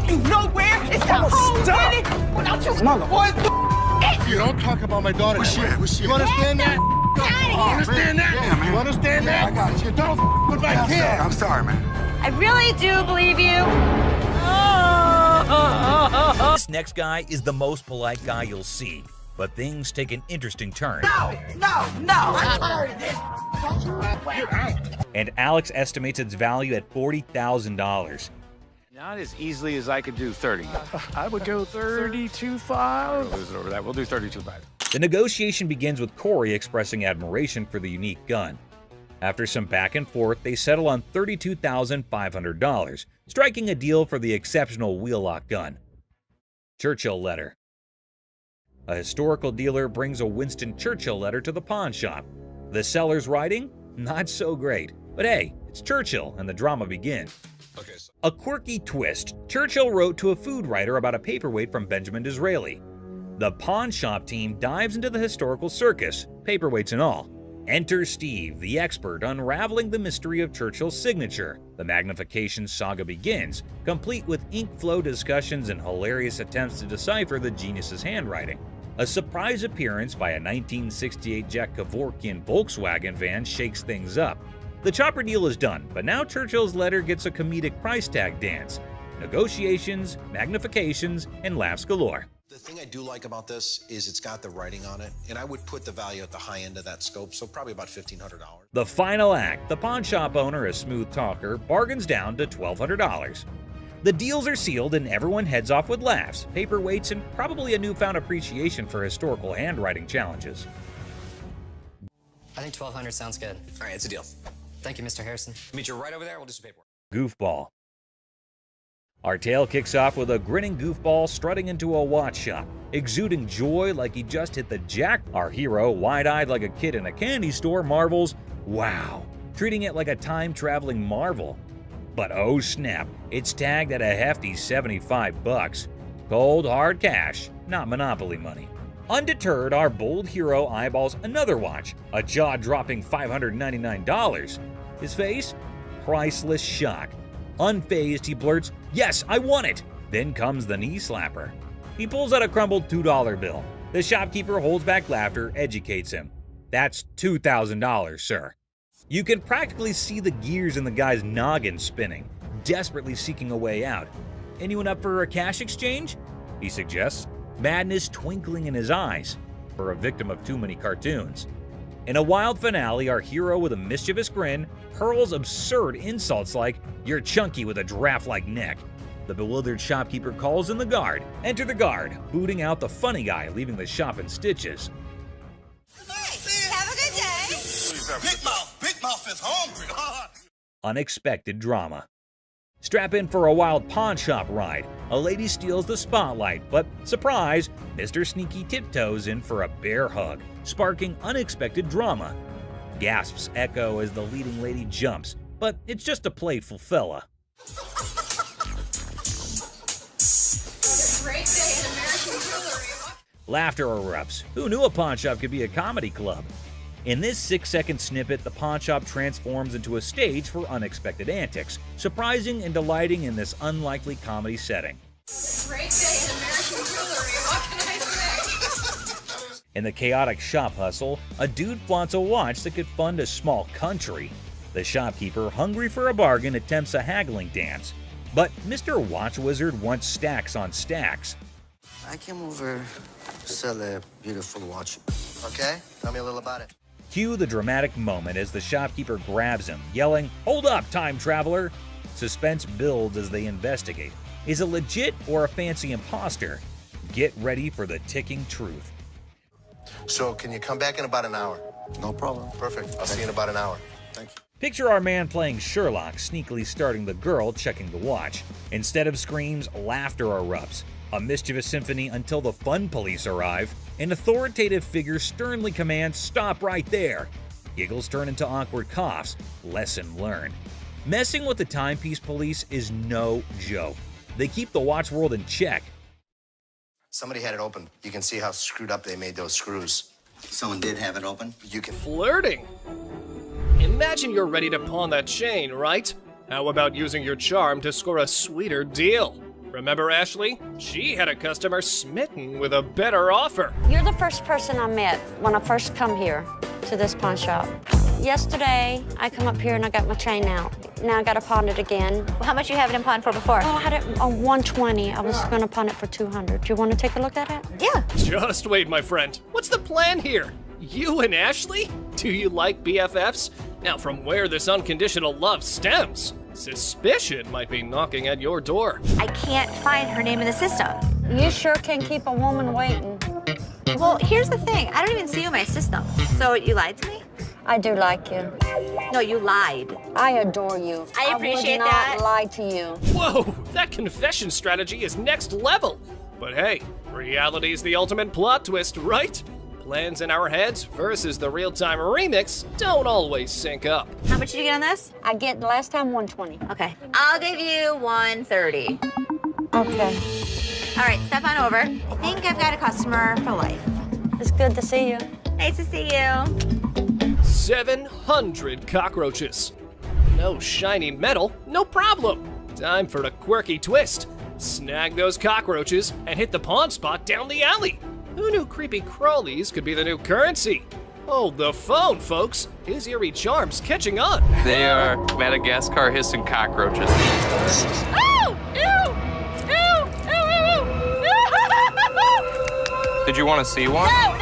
You know where? It's the whole city. Without you, You don't talk about my daughter shit. You understand that? You understand that? Yeah, man. You understand Yeah, that? I got you. Don't with my kid. I'm sorry, man. I really do believe you. This next guy is the most polite guy you'll see, but things take an interesting turn. No, I'm tired of this. And Alex estimates its value at $40,000. Not as easily as I could do 30. I would go 32.5. Lose it over that. We'll do 32.5. The negotiation begins with Corey expressing admiration for the unique gun. After some back and forth, they settle on $32,500, striking a deal for the exceptional wheel-lock gun. Churchill letter. A historical dealer brings a Winston Churchill letter to the pawn shop. The seller's writing? Not so great. But hey, it's Churchill, and the drama begins. A quirky twist. Churchill wrote to a food writer about a paperweight from Benjamin Disraeli. The pawn shop team dives into the historical circus, paperweights and all. Enter Steve, the expert, unraveling the mystery of Churchill's signature. The magnification saga begins, complete with ink flow discussions and hilarious attempts to decipher the genius's handwriting. A surprise appearance by a 1968 Jack Kevorkian Volkswagen van shakes things up. The chopper deal is done, but now Churchill's letter gets a comedic price tag dance. Negotiations, magnifications, and laughs galore. The thing I do like about this is it's got the writing on it, and I would put the value at the high end of that scope, so probably about $1,500. The final act, the pawn shop owner, a smooth talker, bargains down to $1,200. The deals are sealed and everyone heads off with laughs, paperweights, and probably a newfound appreciation for historical handwriting challenges. I think 1,200 sounds good. All right, it's a deal. Thank you, Mr. Harrison. Meet you right over there. We'll do some paperwork. Goofball. Our tale kicks off with a grinning goofball strutting into a watch shop, exuding joy like he just hit the jack. Our hero, wide-eyed like a kid in a candy store, marvels, "Wow," treating it like a time-traveling marvel. But oh snap, it's tagged at a hefty $75. Cold, hard cash, not Monopoly money. Undeterred, our bold hero eyeballs another watch, a jaw-dropping $599. His face? Priceless shock. Unfazed, he blurts, "Yes, I want it!" Then comes the knee slapper. He pulls out a crumbled $2 bill. The shopkeeper holds back laughter, educates him. "That's $2,000, sir." You can practically see the gears in the guy's noggin spinning, desperately seeking a way out. "Anyone up for a cash exchange?" he suggests, madness twinkling in his eyes, for a victim of too many cartoons. In a wild finale, our hero with a mischievous grin hurls absurd insults like, "You're chunky with a giraffe-like neck." The bewildered shopkeeper calls in the guard. Enter the guard, booting out the funny guy, leaving the shop in stitches. Hey, have a good day. Big Mouth is hungry. Unexpected drama. Strap in for a wild pawn shop ride. A lady steals the spotlight, but surprise, Mr. Sneaky tiptoes in for a bear hug, sparking unexpected drama. Gasps echo as the leading lady jumps, but it's just a playful fella. Great day in American jewelry. Laughter erupts. Who knew a pawn shop could be a comedy club? In this 6-second snippet, the pawn shop transforms into a stage for unexpected antics, surprising and delighting in this unlikely comedy setting. Great day in American jewelry. What can I say? In the chaotic shop hustle, a dude flaunts a watch that could fund a small country. The shopkeeper, hungry for a bargain, attempts a haggling dance. But Mr. Watch Wizard wants stacks on stacks. I came over to sell a beautiful watch. Okay? Tell me a little about it. Cue the dramatic moment as the shopkeeper grabs him, yelling, "Hold up, time traveler!" Suspense builds as they investigate. Is it legit or a fancy imposter? Get ready for the ticking truth. So can you come back in about an hour? No problem. Perfect. I'll see you in about an hour. Thank you. Picture our man playing Sherlock, sneakily starting the girl checking the watch. Instead of screams, laughter erupts. A mischievous symphony until the fun police arrive. An authoritative figure sternly commands, "Stop right there." Giggles turn into awkward coughs. Lesson learned. Messing with the timepiece police is no joke. They keep the watch world in check. Somebody had it open. You can see how screwed up they made those screws. Someone did have it open? You can... Flirting? Imagine you're ready to pawn that chain, right? How about using your charm to score a sweeter deal? Remember Ashley? She had a customer smitten with a better offer. You're the first person I met when I first come here to this pawn shop. Yesterday, I come up here and I got my chain out. Now I got to pawn it again. How much you have it in pawn for before? Oh, I had it on 120. I was going to pawn it for 200. Do you want to take a look at it? Yeah. Just wait, my friend. What's the plan here? You and Ashley? Do you like BFFs? Now, from where this unconditional love stems, suspicion might be knocking at your door. I can't find her name in the system. You sure can keep a woman waiting. Well, here's the thing. I don't even see you in my system. So you lied to me? I do like you. No, you lied. I adore you. I appreciate would not that. lie to you. Whoa, that confession strategy is next level. But hey, reality's the ultimate plot twist, right? Plans in our heads versus the real-time remix don't always sync up. How much did you get on this? I get last time 120. Okay. I'll give you 130. Okay. All right, step on over. I think I've got a customer for life. It's good to see you. Nice to see you. 700 cockroaches. No shiny metal, no problem. Time for the quirky twist. Snag those cockroaches and hit the pawn spot down the alley. Who knew creepy crawlies could be the new currency? Hold the phone, folks. His eerie charm's catching on. They are Madagascar hissing cockroaches. Oh! Ew! Ew! Ew! Ew! Ew! Did you want to see one? No!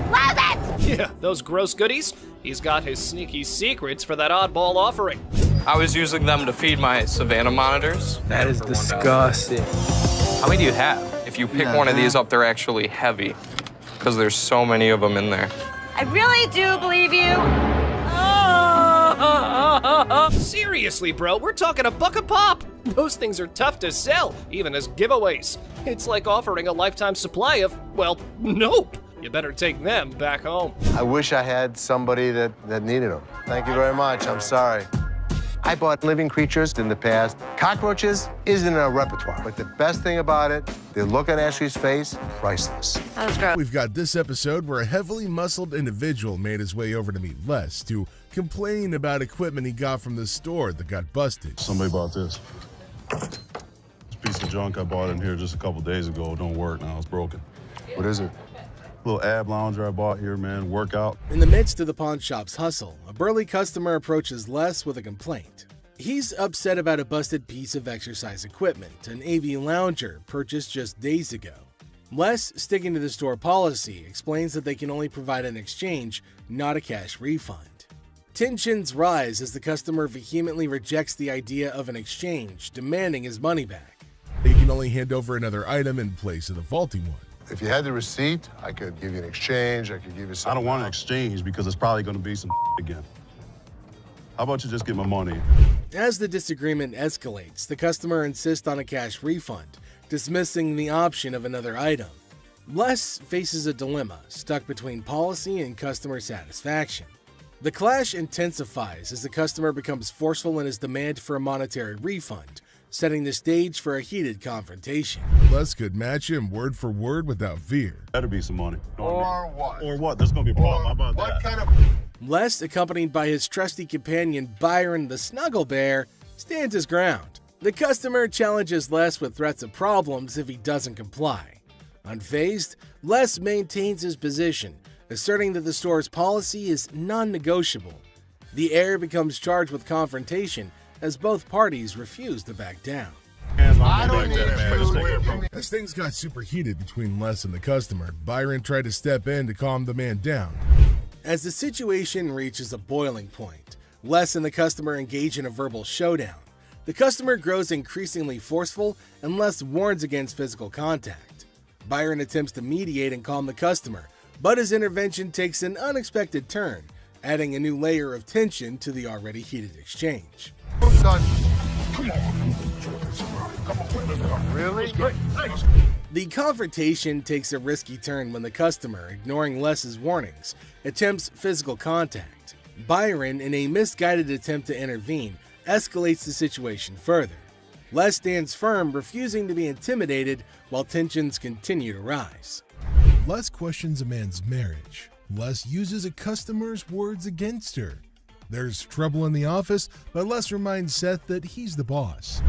Close it! Yeah, those gross goodies. He's got his sneaky secrets for that oddball offering. I was using them to feed my Savannah monitors. That is disgusting. How many do you have? If you pick one of these up, they're actually heavy because there's so many of them in there. I really do believe you. Seriously, bro, we're talking a buck a pop. Those things are tough to sell, even as giveaways. It's like offering a lifetime supply of, well, nope. You better take them back home. I wish I had somebody that needed them. Thank you very much. I'm sorry. I bought living creatures in the past. Cockroaches isn't in our repertoire, but the best thing about it, the look on Ashley's face, priceless. That was gross. We've got this episode where a heavily muscled individual made his way over to meet Les to complain about equipment he got from the store that got busted. Somebody bought this. This piece of junk I bought in here just a couple days ago don't work now. It's broken. What is it? Little ab lounger I bought here, man. Workout. In the midst of the pawn shop's hustle, a burly customer approaches Les with a complaint. He's upset about a busted piece of exercise equipment, an AV lounger purchased just days ago. Les, sticking to the store policy, explains that they can only provide an exchange, not a cash refund. Tensions rise as the customer vehemently rejects the idea of an exchange, demanding his money back. They can only hand over another item in place of the faulty one. If you had the receipt, I could give you an exchange. I could give you something. I don't want an exchange because it's probably going to be some again. How about you just get my money? As the disagreement escalates, the customer insists on a cash refund, dismissing the option of another item. Les faces a dilemma, stuck between policy and customer satisfaction. The clash intensifies as the customer becomes forceful in his demand for a monetary refund, setting the stage for a heated confrontation. Les could match him word for word without fear. Better be some money. Or what? Or what? There's going to be a problem. How about What that? kind of... Les, accompanied by his trusty companion Byron the Snuggle Bear, stands his ground. The customer challenges Les with threats of problems if he doesn't comply. Unfazed, Les maintains his position, asserting that the store's policy is non-negotiable. The heir becomes charged with confrontation as both parties refuse to back down. I don't need food. As things got super heated between Les and the customer, Byron tried to step in to calm the man down. As the situation reaches a boiling point, Les and the customer engage in a verbal showdown. The customer grows increasingly forceful and Les warns against physical contact. Byron attempts to mediate and calm the customer, but his intervention takes an unexpected turn, adding a new layer of tension to the already heated exchange. Son. Come on. Really? The confrontation takes a risky turn when the customer, ignoring Les's warnings, attempts physical contact. Byron, in a misguided attempt to intervene, escalates the situation further. Les stands firm, refusing to be intimidated while tensions continue to rise. Les questions a man's marriage. Les uses a customer's words against her. There's trouble in the office, but Les reminds Seth that he's the boss.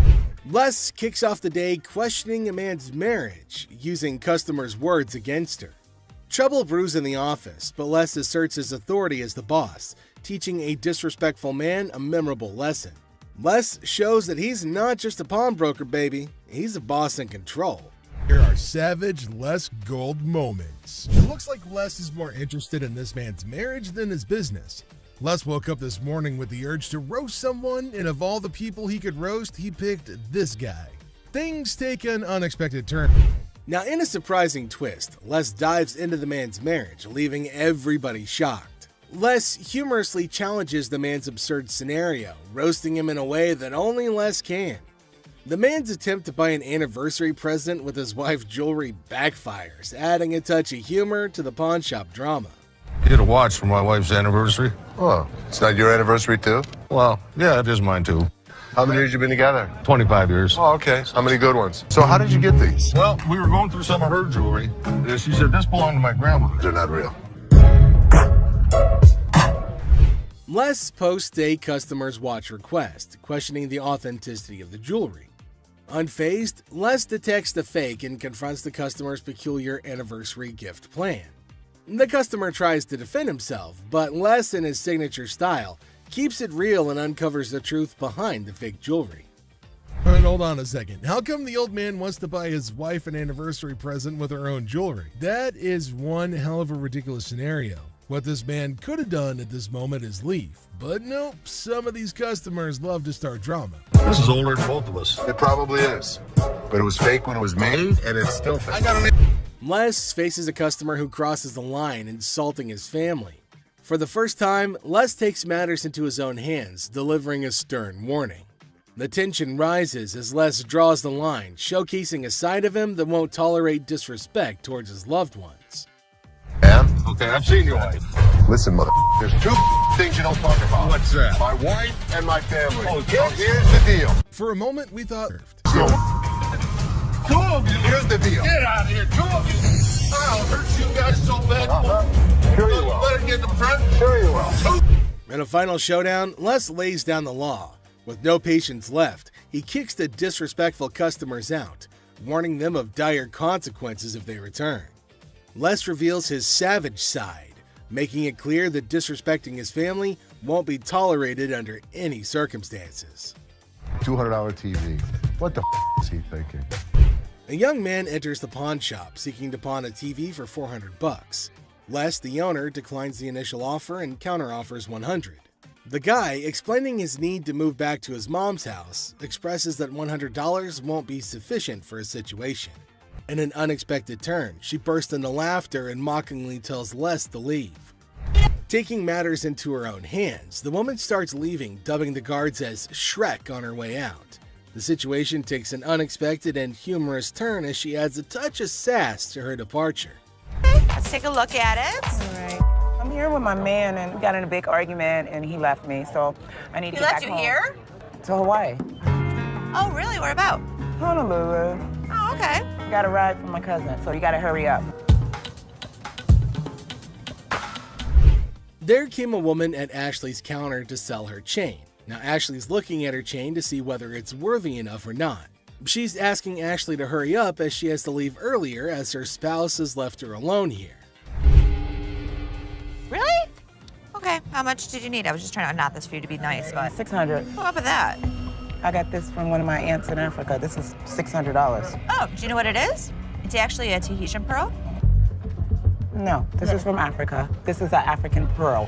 Les kicks off the day questioning a man's marriage, using customers' words against her. Trouble brews in the office, but Les asserts his authority as the boss, teaching a disrespectful man a memorable lesson. Les shows that he's not just a pawnbroker, baby. He's a boss in control. Here are savage Les Gold moments. It looks like Les is more interested in this man's marriage than his business. Les woke up this morning with the urge to roast someone, and of all the people he could roast, he picked this guy. Things take an unexpected turn. Now, in a surprising twist, Les dives into the man's marriage, leaving everybody shocked. Les humorously challenges the man's absurd scenario, roasting him in a way that only Les can. The man's attempt to buy an anniversary present with his wife's jewelry backfires, adding a touch of humor to the pawn shop drama. Get a watch for my wife's anniversary. Oh, it's not your anniversary too? Well, yeah, it is mine too. How many years you been together? 25 years. Oh, okay. How many good ones? So how did you get these? Well, we were going through some of her jewelry. She said this belonged to my grandmother. They're not real. Les posts a customer's watch request, questioning the authenticity of the jewelry. Unfazed, Les detects the fake and confronts the customer's peculiar anniversary gift plan. The customer tries to defend himself, but Les, in his signature style, keeps it real and uncovers the truth behind the fake jewelry. And hold on a second. How come the old man wants to buy his wife an anniversary present with her own jewelry? That is one hell of a ridiculous scenario. What this man could have done at this moment is leave. But nope, some of these customers love to start drama. This is older than both of us. It probably is. But it was fake when it was made, and it's still fake. Les faces a customer who crosses the line, insulting his family. For the first time, Les takes matters into his own hands, delivering a stern warning. The tension rises as Les draws the line, showcasing a side of him that won't tolerate disrespect towards his loved ones. Yeah? Okay, I've seen your wife. Listen, mother, there's two things you don't talk about. What's that? My wife and my family. Oh, so here's the deal. For a moment, we thought... Two of you. Here's the deal. Get out of here, two of you. I'll hurt you guys so bad. Sure you will. Better get in the front. Sure you will. In a final showdown, Les lays down the law. With no patience left, he kicks the disrespectful customers out, warning them of dire consequences if they return. Les reveals his savage side, making it clear that disrespecting his family won't be tolerated under any circumstances. $200 TV. What the is he thinking? A young man enters the pawn shop seeking to pawn a TV for $400. Les, the owner, declines the initial offer and counteroffers $100. The guy, explaining his need to move back to his mom's house, expresses that $100 won't be sufficient for his situation. In an unexpected turn, she bursts into laughter and mockingly tells Les to leave. Taking matters into her own hands, the woman starts leaving, dubbing the guards as Shrek on her way out. The situation takes an unexpected and humorous turn as she adds a touch of sass to her departure. Let's take a look at it. All right. I'm here with my man, and we got in a big argument, and he left me, so I need to get back home. He left you here? To Hawaii. Oh, really? Where about? Honolulu. Oh, okay. Got a ride from my cousin, so you gotta hurry up. There came a woman at Ashley's counter to sell her chain. Now Ashley's looking at her chain to see whether it's worthy enough or not. She's asking Ashley to hurry up as she has to leave earlier as her spouse has left her alone here. Really? Okay, how much did you need? I was just trying to knot this for you to be nice, but... $600. What up with that? I got this from one of my aunts in Africa. This is $600. Oh, do you know what it is? It's actually a Tahitian pearl. No, this is from Africa. This is an African pearl.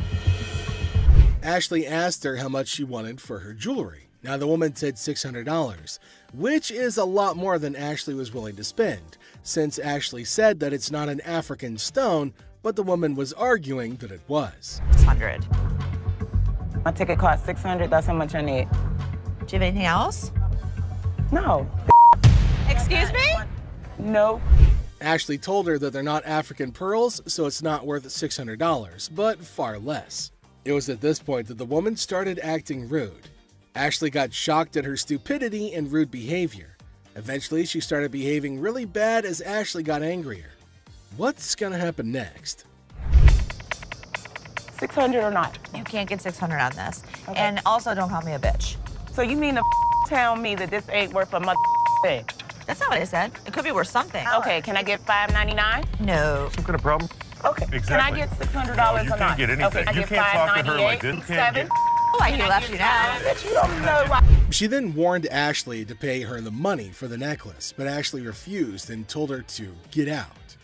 Ashley asked her how much she wanted for her jewelry. Now the woman said $600, which is a lot more than Ashley was willing to spend, since Ashley said that it's not an African stone, but the woman was arguing that it was. 600. My ticket cost $600. That's how much I need. Do you have anything else? No. Excuse me? No. Ashley told her that they're not African pearls, so it's not worth $600, but far less. It was at this point that the woman started acting rude. Ashley got shocked at her stupidity and rude behavior. Eventually, she started behaving really bad as Ashley got angrier. What's gonna happen next? 600 or not? You can't get 600 on this. Okay. And also, don't call me a bitch. So you mean to tell me that this ain't worth a mother thing? That's not what I said. It could be worth something. Okay, can I get $5.99? No. Some kind of problem? Okay. Exactly. Can I get $600 or you not? can't get anything. Okay, can I You get can't talk to her like this. You can't $5.98? get... Oh, I left you now. Bitch, you don't know why. She then warned Ashley to pay her the money for the necklace, but Ashley refused and told her to get out.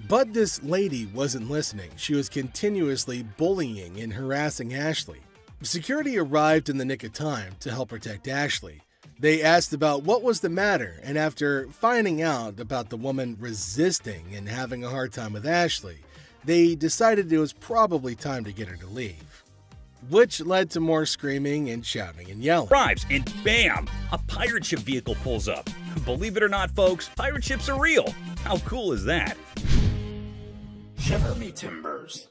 But this lady wasn't listening. She was continuously bullying and harassing Ashley. Security arrived in the nick of time to help protect Ashley. They asked about what was the matter, and after finding out about the woman resisting and having a hard time with Ashley, they decided it was probably time to get her to leave, which led to more screaming and shouting and yelling. Arrives and bam! A pirate ship vehicle pulls up. Believe it or not, folks, pirate ships are real. How cool is that? Shiver me timbers.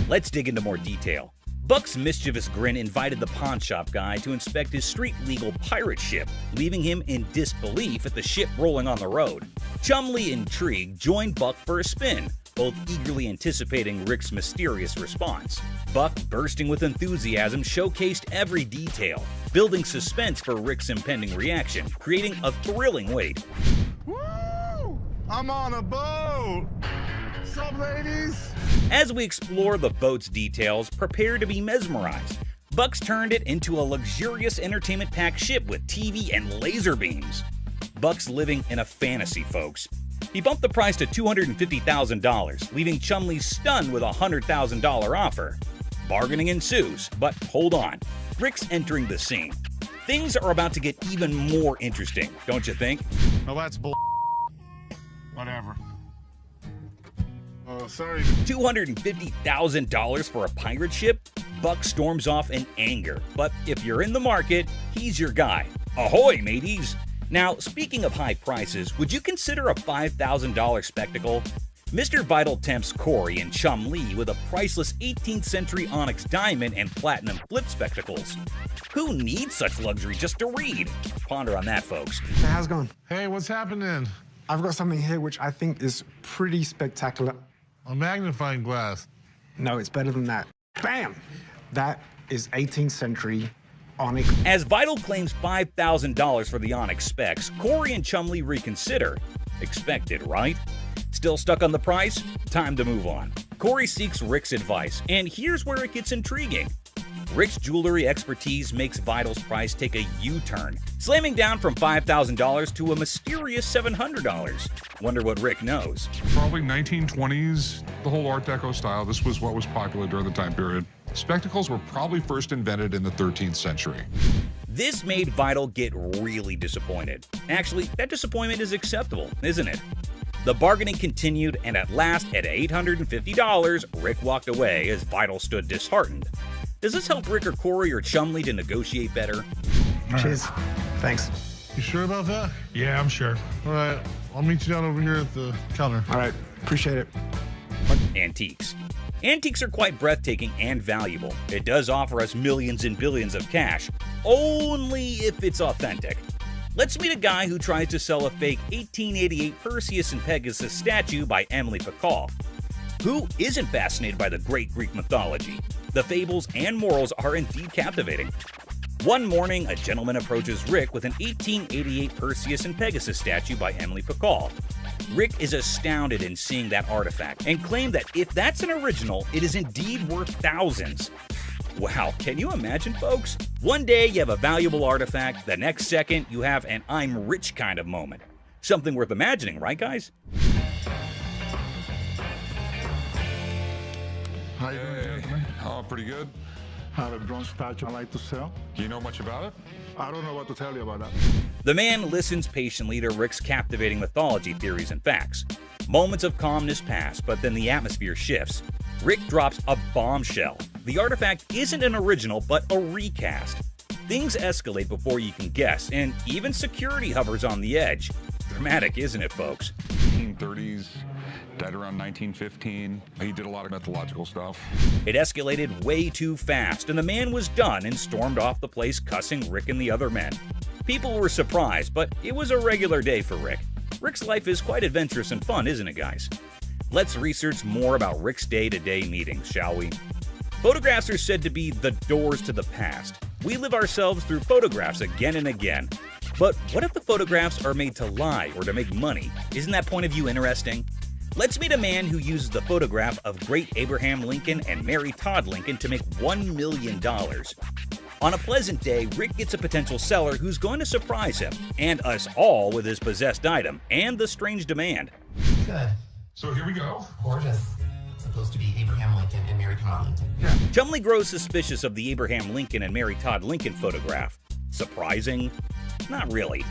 Let's dig into more detail. Buck's mischievous grin invited the pawn shop guy to inspect his street-legal pirate ship, leaving him in disbelief at the ship rolling on the road. Chumley, intrigued, joined Buck for a spin, both eagerly anticipating Rick's mysterious response. Buck, bursting with enthusiasm, showcased every detail, building suspense for Rick's impending reaction, creating a thrilling wait. Woo! I'm on a boat! What's up, ladies? As we explore the boat's details, prepare to be mesmerized. Buck's turned it into a luxurious entertainment-packed ship with TV and laser beams. Buck's living in a fantasy, folks. He bumped the price to $250,000, leaving Chumley stunned with a $100,000 offer. Bargaining ensues, but hold on. Rick's entering the scene. Things are about to get even more interesting, don't you think? No, that's bull. Whatever. Oh, sorry. $250,000 for a pirate ship? Buck storms off in anger, but if you're in the market, he's your guy. Ahoy, mateys! Now, speaking of high prices, would you consider a $5,000 spectacle? Mr. Vital tempts Corey and Chum Lee with a priceless 18th century onyx diamond and platinum flip spectacles. Who needs such luxury just to read? Ponder on that, folks. Hey, how's it going? Hey, what's happening? I've got something here which I think is pretty spectacular. A magnifying glass. No, it's better than that. Bam! That is 18th century Onyx. As Vital claims $5,000 for the Onyx specs, Corey and Chumley reconsider. Expected, right? Still stuck on the price? Time to move on. Corey seeks Rick's advice, and here's where it gets intriguing. Rick's jewelry expertise makes Vital's price take a U-turn, slamming down from $5,000 to a mysterious $700. Wonder what Rick knows. Probably 1920s, the whole Art Deco style. This was what was popular during the time period. Spectacles were probably first invented in the 13th century. This made Vital get really disappointed. Actually, that disappointment is acceptable, isn't it? The bargaining continued, and at last, at $850, Rick walked away as Vital stood disheartened. Does this help Rick or Corey or Chumley to negotiate better? Cheers. Thanks. You sure about that? Yeah, I'm sure. All right, I'll meet you down over here at the counter. All right, appreciate it. Antiques. Antiques are quite breathtaking and valuable. It does offer us millions and billions of cash, only if it's authentic. Let's meet a guy who tries to sell a fake 1888 Perseus and Pegasus statue by Emily Pacall. Who isn't fascinated by the great Greek mythology? The fables and morals are indeed captivating. One morning, a gentleman approaches Rick with an 1888 Perseus and Pegasus statue by Emily Pacall. Rick is astounded in seeing that artifact and claimed that if that's an original, it is indeed worth thousands. Wow, can you imagine, folks? One day you have a valuable artifact, the next second you have an I'm rich kind of moment. Something worth imagining, right, guys? How you doing, gentlemen? Oh, pretty good. I have a bronze statue I like to sell. Do you know much about it? I don't know what to tell you about that. The man listens patiently to Rick's captivating mythology theories and facts. Moments of calmness pass, but then the atmosphere shifts. Rick drops a bombshell. The artifact isn't an original, but a recast. Things escalate before you can guess, and even security hovers on the edge. Dramatic, isn't it, folks? 1930s, died around 1915. He did a lot of mythological stuff. It escalated way too fast, and the man was done and stormed off the place cussing Rick and the other men. People were surprised, but it was a regular day for Rick. Rick's life is quite adventurous and fun, isn't it, guys? Let's research more about Rick's day-to-day meetings, shall we? Photographs are said to be the doors to the past. We live ourselves through photographs again and again. But what if the photographs are made to lie or to make money? Isn't that point of view interesting? Let's meet a man who uses the photograph of great Abraham Lincoln and Mary Todd Lincoln to make $1 million. On a pleasant day, Rick gets a potential seller who's going to surprise him and us all with his possessed item and the strange demand. Good. So here we go. Gorgeous. Supposed to be Abraham Lincoln and Mary Todd Lincoln. Chumley grows suspicious of the Abraham Lincoln and Mary Todd Lincoln photograph. Surprising? Not really.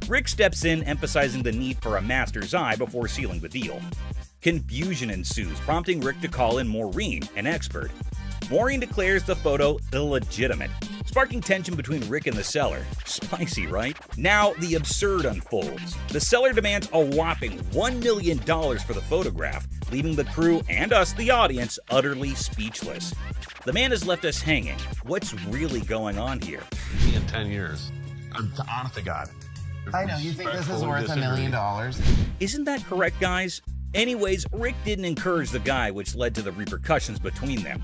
Rick steps in, emphasizing the need for a master's eye before sealing the deal. Confusion ensues, prompting Rick to call in Maureen, an expert. Maureen declares the photo illegitimate, sparking tension between Rick and the seller. Spicy, right? Now, the absurd unfolds. The seller demands a whopping $1 million for the photograph, leaving the crew and us, the audience, utterly speechless. The man has left us hanging. What's really going on here? In 10 years. Honest to God. I know, you think this is worth $1 million? Isn't that correct, guys? Anyways, Rick didn't encourage the guy, which led to the repercussions between them.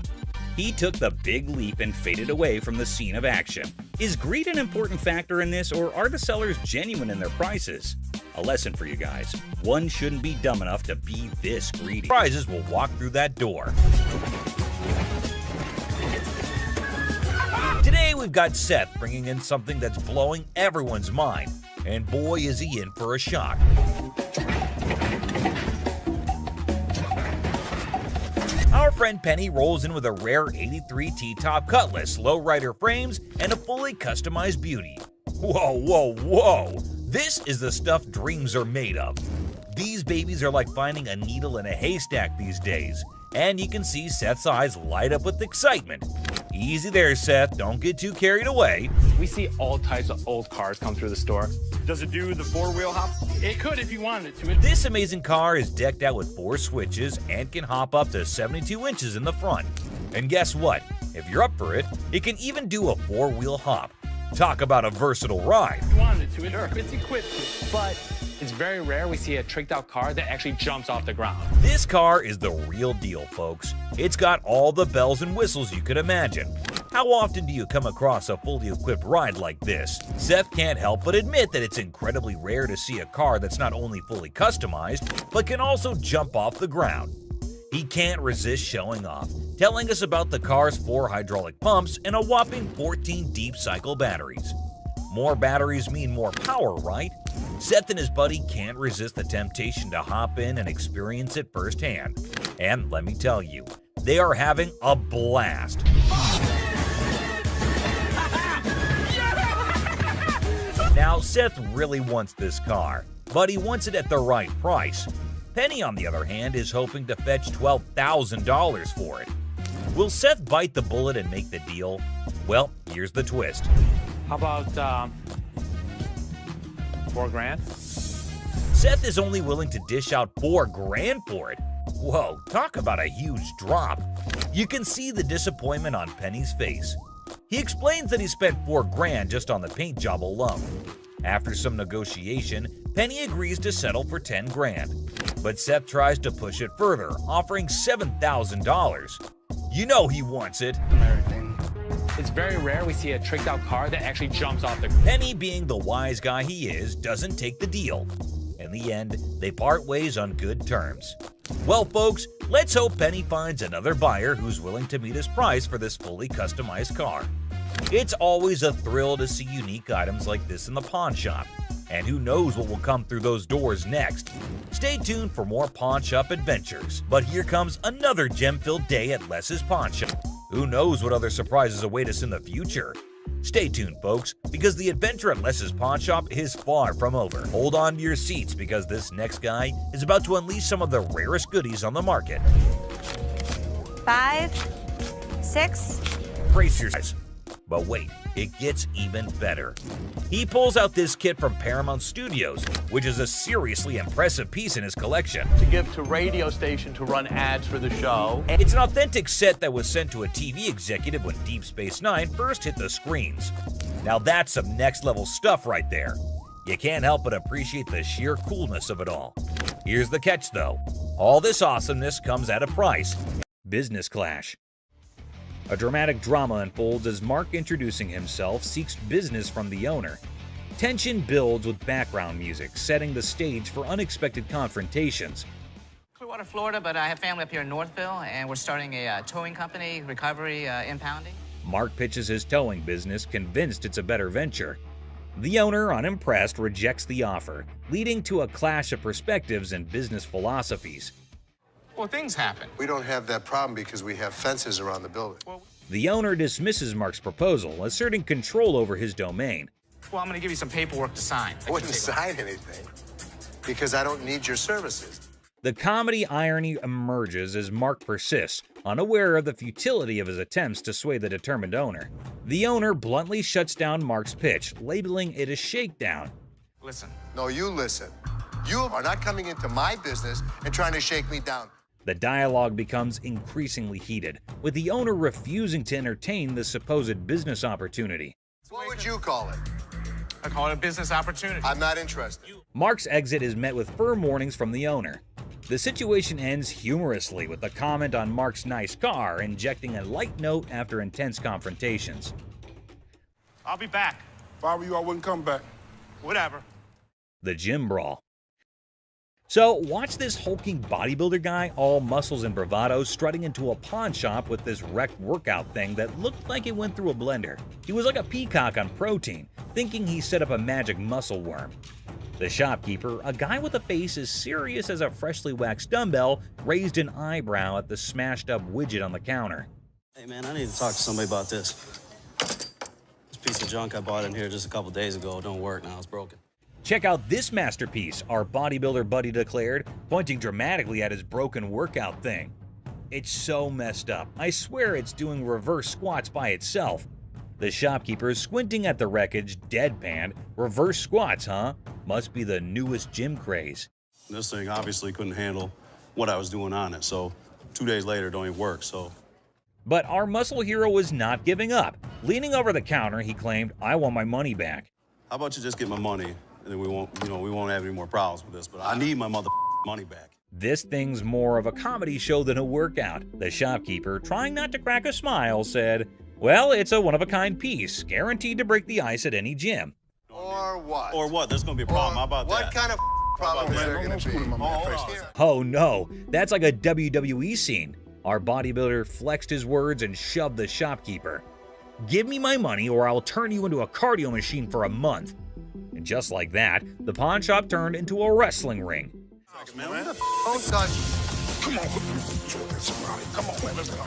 He took the big leap and faded away from the scene of action. Is greed an important factor in this, or are the sellers genuine in their prices? A lesson for you guys. One shouldn't be dumb enough to be this greedy. Prizes will walk through that door. Today we've got Seth bringing in something that's blowing everyone's mind, and boy is he in for a shock. Our friend Penny rolls in with a rare 83 T-top Cutlass, lowrider frames, and a fully customized beauty. Whoa, whoa, whoa! This is the stuff dreams are made of. These babies are like finding a needle in a haystack these days, and you can see Seth's eyes light up with excitement. Easy there, Seth, don't get too carried away. We see all types of old cars come through the store. Does it do the four-wheel hop? It could if you wanted it to. This amazing car is decked out with 4 switches and can hop up to 72 inches in the front. And guess what? If you're up for it, it can even do a 4-wheel hop. Talk about a versatile ride. If you wanted it to, it's equipped to. But it's very rare we see a tricked-out car that actually jumps off the ground. This car is the real deal, folks. It's got all the bells and whistles you could imagine. How often do you come across a fully equipped ride like this? Seth can't help but admit that it's incredibly rare to see a car that's not only fully customized, but can also jump off the ground. He can't resist showing off, telling us about the car's 4 hydraulic pumps and a whopping 14 deep cycle batteries. More batteries mean more power, right? Seth and his buddy can't resist the temptation to hop in and experience it firsthand. And let me tell you, they are having a blast. Now, Seth really wants this car, but he wants it at the right price. Penny, on the other hand, is hoping to fetch $12,000 for it. Will Seth bite the bullet and make the deal? Well, here's the twist. How about $4,000? Seth is only willing to dish out $4,000 for it. Whoa, talk about a huge drop. You can see the disappointment on Penny's face. He explains that he spent $4,000 just on the paint job alone. After some negotiation, Penny agrees to settle for $10,000. But Seth tries to push it further, offering $7,000. You know he wants it. It's very rare we see a tricked-out car that actually jumps off the ground. Penny, being the wise guy he is, doesn't take the deal. In the end, they part ways on good terms. Well, folks, let's hope Penny finds another buyer who's willing to meet his price for this fully customized car. It's always a thrill to see unique items like this in the pawn shop. And who knows what will come through those doors next. Stay tuned for more pawn shop adventures. But here comes another gem-filled day at Les's Pawn Shop. Who knows what other surprises await us in the future? Stay tuned, folks, because the adventure at Les's Pawn Shop is far from over. Hold on to your seats because this next guy is about to unleash some of the rarest goodies on the market. 5, 6. Brace yourselves. But wait, it gets even better. He pulls out this kit from Paramount Studios, which is a seriously impressive piece in his collection. To give to radio station to run ads for the show. It's an authentic set that was sent to a TV executive when Deep Space Nine first hit the screens. Now that's some next level stuff right there. You can't help but appreciate the sheer coolness of it all. Here's the catch though. All this awesomeness comes at a price. Business clash. A dramatic drama unfolds as Mark, introducing himself, seeks business from the owner. Tension builds with background music, setting the stage for unexpected confrontations. Clearwater, Florida, but I have family up here in Northville, and we're starting a towing company, recovery, impounding. Mark pitches his towing business, convinced it's a better venture. The owner, unimpressed, rejects the offer, leading to a clash of perspectives and business philosophies. Well, things happen. We don't have that problem because we have fences around the building. The owner dismisses Mark's proposal, asserting control over his domain. Well, I'm going to give you some paperwork to sign. I wouldn't sign anything because I don't need your services. The comedy irony emerges as Mark persists, unaware of the futility of his attempts to sway the determined owner. The owner bluntly shuts down Mark's pitch, labeling it a shakedown. Listen. No, you listen. You are not coming into my business and trying to shake me down. The dialogue becomes increasingly heated, with the owner refusing to entertain the supposed business opportunity. What would you call it? I call it a business opportunity. I'm not interested. Mark's exit is met with firm warnings from the owner. The situation ends humorously with a comment on Mark's nice car, injecting a light note after intense confrontations. I'll be back. If I were you, I wouldn't come back. Whatever. The gym brawl. So, watch this hulking bodybuilder guy, all muscles and bravado, strutting into a pawn shop with this wrecked workout thing that looked like it went through a blender. He was like a peacock on protein, thinking he set up a magic muscle worm. The shopkeeper, a guy with a face as serious as a freshly waxed dumbbell, raised an eyebrow at the smashed-up widget on the counter. Hey man, I need to talk to somebody about this. This piece of junk I bought in here just a couple days ago don't work now, it's broken. Check out this masterpiece, our bodybuilder buddy declared, pointing dramatically at his broken workout thing. It's so messed up. I swear it's doing reverse squats by itself. The shopkeeper, squinting at the wreckage, deadpanned. Reverse squats, huh? Must be the newest gym craze. This thing obviously couldn't handle what I was doing on it, so 2 days later it don't even work, so. But our muscle hero was not giving up. Leaning over the counter, he claimed, "I want my money back." How about you just get my money, and then we won't have any more problems with this, but I need my money back. This thing's more of a comedy show than a workout. The shopkeeper, trying not to crack a smile, said, "Well, it's a one-of-a-kind piece, guaranteed to break the ice at any gym." Or what? Or what? There's gonna be a problem. How about what that? kind of problem is there going to be? Oh no, that's like a WWE scene. Our bodybuilder flexed his words and shoved the shopkeeper. "Give me my money or I'll turn you into a cardio machine for a month." And just like that, the pawn shop turned into a wrestling ring. Don't touch. Come on. Come on, man. Let's go.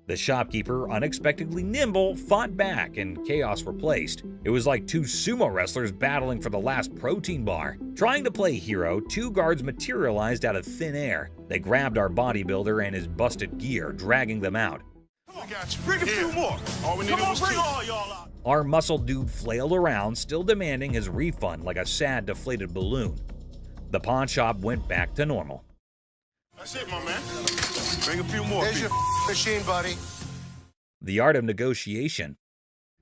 The shopkeeper, unexpectedly nimble, fought back and chaos replaced. It was like two sumo wrestlers battling for the last protein bar. Trying to play hero, two guards materialized out of thin air. They grabbed our bodybuilder and his busted gear, dragging them out. We got you. Bring a few more. All we need was two. All y'all out. Our muscle dude flailed around, still demanding his refund like a sad, deflated balloon. The pawn shop went back to normal. That's it, my man. Bring a few more. There's your machine, buddy. The art of negotiation.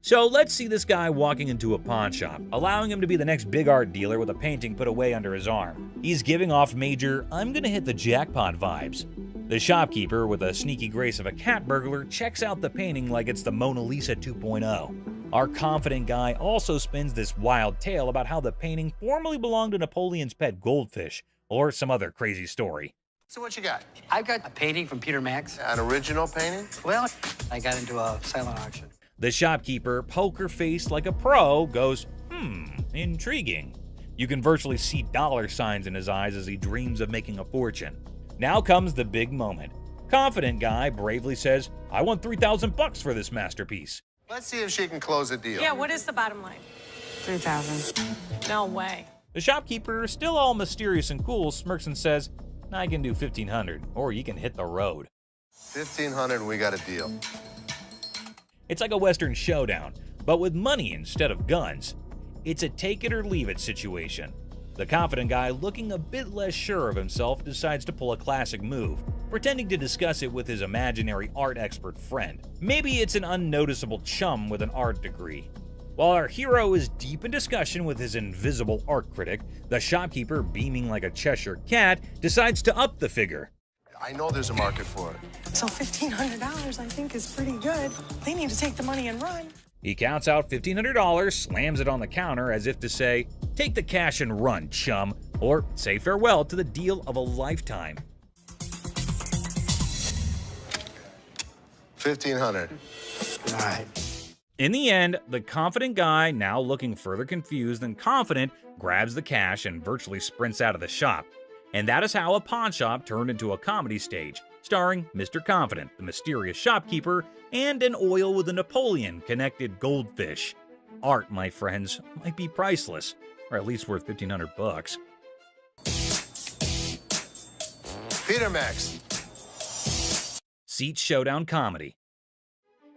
So let's see this guy walking into a pawn shop, allowing him to be the next big art dealer with a painting put away under his arm. He's giving off major, "I'm gonna hit the jackpot" vibes. The shopkeeper, with a sneaky grace of a cat burglar, checks out the painting like it's the Mona Lisa 2.0. Our confident guy also spins this wild tale about how the painting formerly belonged to Napoleon's pet goldfish, or some other crazy story. So what you got? I've got a painting from Peter Max. An original painting? Well, I got into a silent auction. The shopkeeper, poker-faced like a pro, goes, intriguing. You can virtually see dollar signs in his eyes as he dreams of making a fortune. Now comes the big moment. Confident guy bravely says, "I want $3,000 for this masterpiece." Let's see if she can close a deal. Yeah, what is the bottom line? 3,000. No way. The shopkeeper, still all mysterious and cool, smirks and says, "I can do 1,500, or you can hit the road." 1,500 and we got a deal. It's like a Western showdown, but with money instead of guns. It's a take it or leave it situation. The confident guy, looking a bit less sure of himself, decides to pull a classic move, pretending to discuss it with his imaginary art expert friend. Maybe it's an unnoticeable chum with an art degree. While our hero is deep in discussion with his invisible art critic, the shopkeeper, beaming like a Cheshire cat, decides to up the figure. I know there's a market for it. So $1,500 I think is pretty good. They need to take the money and run. He counts out $1,500, slams it on the counter as if to say, "Take the cash and run, chum," or say farewell to the deal of a lifetime. 1,500. All right. In the end, the confident guy, now looking further confused than confident, grabs the cash and virtually sprints out of the shop. And that is how a pawn shop turned into a comedy stage, starring Mr. Confident, the mysterious shopkeeper, and an oil with a Napoleon-connected goldfish. Art, my friends, might be priceless, or at least worth $1,500. Peter Max. Seat showdown comedy.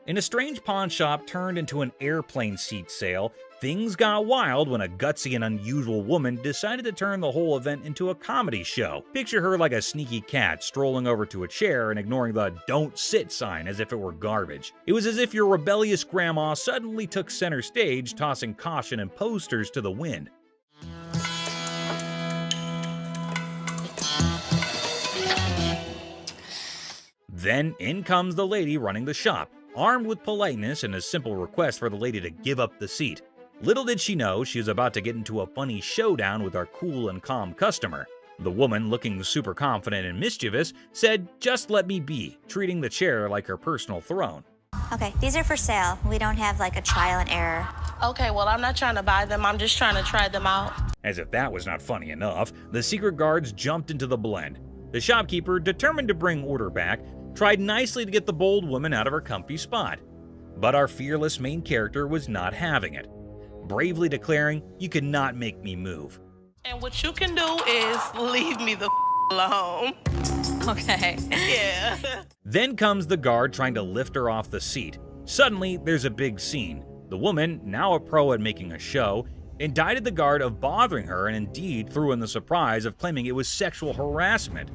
In a strange pawn shop turned into an airplane seat sale, things got wild when a gutsy and unusual woman decided to turn the whole event into a comedy show. Picture her like a sneaky cat strolling over to a chair and ignoring the "don't sit" sign as if it were garbage. It was as if your rebellious grandma suddenly took center stage, tossing caution and posters to the wind. Then in comes the lady running the shop, armed with politeness and a simple request for the lady to give up the seat. Little did she know she was about to get into a funny showdown with our cool and calm customer. The woman, looking super confident and mischievous, said, "Just let me be," treating the chair like her personal throne. Okay, these are for sale. We don't have like a trial and error. Okay, well, I'm not trying to buy them. I'm just trying to try them out. As if that was not funny enough, the secret guards jumped into the blend. The shopkeeper, determined to bring order back, tried nicely to get the bold woman out of her comfy spot. But our fearless main character was not having it, bravely declaring, "You cannot make me move." And what you can do is leave me the alone. Okay. Yeah. Then comes the guard trying to lift her off the seat. Suddenly, there's a big scene. The woman, now a pro at making a show, indicted the guard of bothering her and indeed threw in the surprise of claiming it was sexual harassment.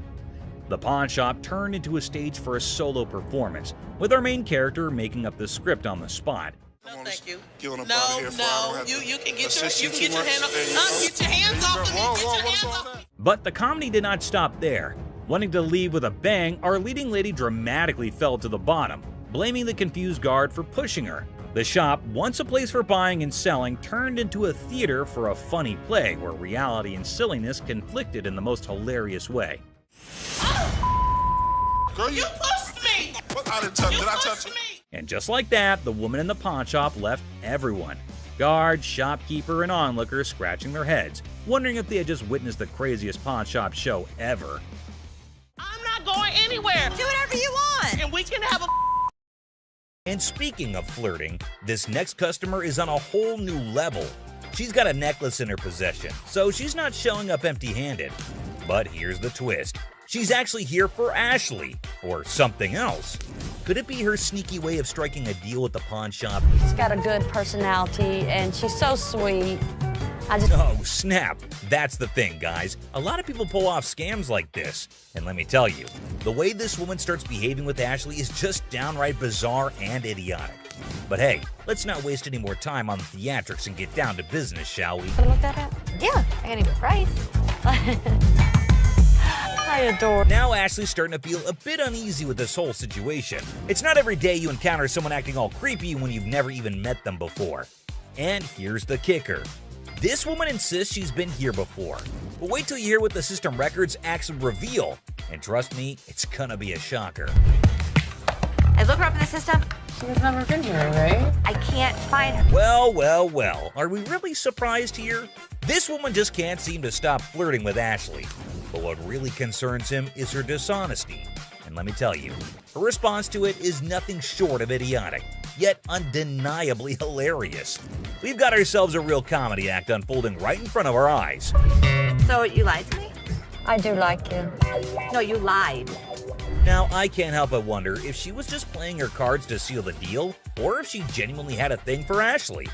The pawn shop turned into a stage for a solo performance, with our main character making up the script on the spot. No, thank you. You No, you can get your hand off. Get your hands off of me. Get your hands off of me. But the comedy did not stop there. Wanting to leave with a bang, our leading lady dramatically fell to the bottom, blaming the confused guard for pushing her. The shop, once a place for buying and selling, turned into a theater for a funny play where reality and silliness conflicted in the most hilarious way. Girl, You pushed me. What? I didn't touch You Did I pushed touch it? me. And just like that, the woman in the pawn shop left everyone. Guard, shopkeeper, and onlookers scratching their heads, wondering if they had just witnessed the craziest pawn shop show ever. I'm not going anywhere. Do whatever you want. And we can have a And speaking of flirting, this next customer is on a whole new level. She's got a necklace in her possession, so she's not showing up empty-handed. But here's the twist. She's actually here for Ashley, or something else. Could it be her sneaky way of striking a deal with the pawn shop? She's got a good personality, and she's so sweet. Oh, snap. That's the thing, guys. A lot of people pull off scams like this. And let me tell you, the way this woman starts behaving with Ashley is just downright bizarre and idiotic. But hey, let's not waste any more time on the theatrics and get down to business, shall we? Look that up? Yeah, I got a good price. I adore. Now Ashley's starting to feel a bit uneasy with this whole situation. It's not every day you encounter someone acting all creepy when you've never even met them before. And here's the kicker. This woman insists she's been here before. But wait till you hear what the system records actually reveal. And trust me, it's gonna be a shocker. I look her up in the system. She's never been here, right? I can't find her. Well, well, well. Are we really surprised here? This woman just can't seem to stop flirting with Ashley. But what really concerns him is her dishonesty. And let me tell you, her response to it is nothing short of idiotic, yet undeniably hilarious. We've got ourselves a real comedy act unfolding right in front of our eyes. So you lied to me? I do like you. No, you lied. Now, I can't help but wonder if she was just playing her cards to seal the deal, or if she genuinely had a thing for Ashley.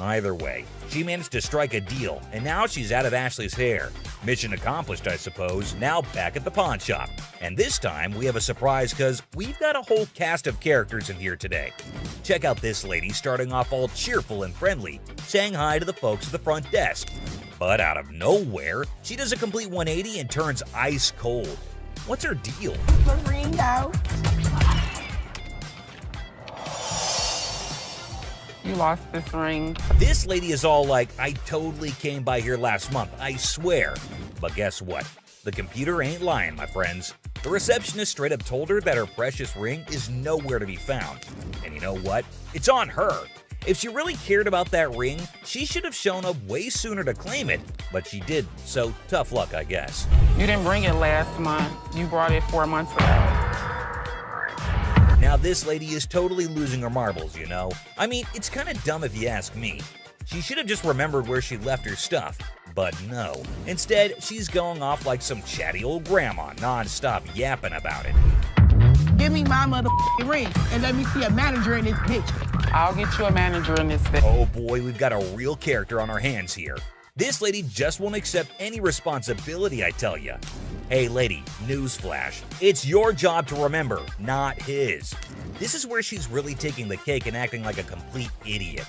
Either way, she managed to strike a deal, and now she's out of Ashley's hair. Mission accomplished, I suppose. Now back at the pawn shop. And this time, we have a surprise because we've got a whole cast of characters in here today. Check out this lady starting off all cheerful and friendly, saying hi to the folks at the front desk. But out of nowhere, she does a complete 180 and turns ice cold. What's her deal? You lost this ring. This lady is all like, I totally came by here last month, I swear. But guess what? The computer ain't lying, my friends. The receptionist straight up told her that her precious ring is nowhere to be found. And you know what? It's on her. If she really cared about that ring, she should have shown up way sooner to claim it. But she didn't, so tough luck, I guess. You didn't bring it last month. You brought it 4 months ago. Now this lady is totally losing her marbles, you know? I mean, it's kind of dumb if you ask me. She should have just remembered where she left her stuff. But no. Instead, she's going off like some chatty old grandma, non-stop yapping about it. Give me my motherfucking ring and let me see a manager in this bitch. I'll get you a manager in this bitch. Oh boy, we've got a real character on our hands here. This lady just won't accept any responsibility, I tell ya. Hey lady, newsflash. It's your job to remember, not his. This is where she's really taking the cake and acting like a complete idiot.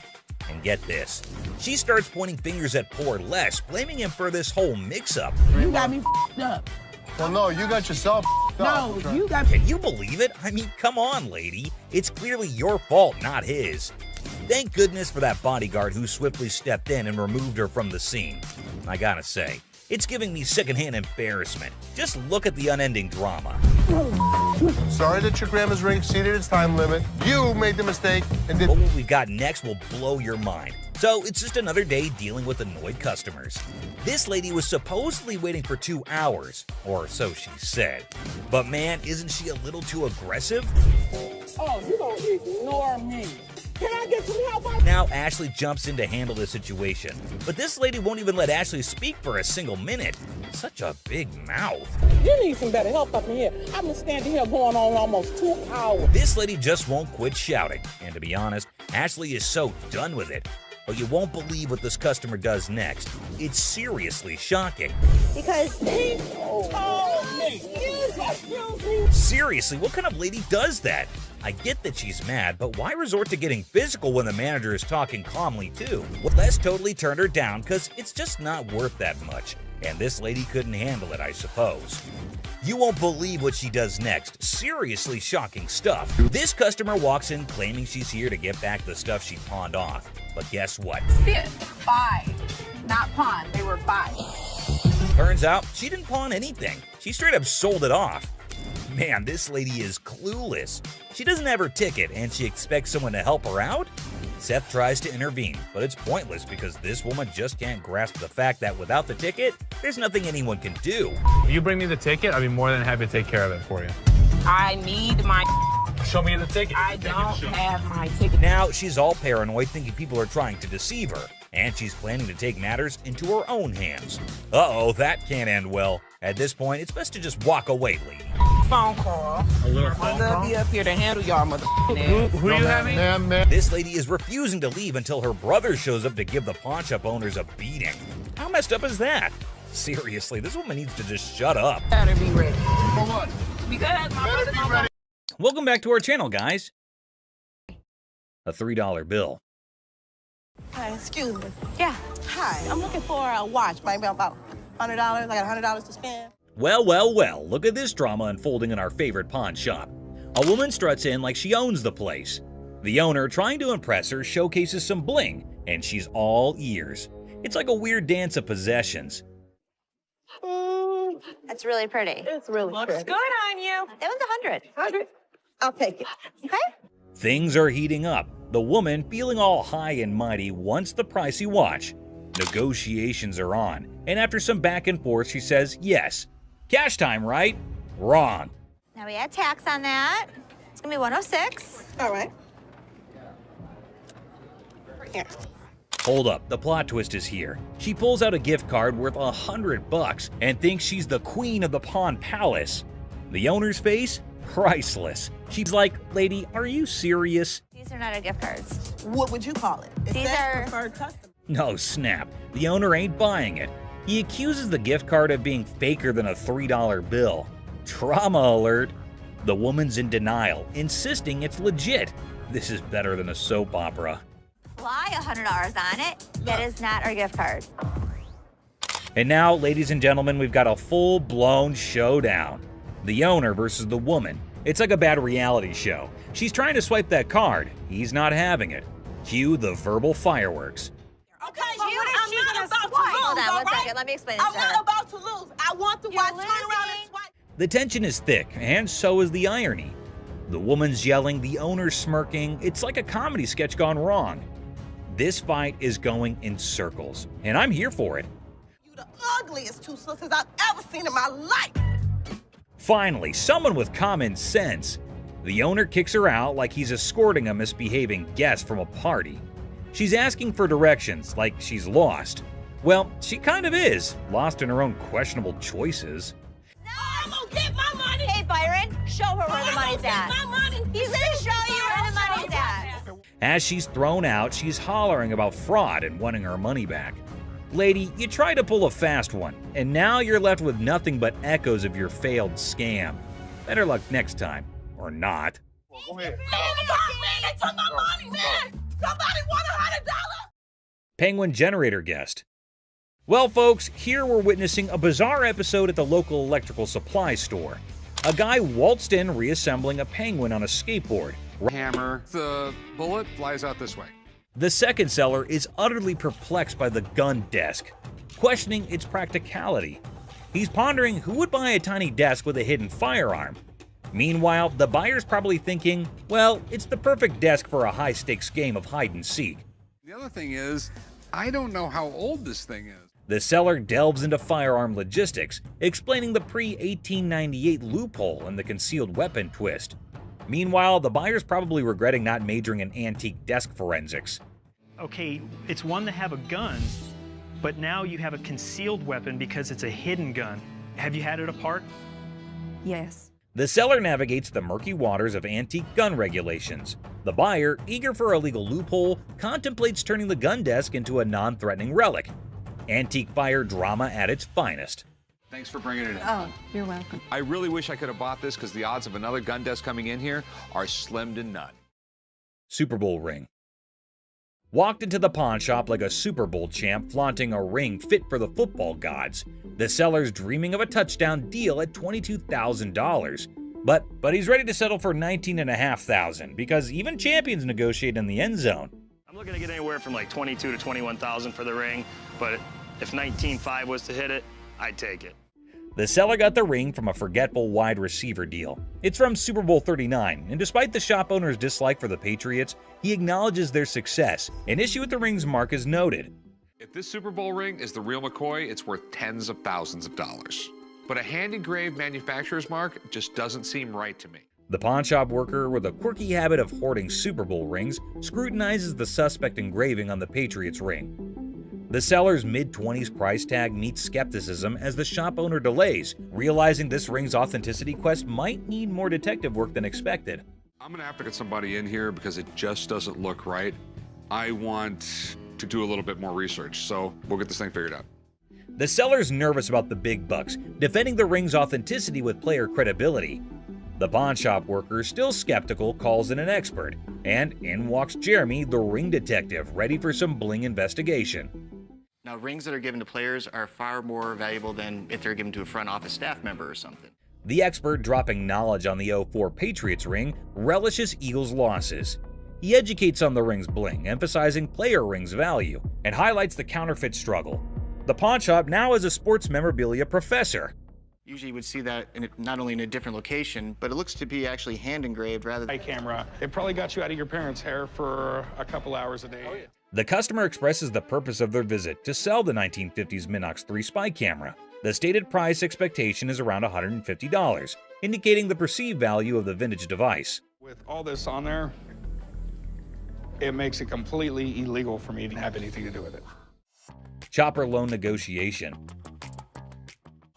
And get this, she starts pointing fingers at poor Les, blaming him for this whole mix-up. You got me f***ed up. Well, no, you got yourself No, up. you got. Can you believe it? I mean, come on, lady. It's clearly your fault, not his. Thank goodness for that bodyguard who swiftly stepped in and removed her from the scene. I gotta say, it's giving me secondhand embarrassment. Just look at the unending drama. Sorry that your grandma's ring exceeded its time limit. You made the mistake and did. But what we've got next will blow your mind. So it's just another day dealing with annoyed customers. This lady was supposedly waiting for 2 hours, or so she said. But man, isn't she a little too aggressive? Oh, you don't ignore me. Can I get some help? Now Ashley jumps in to handle the situation, but this lady won't even let Ashley speak for a single minute. Such a big mouth. You need some better help up in here. I've been standing here going on almost 2 hours. This lady just won't quit shouting, and to be honest, Ashley is so done with it. But you won't believe what this customer does next. It's seriously shocking. Because he told me. Excuse me. Seriously, what kind of lady does that? I get that she's mad, but why resort to getting physical when the manager is talking calmly too? Well, Les totally turned her down because it's just not worth that much. And this lady couldn't handle it, I suppose. You won't believe what she does next. Seriously shocking stuff. This customer walks in claiming she's here to get back the stuff she pawned off. But guess what? Buy. Not pawn. They were buy. Turns out she didn't pawn anything. She straight up sold it off. Man, this lady is clueless. She doesn't have her ticket and she expects someone to help her out? Seth tries to intervene, but it's pointless because this woman just can't grasp the fact that without the ticket, there's nothing anyone can do. If you bring me the ticket, I'd be more than happy to take care of it for you. I need my. Show me the ticket. I don't have my ticket. Now she's all paranoid, thinking people are trying to deceive her, and she's planning to take matters into her own hands. Uh-oh, that can't end well. At this point, it's best to just walk away, lady. Phone call. A little phone I'll call? be up here to handle y'all Who you having? This lady is refusing to leave until her brother shows up to give the pawn shop owners a beating. How messed up is that? Seriously, this woman needs to just shut up. Better be ready. For what? Because my brother's not ready. Welcome back to our channel, guys. A $3 bill. Hi, excuse me. Yeah. Hi, I'm looking for a watch, maybe about $100. I got $100 to spend. Well, well, well, look at this drama unfolding in our favorite pawn shop. A woman struts in like she owns the place. The owner, trying to impress her, showcases some bling, and she's all ears. It's like a weird dance of possessions. That's really pretty. It's really Looks pretty. good on you. It was 100. 100? I'll take it. Okay. Things are heating up. The woman, feeling all high and mighty, wants the pricey watch. Negotiations are on, and after some back and forth, she says yes. Cash time, right? Wrong. Now we add tax on that. It's gonna be 106. All right. Here. Hold up, the plot twist is here. She pulls out a gift card worth $100 and thinks she's the queen of the pawn palace. The owner's face? Priceless. She's like, lady, are you serious? These are not our gift cards. What would you call it? It These says are- preferred customer. No, snap. The owner ain't buying it. He accuses the gift card of being faker than a $3 bill. Trauma alert. The woman's in denial, insisting it's legit. This is better than a soap opera. Fly $100 on it. That is not our gift card. And now, ladies and gentlemen, we've got a full-blown showdown. The owner versus the woman. It's like a bad reality show. She's trying to swipe that card. He's not having it. Cue the verbal fireworks. Okay, I'm not about to lose, Hold on all one right? second. Let me explain this I'm to her. not about to lose. I want the watch, turn around and swipe. The tension is thick, and so is the irony. The woman's yelling, the owner's smirking. It's like a comedy sketch gone wrong. This fight is going in circles, and I'm here for it. You the ugliest two sisters I've ever seen in my life. Finally, someone with common sense. The owner kicks her out like he's escorting a misbehaving guest from a party. She's asking for directions like she's lost. Well, she kind of is, lost in her own questionable choices. I'm gonna get my money. Hey, Byron, show her where the money's at. My money. He's gonna show you where the money's at. As she's thrown out, she's hollering about fraud and wanting her money back. Lady, you tried to pull a fast one, and now you're left with nothing but echoes of your failed scam. Better luck next time, or not. Go ahead. Man, they took my money, man. Somebody want $100? Penguin generator guest. Well, folks, here we're witnessing a bizarre episode at the local electrical supply store. A guy waltzed in reassembling a penguin on a skateboard. Hammer. The bullet flies out this way. The second seller is utterly perplexed by the gun desk, questioning its practicality. He's pondering who would buy a tiny desk with a hidden firearm. Meanwhile, the buyer's probably thinking, well, it's the perfect desk for a high-stakes game of hide-and-seek. The other thing is, I don't know how old this thing is. The seller delves into firearm logistics, explaining the pre-1898 loophole and the concealed weapon twist. Meanwhile, the buyer's probably regretting not majoring in antique desk forensics. Okay, it's one to have a gun, but now you have a concealed weapon because it's a hidden gun. Have you had it apart? Yes. The seller navigates the murky waters of antique gun regulations. The buyer, eager for a legal loophole, contemplates turning the gun desk into a non-threatening relic. Antique fire drama at its finest. Thanks for bringing it in. Oh, you're welcome. I really wish I could have bought this because the odds of another gun desk coming in here are slim to none. Super Bowl ring. Walked into the pawn shop like a Super Bowl champ flaunting a ring fit for the football gods. The seller's dreaming of a touchdown deal at $22,000. But he's ready to settle for $19,500 because even champions negotiate in the end zone. I'm looking to get anywhere from like $22,000 to $21,000 for the ring, but if $19,500 was to hit it, I'd take it. The seller got the ring from a forgetful wide receiver deal. It's from Super Bowl 39, and despite the shop owner's dislike for the Patriots, he acknowledges their success. An issue with the ring's mark is noted. If this Super Bowl ring is the real McCoy, it's worth tens of thousands of dollars. But a hand-engraved manufacturer's mark just doesn't seem right to me. The pawn shop worker, with a quirky habit of hoarding Super Bowl rings, scrutinizes the suspect engraving on the Patriots ring. The seller's mid-20s price tag meets skepticism as the shop owner delays, realizing this ring's authenticity quest might need more detective work than expected. I'm gonna have to get somebody in here because it just doesn't look right. I want to do a little bit more research, so we'll get this thing figured out. The seller's nervous about the big bucks, defending the ring's authenticity with player credibility. The pawn shop worker, still skeptical, calls in an expert, and in walks Jeremy, the ring detective, ready for some bling investigation. Now, rings that are given to players are far more valuable than if they're given to a front office staff member or something. The expert, dropping knowledge on the 04 Patriots ring, relishes Eagles' losses. He educates on the ring's bling, emphasizing player rings' value, and highlights the counterfeit struggle. The pawn shop now has a sports memorabilia professor. Usually you would see that not only in a different location, but it looks to be actually hand engraved rather than... camera. It probably got you out of your parents' hair for a couple hours a day. The customer expresses the purpose of their visit to sell the 1950s Minox 3 spy camera. The stated price expectation is around $150, indicating the perceived value of the vintage device. With all this on there, it makes it completely illegal for me to have anything to do with it. Chopper loan negotiation.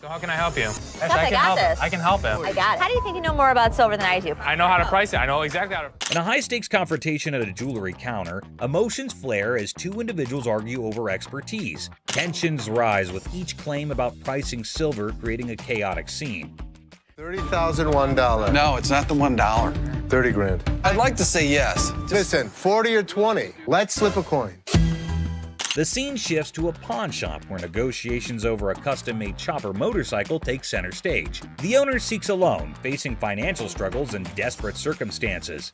So how can I help you? Steph, I got this. I can help him. I got it. How do you think you know more about silver than I do? I know how to price it. I know exactly how to... In a high-stakes confrontation at a jewelry counter, emotions flare as two individuals argue over expertise. Tensions rise with each claim about pricing silver, creating a chaotic scene. $30,001. No, it's not the $1. 30 grand. I'd like to say yes. Listen, 40 or 20. Let's flip a coin. The scene shifts to a pawn shop where negotiations over a custom-made chopper motorcycle take center stage. The owner seeks a loan, facing financial struggles and desperate circumstances.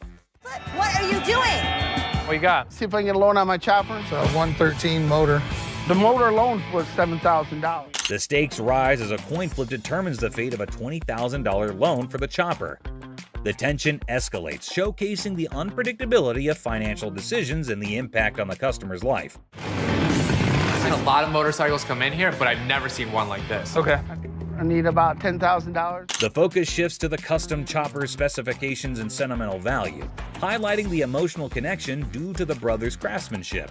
What are you doing? What you got? See if I can get a loan on my chopper. It's a 113 motor. The motor alone was $7,000. The stakes rise as a coin flip determines the fate of a $20,000 loan for the chopper. The tension escalates, showcasing the unpredictability of financial decisions and the impact on the customer's life. I've seen a lot of motorcycles come in here, but I've never seen one like this. Okay. I need about $10,000. The focus shifts to the custom chopper's specifications and sentimental value, highlighting the emotional connection due to the brothers' craftsmanship.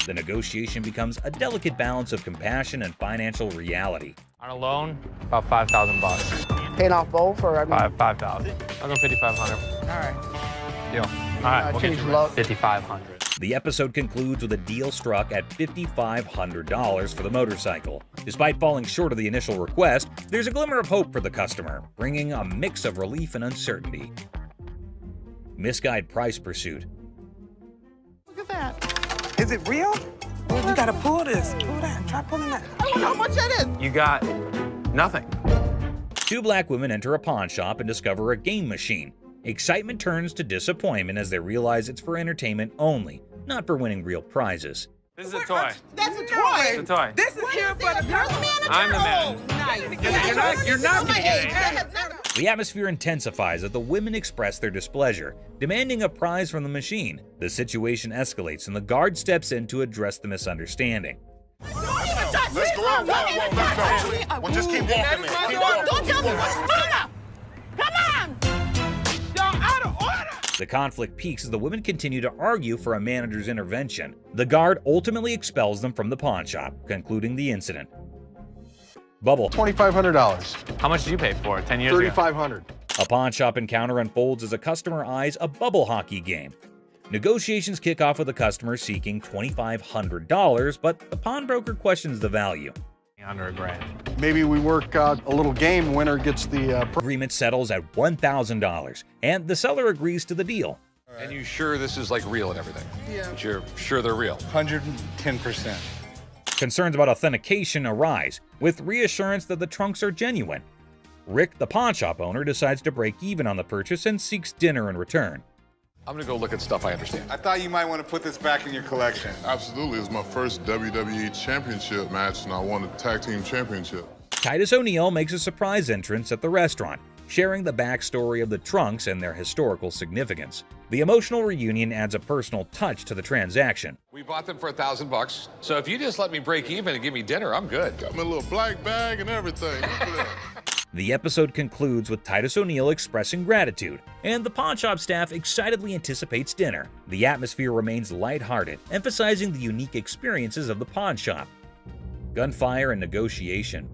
The negotiation becomes a delicate balance of compassion and financial reality. On a loan, about $5,000. Paying off both or I mean, 5,000. I'll go 5,500. all right. Deal. All right, we'll get change you luck. 5,500. The episode concludes with a deal struck at $5,500 for the motorcycle. Despite falling short of the initial request, there's a glimmer of hope for the customer, bringing a mix of relief and uncertainty. Misguided price pursuit. Look at that. Is it real? Oh, you gotta pull this. Pull that. Try pulling that. I don't know how much that is. You got nothing. Two black women enter a pawn shop and discover a game machine. Excitement turns to disappointment as they realize it's for entertainment only, not for winning real prizes. This is a toy. That's a toy. It's a toy. This is here for the You're the manager? I'm the manager. Nice. You're not gonna get anything. The atmosphere intensifies as the women express their displeasure, demanding a prize from the machine. The situation escalates and the guard steps in to address the misunderstanding. Let's go out. Well, just keep walking, man. Keep walking. Don't tell me what's going on. Come on. Y'all out of order. The conflict peaks as the women continue to argue for a manager's intervention. The guard ultimately expels them from the pawn shop, concluding the incident. Bubble. $2,500. How much did you pay for it 10 years ago? $3,500. A pawn shop encounter unfolds as a customer eyes a bubble hockey game. Negotiations kick off with the customer seeking $2,500, but the pawnbroker questions the value. Under $1,000. Maybe we work out a little game. Winner gets the Agreement settles at $1,000, and the seller agrees to the deal. And you sure this is like real and everything? Yeah. But you're sure they're real? 110%. Concerns about authentication arise, with reassurance that the trunks are genuine. Rick, the pawn shop owner, decides to break even on the purchase and seeks dinner in return. I'm gonna go look at stuff I understand. I thought you might want to put this back in your collection. Absolutely. It was my first WWE Championship match, and I won the Tag Team Championship. Titus O'Neil makes a surprise entrance at the restaurant, sharing the backstory of the trunks and their historical significance. The emotional reunion adds a personal touch to the transaction. We bought them for $1,000, so if you just let me break even and give me dinner, I'm good. Got me a little black bag and everything. Look at that. The episode concludes with Titus O'Neil expressing gratitude, and the pawn shop staff excitedly anticipates dinner. The atmosphere remains lighthearted, emphasizing the unique experiences of the pawn shop. Gunfire and negotiation.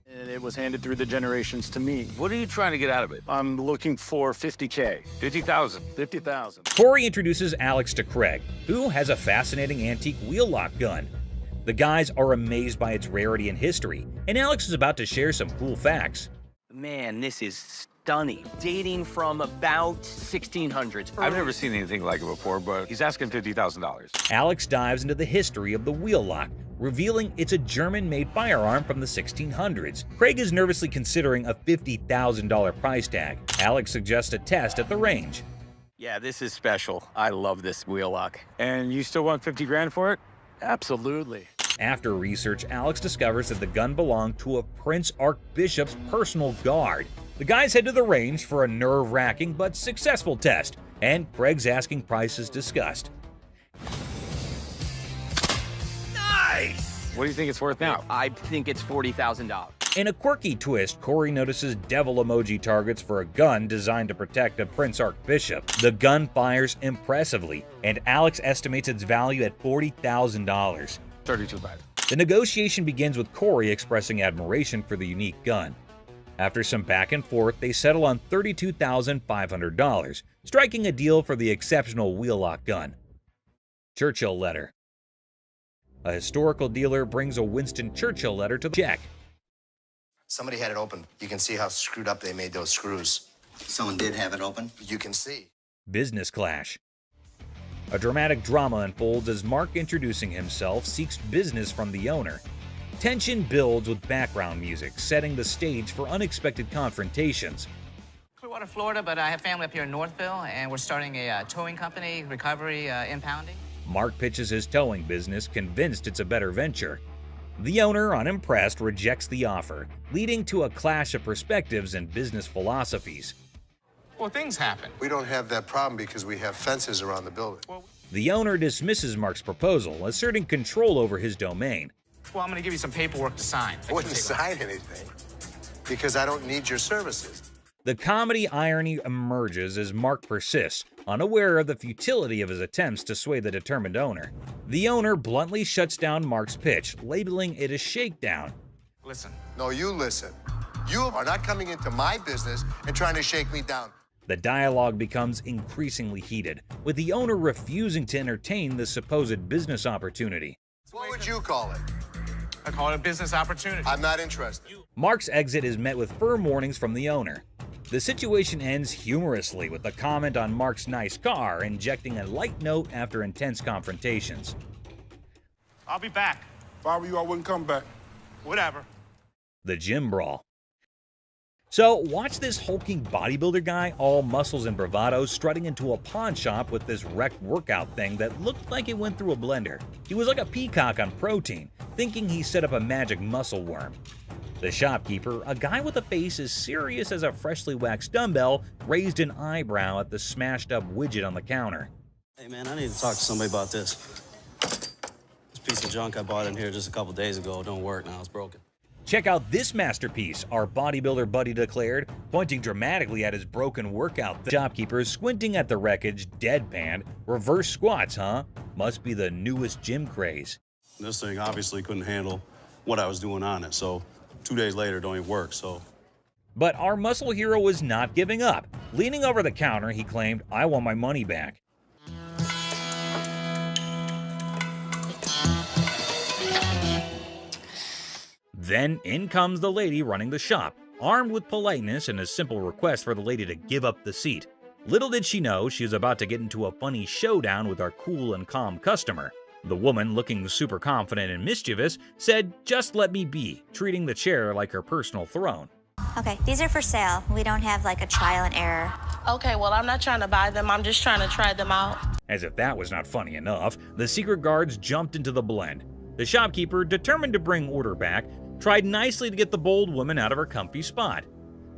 And it was handed through the generations to me. What are you trying to get out of it? I'm looking for $50K. 50,000. 50,000. Corey introduces Alex to Craig, who has a fascinating antique wheel lock gun. The guys are amazed by its rarity and history, and Alex is about to share some cool facts. Man, this is stunning. Dating from about 1600s. I've never seen anything like it before, but he's asking $50,000. Alex dives into the history of the wheel lock, revealing it's a German-made firearm from the 1600s. Craig is nervously considering a $50,000 price tag. Alex suggests a test at the range. Yeah, this is special. I love this wheel lock. And you still want 50 grand for it? Absolutely. After research, Alex discovers that the gun belonged to a Prince Archbishop's personal guard. The guys head to the range for a nerve-wracking but successful test, and Craig's asking price is discussed. Nice! What do you think it's worth now? I think it's $40,000. In a quirky twist, Corey notices devil emoji targets for a gun designed to protect a Prince Archbishop. The gun fires impressively, and Alex estimates its value at $40,000. 32 bucks. The negotiation begins with Corey expressing admiration for the unique gun. After some back and forth, they settle on $32,500, striking a deal for the exceptional wheel lock gun. Churchill letter. A historical dealer brings a Winston Churchill letter to the check. Somebody had it open. You can see how screwed up they made those screws. Someone did have it open. You can see. Business clash. A dramatic drama unfolds as Mark, introducing himself, seeks business from the owner. Tension builds with background music, setting the stage for unexpected confrontations. Clearwater, Florida, but I have family up here in Northville, and we're starting a towing company, recovery, impounding. Mark pitches his towing business, convinced it's a better venture. The owner, unimpressed, rejects the offer, leading to a clash of perspectives and business philosophies. Well, things happen. We don't have that problem because we have fences around the building. The owner dismisses Mark's proposal, asserting control over his domain. Well, I'm going to give you some paperwork to sign. I wouldn't sign anything because I don't need your services. The comedy irony emerges as Mark persists, unaware of the futility of his attempts to sway the determined owner. The owner bluntly shuts down Mark's pitch, labeling it a shakedown. Listen. No, you listen. You are not coming into my business and trying to shake me down. The dialogue becomes increasingly heated, with the owner refusing to entertain the supposed business opportunity. What would you call it? I call it a business opportunity. I'm not interested. Mark's exit is met with firm warnings from the owner. The situation ends humorously with a comment on Mark's nice car, injecting a light note after intense confrontations. I'll be back. If I were you, I wouldn't come back. Whatever. The gym brawl. So, watch this hulking bodybuilder guy, all muscles and bravado, strutting into a pawn shop with this wrecked workout thing that looked like it went through a blender. He was like a peacock on protein, thinking he set up a magic muscle worm. The shopkeeper, a guy with a face as serious as a freshly waxed dumbbell, raised an eyebrow at the smashed up widget on the counter. Hey man, I need to talk to somebody about this. This piece of junk I bought in here just a couple days ago don't work now, it's broken. Check out this masterpiece, our bodybuilder buddy declared, pointing dramatically at his broken workout. The shopkeeper is squinting at the wreckage, deadpan. Reverse squats, huh? Must be the newest gym craze. This thing obviously couldn't handle what I was doing on it, so 2 days later it don't even work, so. But our muscle hero was not giving up. Leaning over the counter, he claimed, "I want my money back." Then in comes the lady running the shop, armed with politeness and a simple request for the lady to give up the seat. Little did she know she was about to get into a funny showdown with our cool and calm customer. The woman, looking super confident and mischievous, said, "Just let me be," treating the chair like her personal throne. Okay, these are for sale. We don't have like a trial and error. Okay, well, I'm not trying to buy them. I'm just trying to try them out. As if that was not funny enough, the secret guards jumped into the blend. The shopkeeper, determined to bring order back, tried nicely to get the bold woman out of her comfy spot.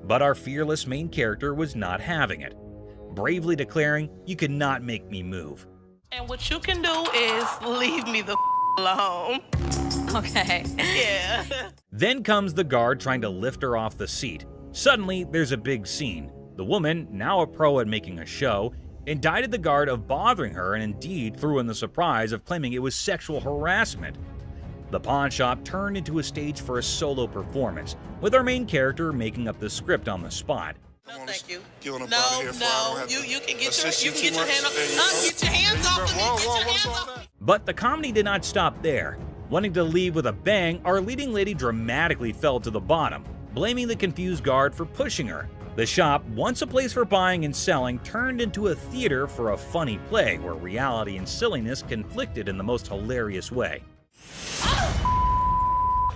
But our fearless main character was not having it, bravely declaring, "You cannot make me move." And what you can do is leave me the alone. Okay. Yeah. Then comes the guard trying to lift her off the seat. Suddenly, there's a big scene. The woman, now a pro at making a show, indicted the guard of bothering her and indeed threw in the surprise of claiming it was sexual harassment. The pawn shop turned into a stage for a solo performance, with our main character making up the script on the spot. No, thank you. No, you can get your hand up. Get your hands off of me. Get your hands off. But the comedy did not stop there. Wanting to leave with a bang, our leading lady dramatically fell to the bottom, blaming the confused guard for pushing her. The shop, once a place for buying and selling, turned into a theater for a funny play where reality and silliness conflicted in the most hilarious way.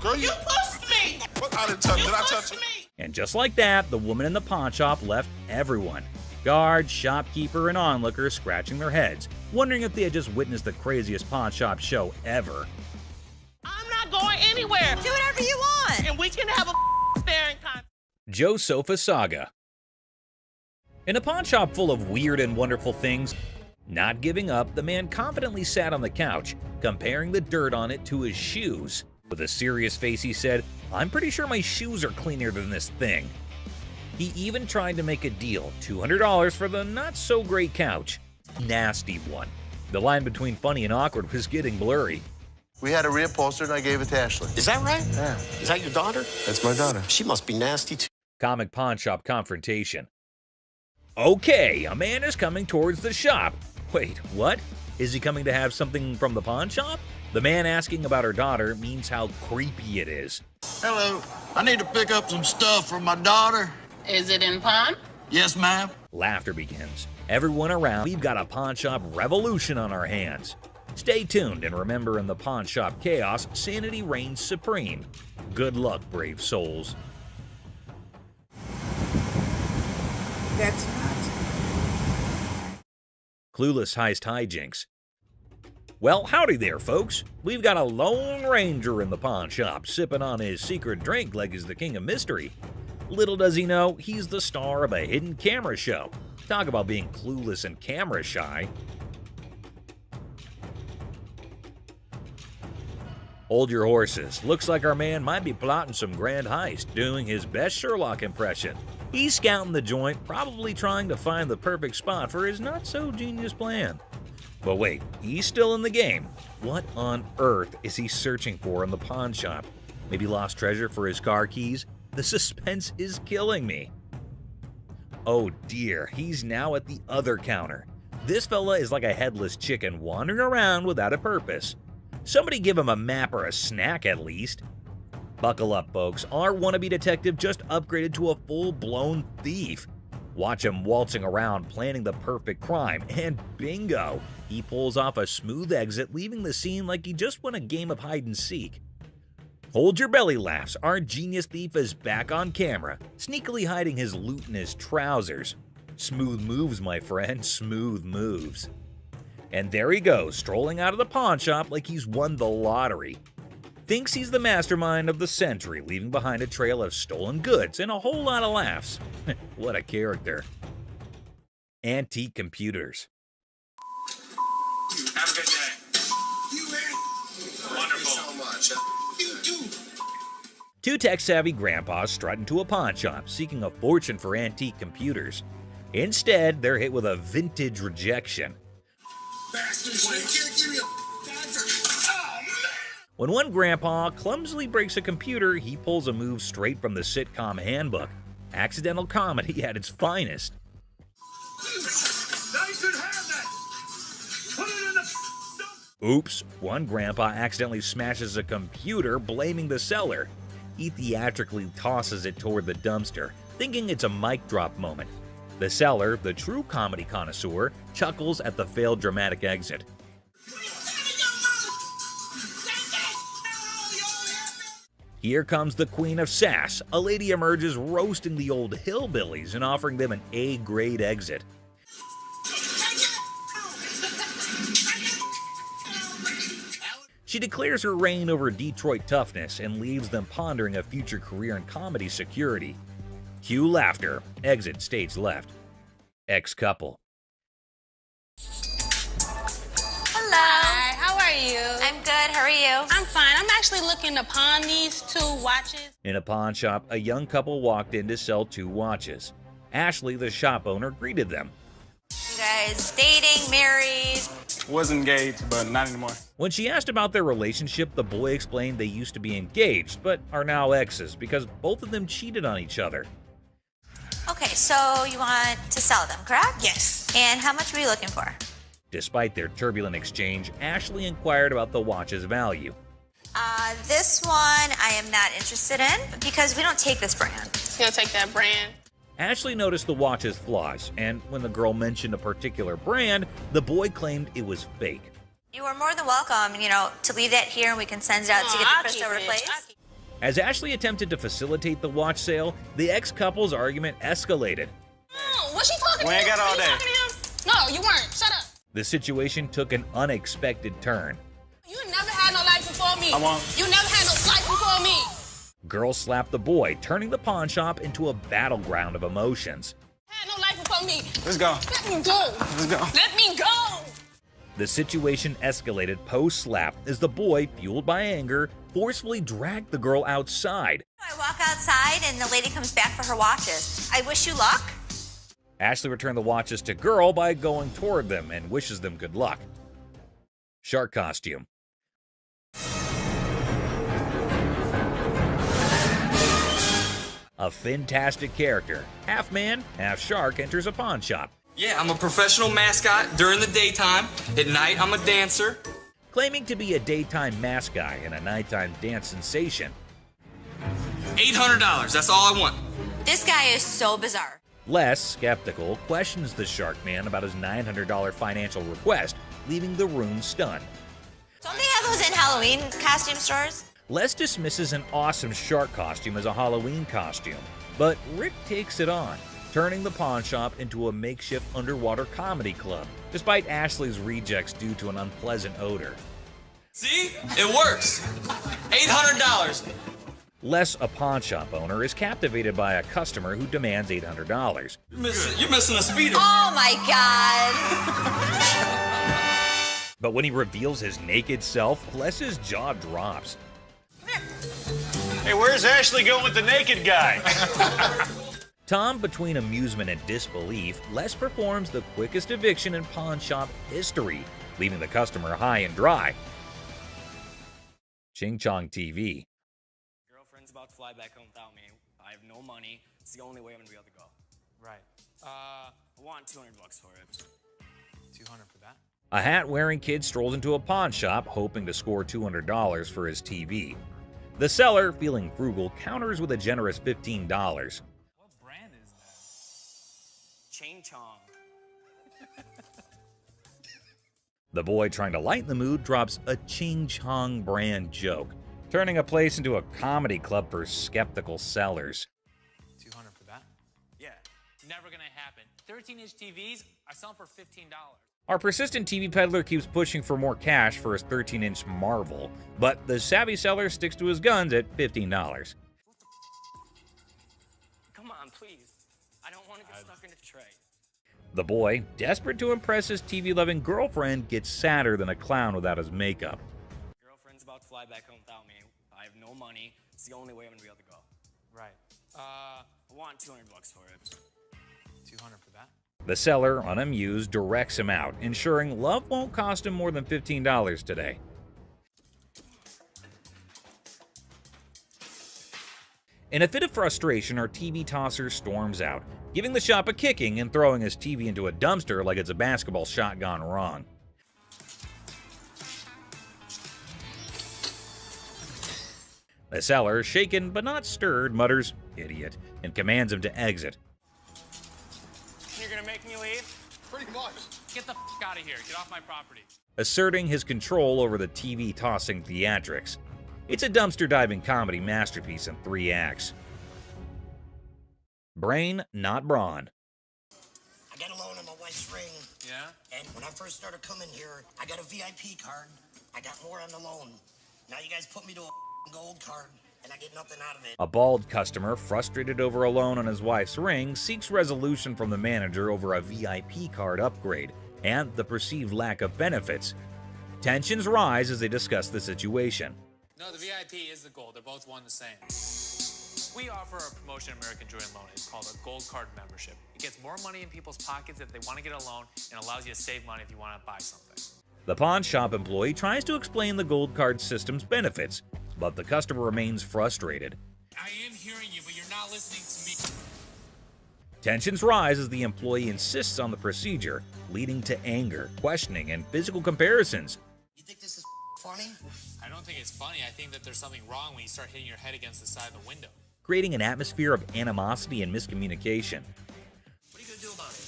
Girl, You pushed me. What? I didn't touch. Did I touch you? And just like that, the woman in the pawn shop left everyone. Guard, shopkeeper, and onlookers scratching their heads, wondering if they had just witnessed the craziest pawn shop show ever. I'm not going anywhere. Do whatever you want. And we can have a staring contest. Joe Sofa Saga. In a pawn shop full of weird and wonderful things, not giving up, the man confidently sat on the couch, comparing the dirt on it to his shoes. With a serious face, he said, "I'm pretty sure my shoes are cleaner than this thing." He even tried to make a deal, $200 for the not-so-great couch. Nasty one. The line between funny and awkward was getting blurry. We had a reupholster and I gave it to Ashley. Is that right? Yeah. Is that your daughter? That's my daughter. She must be nasty too. Comic pawn shop confrontation. Okay, a man is coming towards the shop. Wait, what? Is he coming to have something from the pawn shop? The man asking about her daughter means how creepy it is. Hello. I need to pick up some stuff from my daughter. Is it in pawn? Yes, ma'am. Laughter begins. Everyone around, we've got a pawn shop revolution on our hands. Stay tuned and remember, in the pawn shop chaos, sanity reigns supreme. Good luck, brave souls. That's not. Clueless heist hijinks. Well, howdy there, folks. We've got a Lone Ranger in the pawn shop, sipping on his secret drink like he's the king of mystery. Little does he know, he's the star of a hidden camera show. Talk about being clueless and camera shy. Hold your horses. Looks like our man might be plotting some grand heist, doing his best Sherlock impression. He's scouting the joint, probably trying to find the perfect spot for his not-so-genius plan. But wait, he's still in the game. What on earth is he searching for in the pawn shop? Maybe lost treasure for his car keys? The suspense is killing me. Oh dear, he's now at the other counter. This fella is like a headless chicken wandering around without a purpose. Somebody give him a map or a snack at least. Buckle up, folks. Our wannabe detective just upgraded to a full-blown thief. Watch him waltzing around planning the perfect crime, and bingo! He pulls off a smooth exit, leaving the scene like he just won a game of hide-and-seek. Hold your belly laughs, our genius thief is back on camera, sneakily hiding his loot in his trousers. Smooth moves, my friend, smooth moves. And there he goes, strolling out of the pawn shop like he's won the lottery. Thinks he's the mastermind of the century, leaving behind a trail of stolen goods and a whole lot of laughs. What a character. Antique computers. Have a good day. You man. Wonderful. Thank you so much. You too. Two tech-savvy grandpas strut into a pawn shop, seeking a fortune for antique computers. Instead, they're hit with a vintage rejection. Bastards, you can't give me a When one grandpa clumsily breaks a computer, he pulls a move straight from the sitcom handbook. Accidental comedy at its finest. Now you could have that. Put it in the Oops, one grandpa accidentally smashes a computer, blaming the seller. He theatrically tosses it toward the dumpster, thinking it's a mic drop moment. The seller, the true comedy connoisseur, chuckles at the failed dramatic exit. Here comes the queen of sass. A lady emerges roasting the old hillbillies and offering them an A-grade exit. She declares her reign over Detroit toughness and leaves them pondering a future career in comedy security. Cue laughter. Exit stage left. Ex-couple. Hello. Hi, how are you? I'm good, how are you? I'm fine. I'm actually looking to pawn these 2 watches. In a pawn shop, a young couple walked in to sell 2 watches. Ashley, the shop owner, greeted them. You guys dating, married? Was engaged, but not anymore. When she asked about their relationship, the boy explained they used to be engaged, but are now exes because both of them cheated on each other. Okay, so you want to sell them, correct? Yes. And how much were you looking for? Despite their turbulent exchange, Ashley inquired about the watch's value. This one I am not interested in because we don't take this brand. You gonna take that brand? Ashley noticed the watch's flaws, and when the girl mentioned a particular brand, the boy claimed it was fake. You are more than welcome, to leave that here and we can send it out to get the crystal replaced. As Ashley attempted to facilitate the watch sale, the ex-couple's argument escalated. Oh, what's she talking We to ain't him? got all Were you day. talking to him? No, you weren't. Shut up. The situation took an unexpected turn. You never had no life before me. I won't. You never had no life before me. Girl slapped the boy, turning the pawn shop into a battleground of emotions. Had no life before me. Let's go. Let me go. Let's go. Let me go. The situation escalated post-slap as the boy, fueled by anger, forcefully dragged the girl outside. I walk outside and the lady comes back for her watches. I wish you luck. Ashley returned the watches to girl by going toward them and wishes them good luck. Shark costume. A fantastic character, half man, half shark, enters a pawn shop. Yeah, I'm a professional mascot during the daytime. At night, I'm a dancer. Claiming to be a daytime mask guy and a nighttime dance sensation. $800, that's all I want. This guy is so bizarre. Les, skeptical, questions the shark man about his $900 financial request, leaving the room stunned. Don't they have those in Halloween costume stores? Les dismisses an awesome shark costume as a Halloween costume, but Rick takes it on, turning the pawn shop into a makeshift underwater comedy club, despite Ashley's rejects due to an unpleasant odor. See? It works. $800. Les, a pawn shop owner, is captivated by a customer who demands $800. You're missing a speeder. Oh my God. But when he reveals his naked self, Les's jaw drops. Hey, where's Ashley going with the naked guy? Tom, between amusement and disbelief, Les performs the quickest eviction in pawn shop history, leaving the customer high and dry. Ching Chong TV. Girlfriend's about to fly back home without me. I have no money. It's the only way I'm gonna be able to go. Right. I want $200 for it. 200 for that? A hat-wearing kid strolls into a pawn shop, hoping to score $200 for his TV. The seller, feeling frugal, counters with a generous $15. What brand is that? Ching Chong. The boy, trying to lighten the mood, drops a Ching Chong brand joke, turning a place into a comedy club for skeptical sellers. 200 for that? Yeah, never gonna happen. 13-inch TVs are selling for $15. Our persistent TV peddler keeps pushing for more cash for his 13-inch Marvel, but the savvy seller sticks to his guns at $15. Come on, please. I don't want to get stuck in a tray. The boy, desperate to impress his TV-loving girlfriend, gets sadder than a clown without his makeup. Girlfriend's about to fly back home without me. I have no money. It's the only way I'm gonna be able to go. Right. I want $200 for it. 200 for that? The seller, unamused, directs him out, ensuring love won't cost him more than $15 today. In a fit of frustration, our TV tosser storms out, giving the shop a kicking and throwing his TV into a dumpster like it's a basketball shot gone wrong. The seller, shaken but not stirred, mutters, "Idiot," and commands him to exit. You're gonna make me leave? Pretty much. Get the f out of here. Get off my property. Asserting his control over the TV-tossing theatrics. It's a dumpster-diving comedy masterpiece in 3 acts. Brain, not brawn. I got a loan on my wife's ring. Yeah? And when I first started coming here, I got a VIP card. I got more on the loan. Now you guys put me to a gold card, and I get nothing out of it. A bald customer, frustrated over a loan on his wife's ring, seeks resolution from the manager over a VIP card upgrade and the perceived lack of benefits. Tensions rise as they discuss the situation. No, the VIP is the gold. They're both one the same. We offer a promotion at American Joy and Loan. It's called a Gold Card membership. It gets more money in people's pockets if they want to get a loan and allows you to save money if you want to buy something. The pawn shop employee tries to explain the gold card system's benefits, but the customer remains frustrated. I am hearing you, but you're not listening to me. Tensions rise as the employee insists on the procedure, leading to anger, questioning, and physical comparisons. You think this is funny? I don't think it's funny. I think that there's something wrong when you start hitting your head against the side of the window. Creating an atmosphere of animosity and miscommunication. What are you gonna do about it?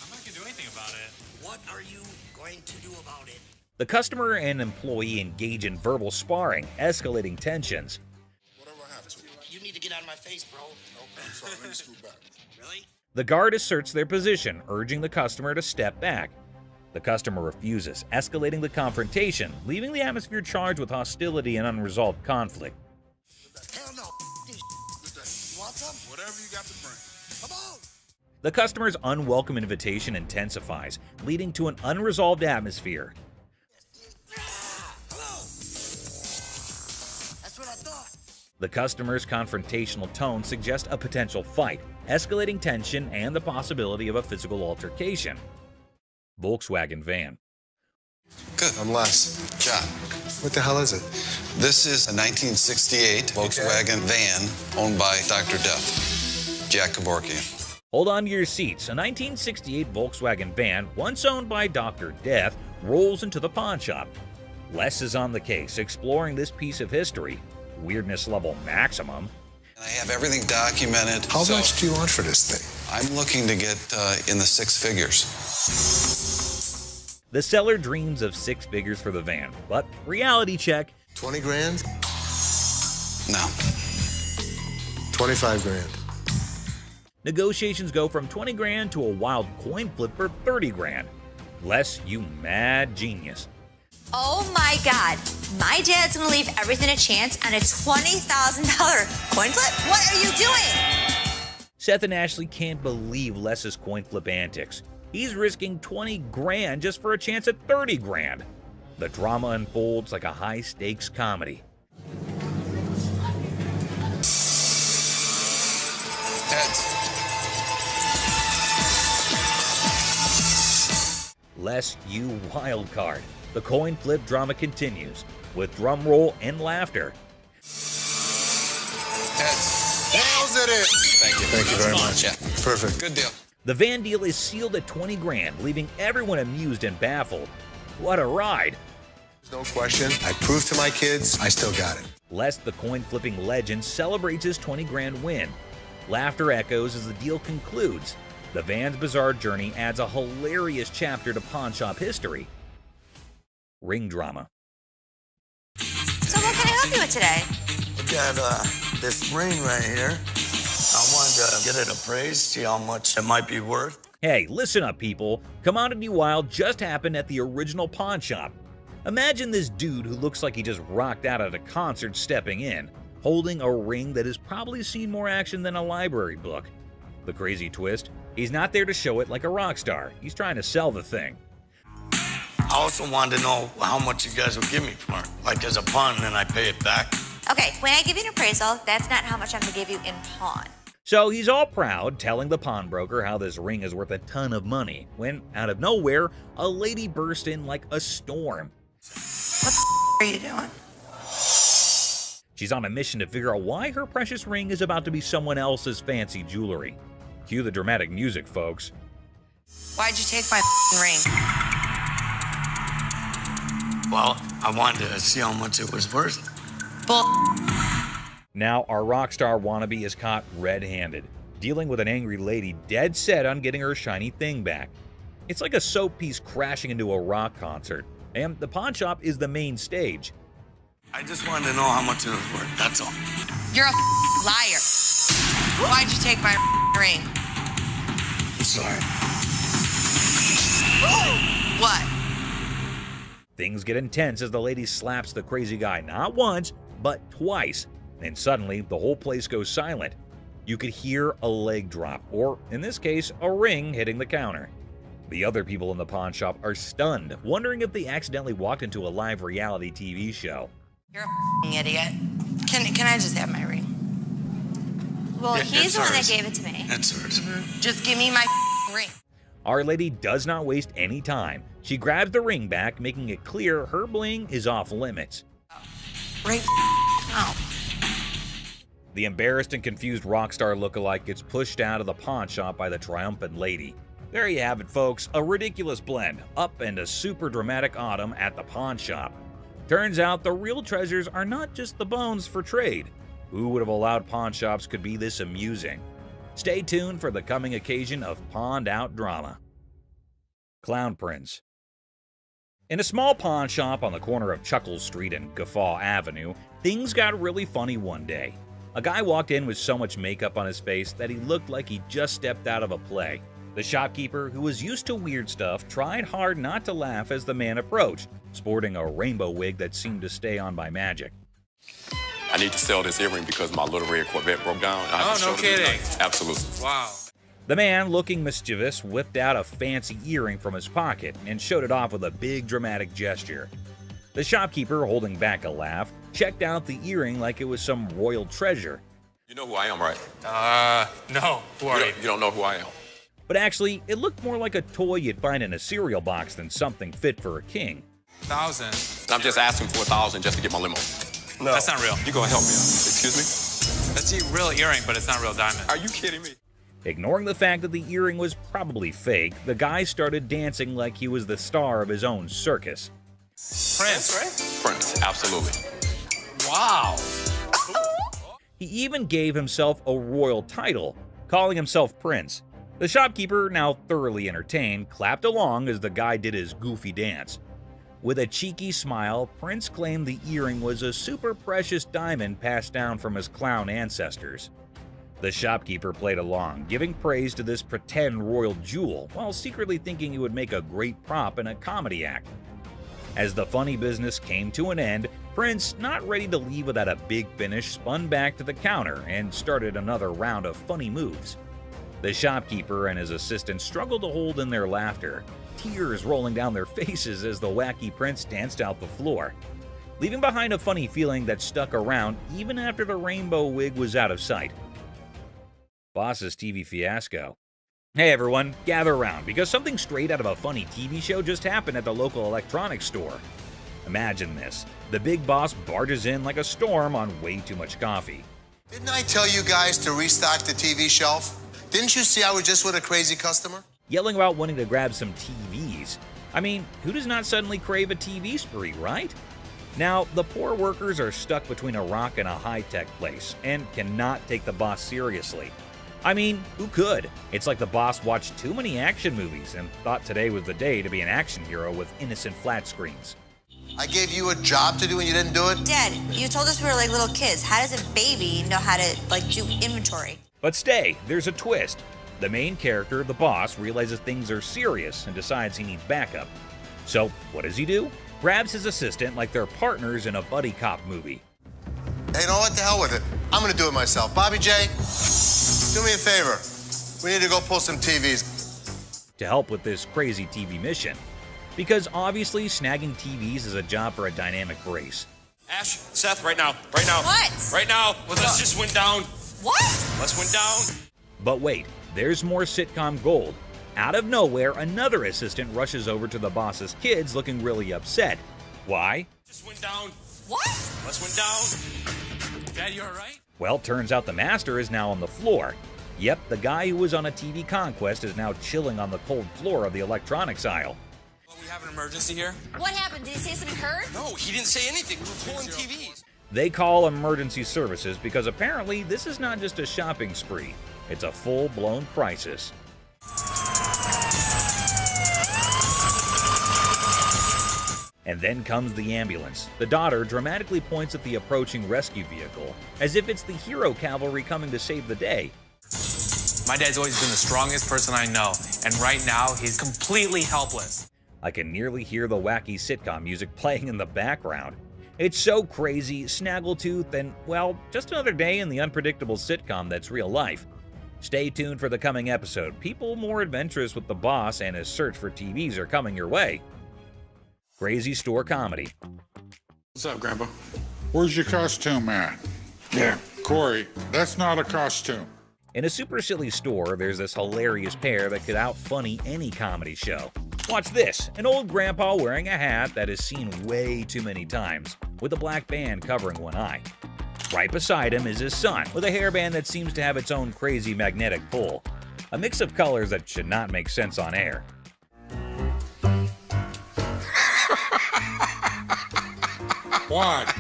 I'm not going to do anything about it. What are you going to do about it? The customer and employee engage in verbal sparring, escalating tensions. Whatever I have to. You need to get out of my face, bro. Okay, I'm sorry. Let me scoot back. Really? The guard asserts their position, urging the customer to step back. The customer refuses, escalating the confrontation, leaving the atmosphere charged with hostility and unresolved conflict. Hell no. You want some? Whatever you got to bring. Come on. The customer's unwelcome invitation intensifies, leading to an unresolved atmosphere. That's what I thought. The customer's confrontational tone suggests a potential fight, escalating tension and the possibility of a physical altercation. Volkswagen van. Good. I'm Les. John. What the hell is it? This is a 1968 Volkswagen van owned by Dr. Death, Jack Kevorkian. Hold on to your seats. A 1968 Volkswagen van, once owned by Dr. Death, rolls into the pawn shop. Les is on the case, exploring this piece of history. Weirdness level maximum. And I have everything documented. How much do you want for this thing? I'm looking to get in the six figures. The seller dreams of six figures for the van, but reality check. 20 grand? No. 25 grand. Negotiations go from 20 grand to a wild coin flip for 30 grand. Les, you mad genius. Oh my God. My dad's gonna leave everything a chance on a $20,000 coin flip? What are you doing? Seth and Ashley can't believe Les's coin flip antics. He's risking 20 grand just for a chance at 30 grand. The drama unfolds like a high-stakes comedy. Heads. Les, you wild card. The coin flip drama continues, with drum roll and laughter. Heads. Nails it in. Thank you. Thank you very much. Yeah. Perfect. Good deal. The van deal is sealed at 20 grand, leaving everyone amused and baffled. What a ride! No question. I proved to my kids I still got it. Les, the coin flipping legend, celebrates his 20 grand win. Laughter echoes as the deal concludes. The van's bizarre journey adds a hilarious chapter to pawn shop history. Ring drama. So what can I help you with today? I got this ring right here. I wanted to get it appraised, see how much it might be worth. Hey, listen up, people. Commodity Wild just happened at the original pawn shop. Imagine this dude who looks like he just rocked out at a concert stepping in, holding a ring that has probably seen more action than a library book. The crazy twist, he's not there to show it like a rock star. He's trying to sell the thing. I also wanted to know how much you guys would give me for it. Like as a pawn, and then I pay it back. Okay, when I give you an appraisal, that's not how much I'm gonna give you in pawn. So he's all proud, telling the pawnbroker how this ring is worth a ton of money, when, out of nowhere, a lady burst in like a storm. What the are you doing? She's on a mission to figure out why her precious ring is about to be someone else's fancy jewelry. Cue the dramatic music, folks. Why'd you take my ring? Well, I wanted to see how much it was worth. Bull. Now, our Rockstar wannabe is caught red-handed, dealing with an angry lady dead set on getting her shiny thing back. It's like a soap piece crashing into a rock concert, and the pawn shop is the main stage. I just wanted to know how much it was worth, that's all. You're a liar. Why'd you take my ring? I'm sorry. What? Things get intense as the lady slaps the crazy guy not once, but twice. And suddenly, the whole place goes silent. You could hear a leg drop, or in this case, a ring hitting the counter. The other people in the pawn shop are stunned, wondering if they accidentally walked into a live reality TV show. You're a idiot. Can I just have my ring? Well, Yeah, he's it's the one that hers. gave it to me. That's hers. Just give me my ring. Our lady does not waste any time. She grabs the ring back, making it clear her bling is off limits. Right now. The embarrassed and confused Rockstar lookalike gets pushed out of the pawn shop by the triumphant lady. There you have it, folks, a ridiculous blend, up and a super dramatic autumn at the pawn shop. Turns out the real treasures are not just the bones for trade. Who would have allowed pawn shops could be this amusing? Stay tuned for the coming occasion of pawned out drama. Clown Prince. In a small pawn shop on the corner of Chuckles Street and Guffaw Avenue, things got really funny one day. A guy walked in with so much makeup on his face that he looked like he just stepped out of a play. The shopkeeper, who was used to weird stuff, tried hard not to laugh as the man approached, sporting a rainbow wig that seemed to stay on by magic. I need to sell this earring because my little red Corvette broke down. Oh, no kidding. Absolutely. Wow. The man, looking mischievous, whipped out a fancy earring from his pocket and showed it off with a big dramatic gesture. The shopkeeper, holding back a laugh, checked out the earring like it was some royal treasure. You know who I am, right? No. Who are you? You don't know who I am. But actually, it looked more like a toy you'd find in a cereal box than something fit for a king. 1,000. I'm just asking for 1,000 just to get my limo. No. That's not real. You gonna help me out? Excuse me? That's a real earring, but it's not real diamond. Are you kidding me? Ignoring the fact that the earring was probably fake, the guy started dancing like he was the star of his own circus. Prince, right? Prince, absolutely. Wow. He even gave himself a royal title, calling himself Prince. The shopkeeper, now thoroughly entertained, clapped along as the guy did his goofy dance. With a cheeky smile, Prince claimed the earring was a super precious diamond passed down from his clown ancestors. The shopkeeper played along, giving praise to this pretend royal jewel, while secretly thinking it would make a great prop in a comedy act. As the funny business came to an end, Prince, not ready to leave without a big finish, spun back to the counter and started another round of funny moves. The shopkeeper and his assistant struggled to hold in their laughter, tears rolling down their faces as the wacky Prince danced out the floor, leaving behind a funny feeling that stuck around even after the rainbow wig was out of sight. Boss's TV fiasco. Hey everyone, gather around, because something straight out of a funny TV show just happened at the local electronics store. Imagine this. The big boss barges in like a storm on way too much coffee. Didn't I tell you guys to restock the TV shelf? Didn't you see I was just with a crazy customer? Yelling about wanting to grab some TVs. I mean, who does not suddenly crave a TV spree, right? Now, the poor workers are stuck between a rock and a high-tech place and cannot take the boss seriously. I mean, who could? It's like the boss watched too many action movies and thought today was the day to be an action hero with innocent flat screens. I gave you a job to do and you didn't do it? Dad, you told us we were like little kids. How does a baby know how to, do inventory? But stay, there's a twist. The main character, the boss, realizes things are serious and decides he needs backup. So, what does he do? Grabs his assistant like they're partners in a buddy cop movie. Hey, you know what? The hell with it. I'm gonna do it myself. Bobby J, do me a favor. We need to go pull some TVs. To help with this crazy TV mission. Because obviously snagging TVs is a job for a dynamic brace. Ash, Seth, right now. What? Right now. Let's just went down. What? Let's went down. But wait, there's more sitcom gold. Out of nowhere, another assistant rushes over to the boss's kids looking really upset. Why? Just went down. What? Let's went down. Dad, you all right? Well, turns out the master is now on the floor. Yep, the guy who was on a TV conquest is now chilling on the cold floor of the electronics aisle. Well, we have an emergency here. What happened? Did he say something hurt? No, he didn't say anything. We're pulling TVs. They call emergency services because apparently this is not just a shopping spree. It's a full-blown crisis. And then comes the ambulance. The daughter dramatically points at the approaching rescue vehicle, as if it's the hero cavalry coming to save the day. My dad's always been the strongest person I know, and right now he's completely helpless. I can nearly hear the wacky sitcom music playing in the background. It's so crazy, snaggletooth, and, well, just another day in the unpredictable sitcom that's real life. Stay tuned for the coming episode. People more adventurous with the boss and his search for TVs are coming your way. Crazy store comedy. What's up, Grandpa? Where's your costume at? There. Corey, that's not a costume. In a super silly store, there's this hilarious pair that could out-funny any comedy show. Watch this, an old grandpa wearing a hat that is seen way too many times, with a black band covering one eye. Right beside him is his son, with a hairband that seems to have its own crazy magnetic pull. A mix of colors that should not make sense on air. What?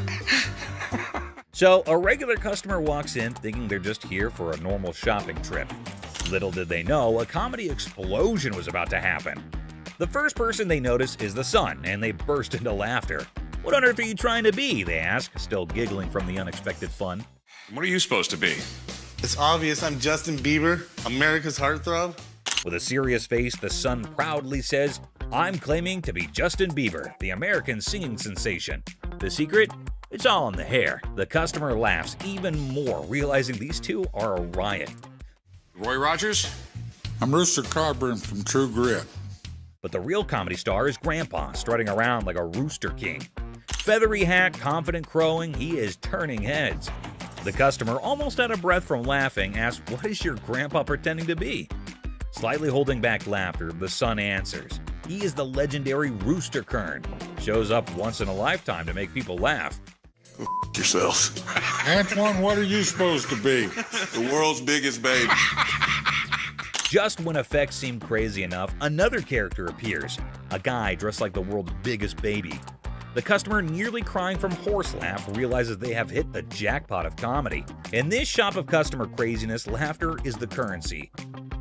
So, a regular customer walks in thinking they're just here for a normal shopping trip. Little did they know, a comedy explosion was about to happen. The first person they notice is the son, and they burst into laughter. "What on earth are you trying to be?" they ask, still giggling from the unexpected fun. What are you supposed to be? It's obvious I'm Justin Bieber, America's heartthrob. With a serious face, the son proudly says, "I'm claiming to be Justin Bieber, the American singing sensation. The secret? It's all in the hair." The customer laughs even more, realizing these two are a riot. Roy Rogers? I'm Rooster Cogburn from True Grit. But the real comedy star is Grandpa, strutting around like a rooster king. Feathery hat, confident crowing, he is turning heads. The customer, almost out of breath from laughing, asks, "What is your grandpa pretending to be?" Slightly holding back laughter, the son answers, "He is the legendary Rooster Kern. Shows up once in a lifetime to make people laugh." Go yourself. Antoine, what are you supposed to be? The world's biggest baby. Just when effects seem crazy enough, another character appears. A guy dressed like the world's biggest baby. The customer, nearly crying from horse laugh, realizes they have hit the jackpot of comedy. In this shop of customer craziness, laughter is the currency.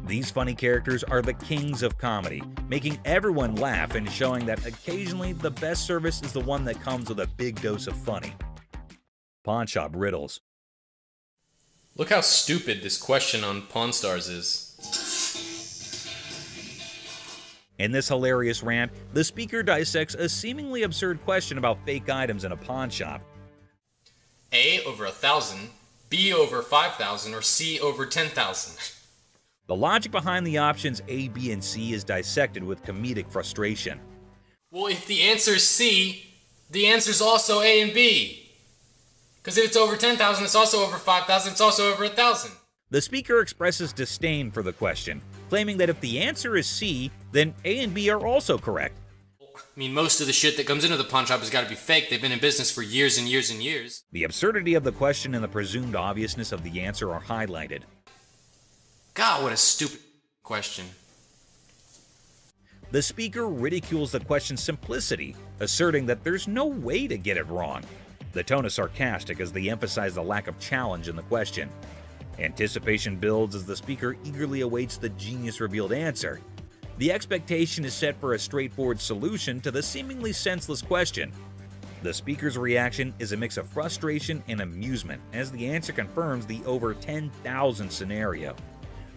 These funny characters are the kings of comedy, making everyone laugh and showing that occasionally the best service is the one that comes with a big dose of funny. Pawn shop riddles. Look how stupid this question on Pawn Stars is. In this hilarious rant, the speaker dissects a seemingly absurd question about fake items in a pawn shop. A over 1,000, B over 5,000, or C over 10,000. The logic behind the options A, B, and C is dissected with comedic frustration. Well, if the answer's C, the answer's also A and B. Because if it's over 10,000, it's also over 5,000, it's also over 1,000. The speaker expresses disdain for the question, claiming that if the answer is C, then A and B are also correct. I mean, most of the shit that comes into the pawn shop has got to be fake. They've been in business for years and years and years. The absurdity of the question and the presumed obviousness of the answer are highlighted. God, what a stupid question. The speaker ridicules the question's simplicity, asserting that there's no way to get it wrong. The tone is sarcastic as they emphasize the lack of challenge in the question. Anticipation builds as the speaker eagerly awaits the genius-revealed answer. The expectation is set for a straightforward solution to the seemingly senseless question. The speaker's reaction is a mix of frustration and amusement as the answer confirms the over 10,000 scenario.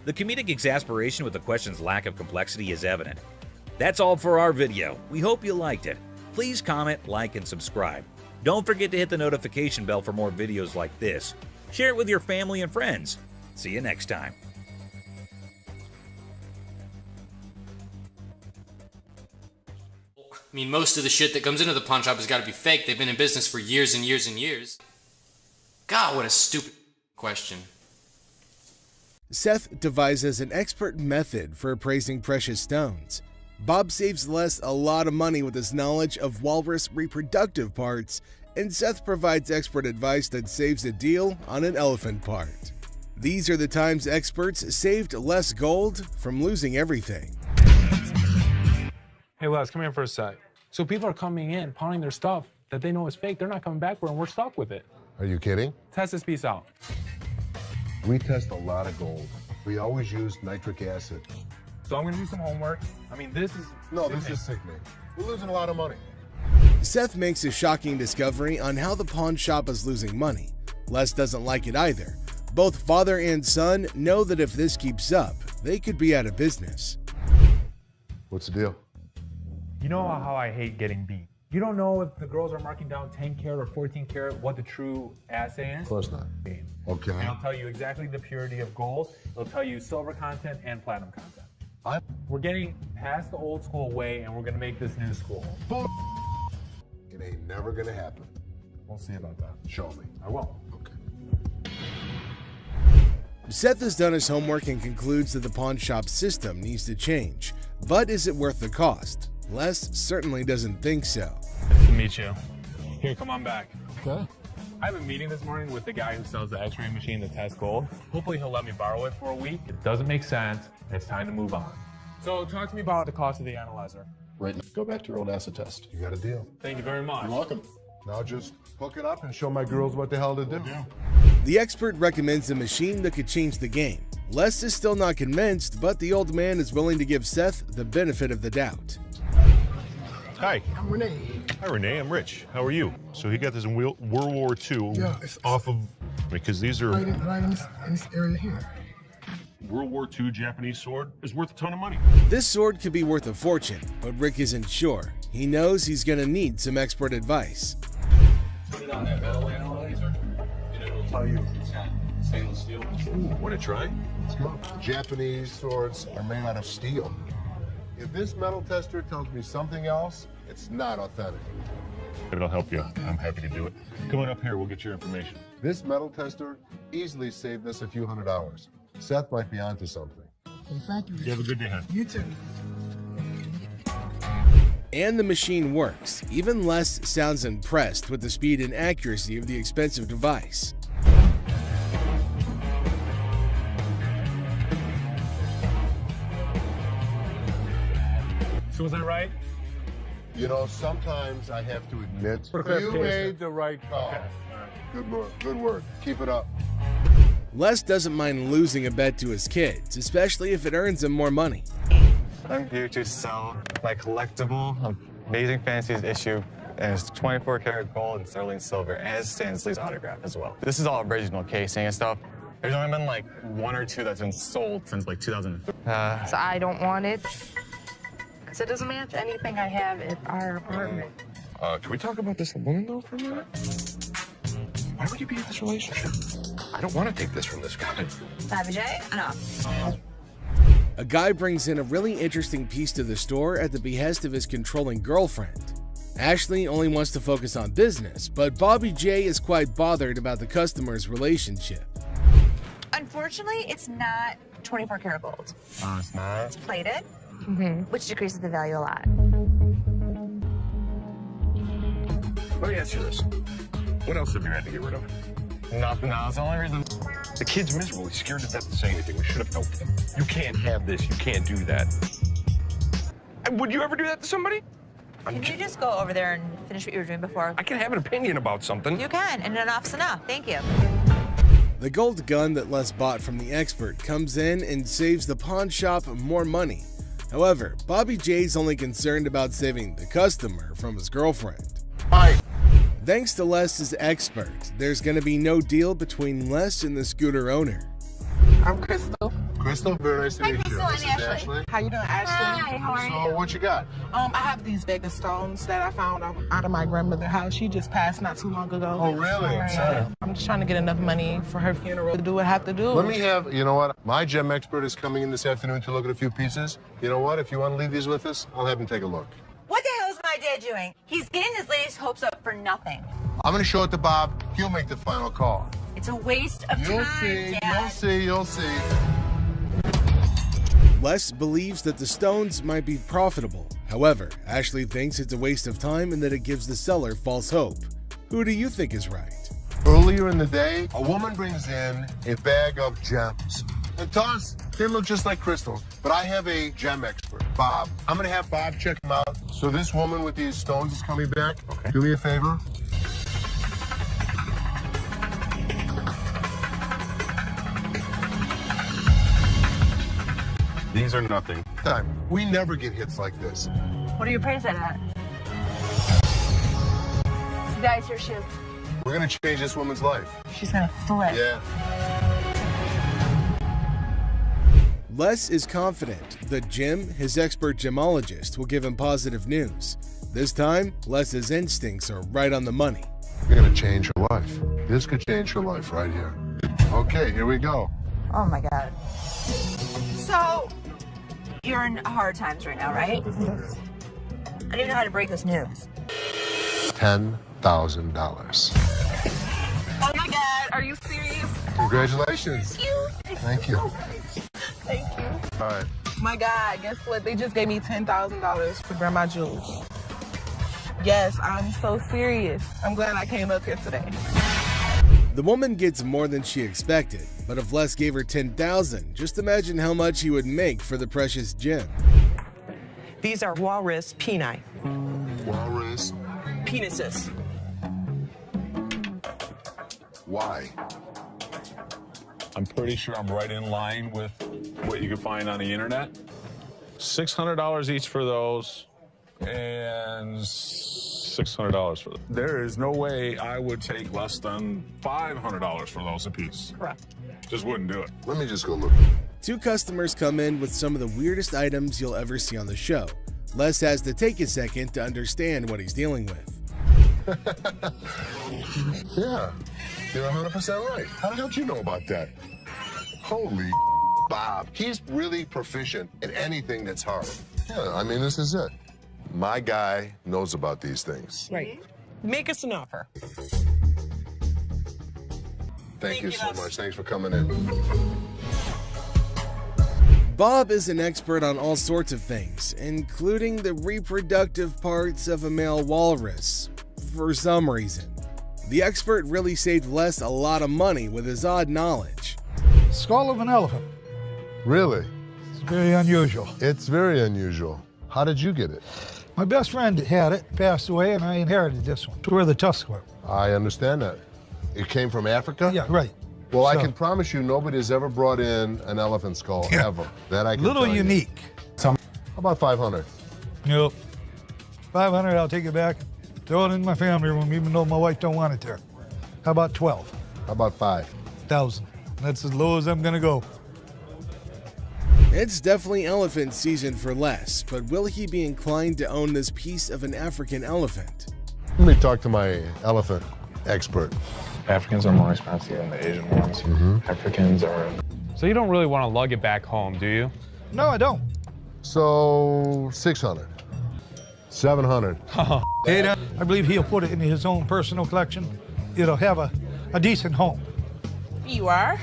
The comedic exasperation with the question's lack of complexity is evident. That's all for our video. We hope you liked it. Please comment, like, and subscribe. Don't forget to hit the notification bell for more videos like this. Share it with your family and friends. See you next time. I mean, most of the shit that comes into the pawn shop has got to be fake. They've been in business for years and years and years. God, what a stupid question. Seth devises an expert method for appraising precious stones. Bob saves Les a lot of money with his knowledge of walrus reproductive parts, and Seth provides expert advice that saves a deal on an elephant part. These are the times experts saved Les gold from losing everything. Hey Les, come here for a sec. So people are coming in, pawning their stuff that they know is fake. They're not coming back for it, and we're stuck with it. Are you kidding? Test this piece out. We test a lot of gold. We always use nitric acid. So I'm gonna do some homework. I mean, this is... No, this is sickening. We're losing a lot of money. Seth makes a shocking discovery on how the pawn shop is losing money. Les doesn't like it either. Both father and son know that if this keeps up, they could be out of business. What's the deal? You know how I hate getting beat. You don't know if the girls are marking down 10 karat or 14 karat, what the true assay is? Of course not. Okay. And it'll tell you exactly the purity of gold. It'll tell you silver content and platinum content. We're getting past the old school way and we're gonna make this new school. It ain't never gonna happen. We'll see about that. Show me. I will. Okay. Seth has done his homework and concludes that the pawn shop system needs to change. But is it worth the cost? Les certainly doesn't think so. Nice to meet you. Here, come on back. Okay. I have a meeting this morning with the guy who sells the x-ray machine that tests gold. Hopefully he'll let me borrow it for a week. It doesn't make sense. It's time to move on. So talk to me about the cost of the analyzer. Right now, go back to your old acid test. You got a deal. Thank you very much. You're welcome. Now just hook it up and show my girls what the hell to do. The expert recommends a machine that could change the game. Les is still not convinced, but the old man is willing to give Seth the benefit of the doubt. Hi. I'm Renee. Hi, Renee. I'm Rich. How are you? So he got this in World War II it's off of, because these are right in this area here. World War II Japanese sword. Is worth a ton of money. This sword could be worth a fortune, but Rick isn't sure. He knows he's gonna need some expert advice. Put it on that metal analyzer, and it'll tell you if it's stainless steel. Ooh, want to try? Let's go. Japanese swords are made out of steel. If this metal tester tells me something else, it's not authentic. It'll help you. I'm happy to do it. Come on up here. We'll get your information. This metal tester easily saved us a few $100s. Seth might be onto something. Okay, thank you. You have a good day, hon. You too. And the machine works. Even Les sounds impressed with the speed and accuracy of the expensive device. So was I right? You know, sometimes I have to admit, you made the right call. Okay. Good work, good work. Keep it up. Les doesn't mind losing a bet to his kids, especially if it earns him more money. I'm here to sell my collectible Amazing Fancies issue, and it's 24 karat gold and sterling silver, and Stan Lee's autograph as well. This is all original casing and stuff. There's only been like 1 or 2 that's been sold since like 2000. So I don't want it, because it doesn't match anything I have at our apartment. Can we talk about this woman though for a minute? Why would you be in this relationship? I don't want to take this from this guy. Bobby J? No. A guy brings in a really interesting piece to the store at the behest of his controlling girlfriend. Ashley only wants to focus on business, but Bobby J is quite bothered about the customer's relationship. Unfortunately, it's not 24 karat gold. Oh, it's not? It's plated, which decreases the value a lot. Let me ask you this. What else have you had to get rid of? Nothing else. The only reason... The kid's miserable. He's scared to death to say anything. We should have helped him. You can't have this. You can't do that. Would you ever do that to somebody? Can you just go over there and finish what you were doing before? I can have an opinion about something. You can, and enough's enough. Thank you. The gold gun that Les bought from the expert comes in and saves the pawn shop more money. However, Bobby J's only concerned about saving the customer from his girlfriend. Hi. Thanks to Les' expert, there's going to be no deal between Les and the scooter owner. I'm Crystal. Crystal, very nice to meet you. This is Ashley. How you doing, Ashley? Hi, how are So, what you got? I have these bag of stones that I found out of my grandmother's house. She just passed not too long ago. Oh, really? I'm sorry. I'm just trying to get enough money for her funeral to do what I have to do. Let me have, you know what? My gem expert is coming in this afternoon to look at a few pieces. You know what? If you want to leave these with us, I'll have him take a look. What the hell is my dad doing? He's getting his lady's hopes up for nothing. I'm going to show it to Bob. He'll make the final call. It's a waste of You'll time, see, Dad. you'll see, you'll see. Les believes that the stones might be profitable. However, Ashley thinks it's a waste of time and that it gives the seller false hope. Who do you think is right? Earlier in the day, a woman brings in a bag of gems. And to us, they look just like crystal. But I have a gem expert, Bob. I'm going to have Bob check them out. So this woman with these stones is coming back. Okay. Do me a favor. These are nothing. We never get hits like this. What do you appraise that at? Guys, your shoe. We're going to change this woman's life. She's gonna flip. Yeah. Les is confident that Jim, his expert gemologist, will give him positive news. This time, Les's instincts are right on the money. You're going to change her life. This could change her life right here. Okay, here we go. Oh my God. So, you're in hard times right now, right? I don't even know how to break this news. $10,000. Oh my God, are you serious? Congratulations. Thank you. Thank you. Thank you. All right. My God, guess what? They just gave me $10,000 for grandma jewels. Yes, I'm so serious. I'm glad I came up here today. The woman gets more than she expected, but if Les gave her $10,000, just imagine how much he would make for the precious gem. These are Walrus peni. Walrus. Penises. Why? I'm pretty sure I'm right in line with what you can find on the internet. $600 each for those, and $600 for them. There is no way I would take less than $500 for those a piece. Correct. Just wouldn't do it. Let me just go look. Two customers come in with some of the weirdest items you'll ever see on the show. Les has to take a second to understand what he's dealing with. Yeah, you're 100% right. How the hell did you know about that? Holy Bob. He's really proficient in anything that's hard. Yeah, I mean, this is it. My guy knows about these things. Right. Make us an offer. Thank you so much. Thanks for coming in. Bob is an expert on all sorts of things, including the reproductive parts of a male walrus, for some reason. The expert really saved Les a lot of money with his odd knowledge. Skull of an elephant. Really? It's very unusual. It's very unusual. How did you get it? My best friend had it, passed away, and I inherited this one. It's where the tusks were. I understand that. It came from Africa? Yeah, right. Well, I So- can promise you nobody's ever brought in an elephant skull, ever. That I can Little tell you. unique. How about 500? Nope. 500, I'll take it back. Throw it in my family room, even though my wife don't want it there. How about 12? How about 5,000? That's as low as I'm gonna go. It's definitely elephant season for Les, but will he be inclined to own this piece of an African elephant? Let me talk to my elephant expert. Africans are more expensive than the Asian ones. Africans are. So you don't really want to lug it back home, do you? No, I don't. So 600, 700. I believe he'll put it in his own personal collection. It'll have a decent home. You are?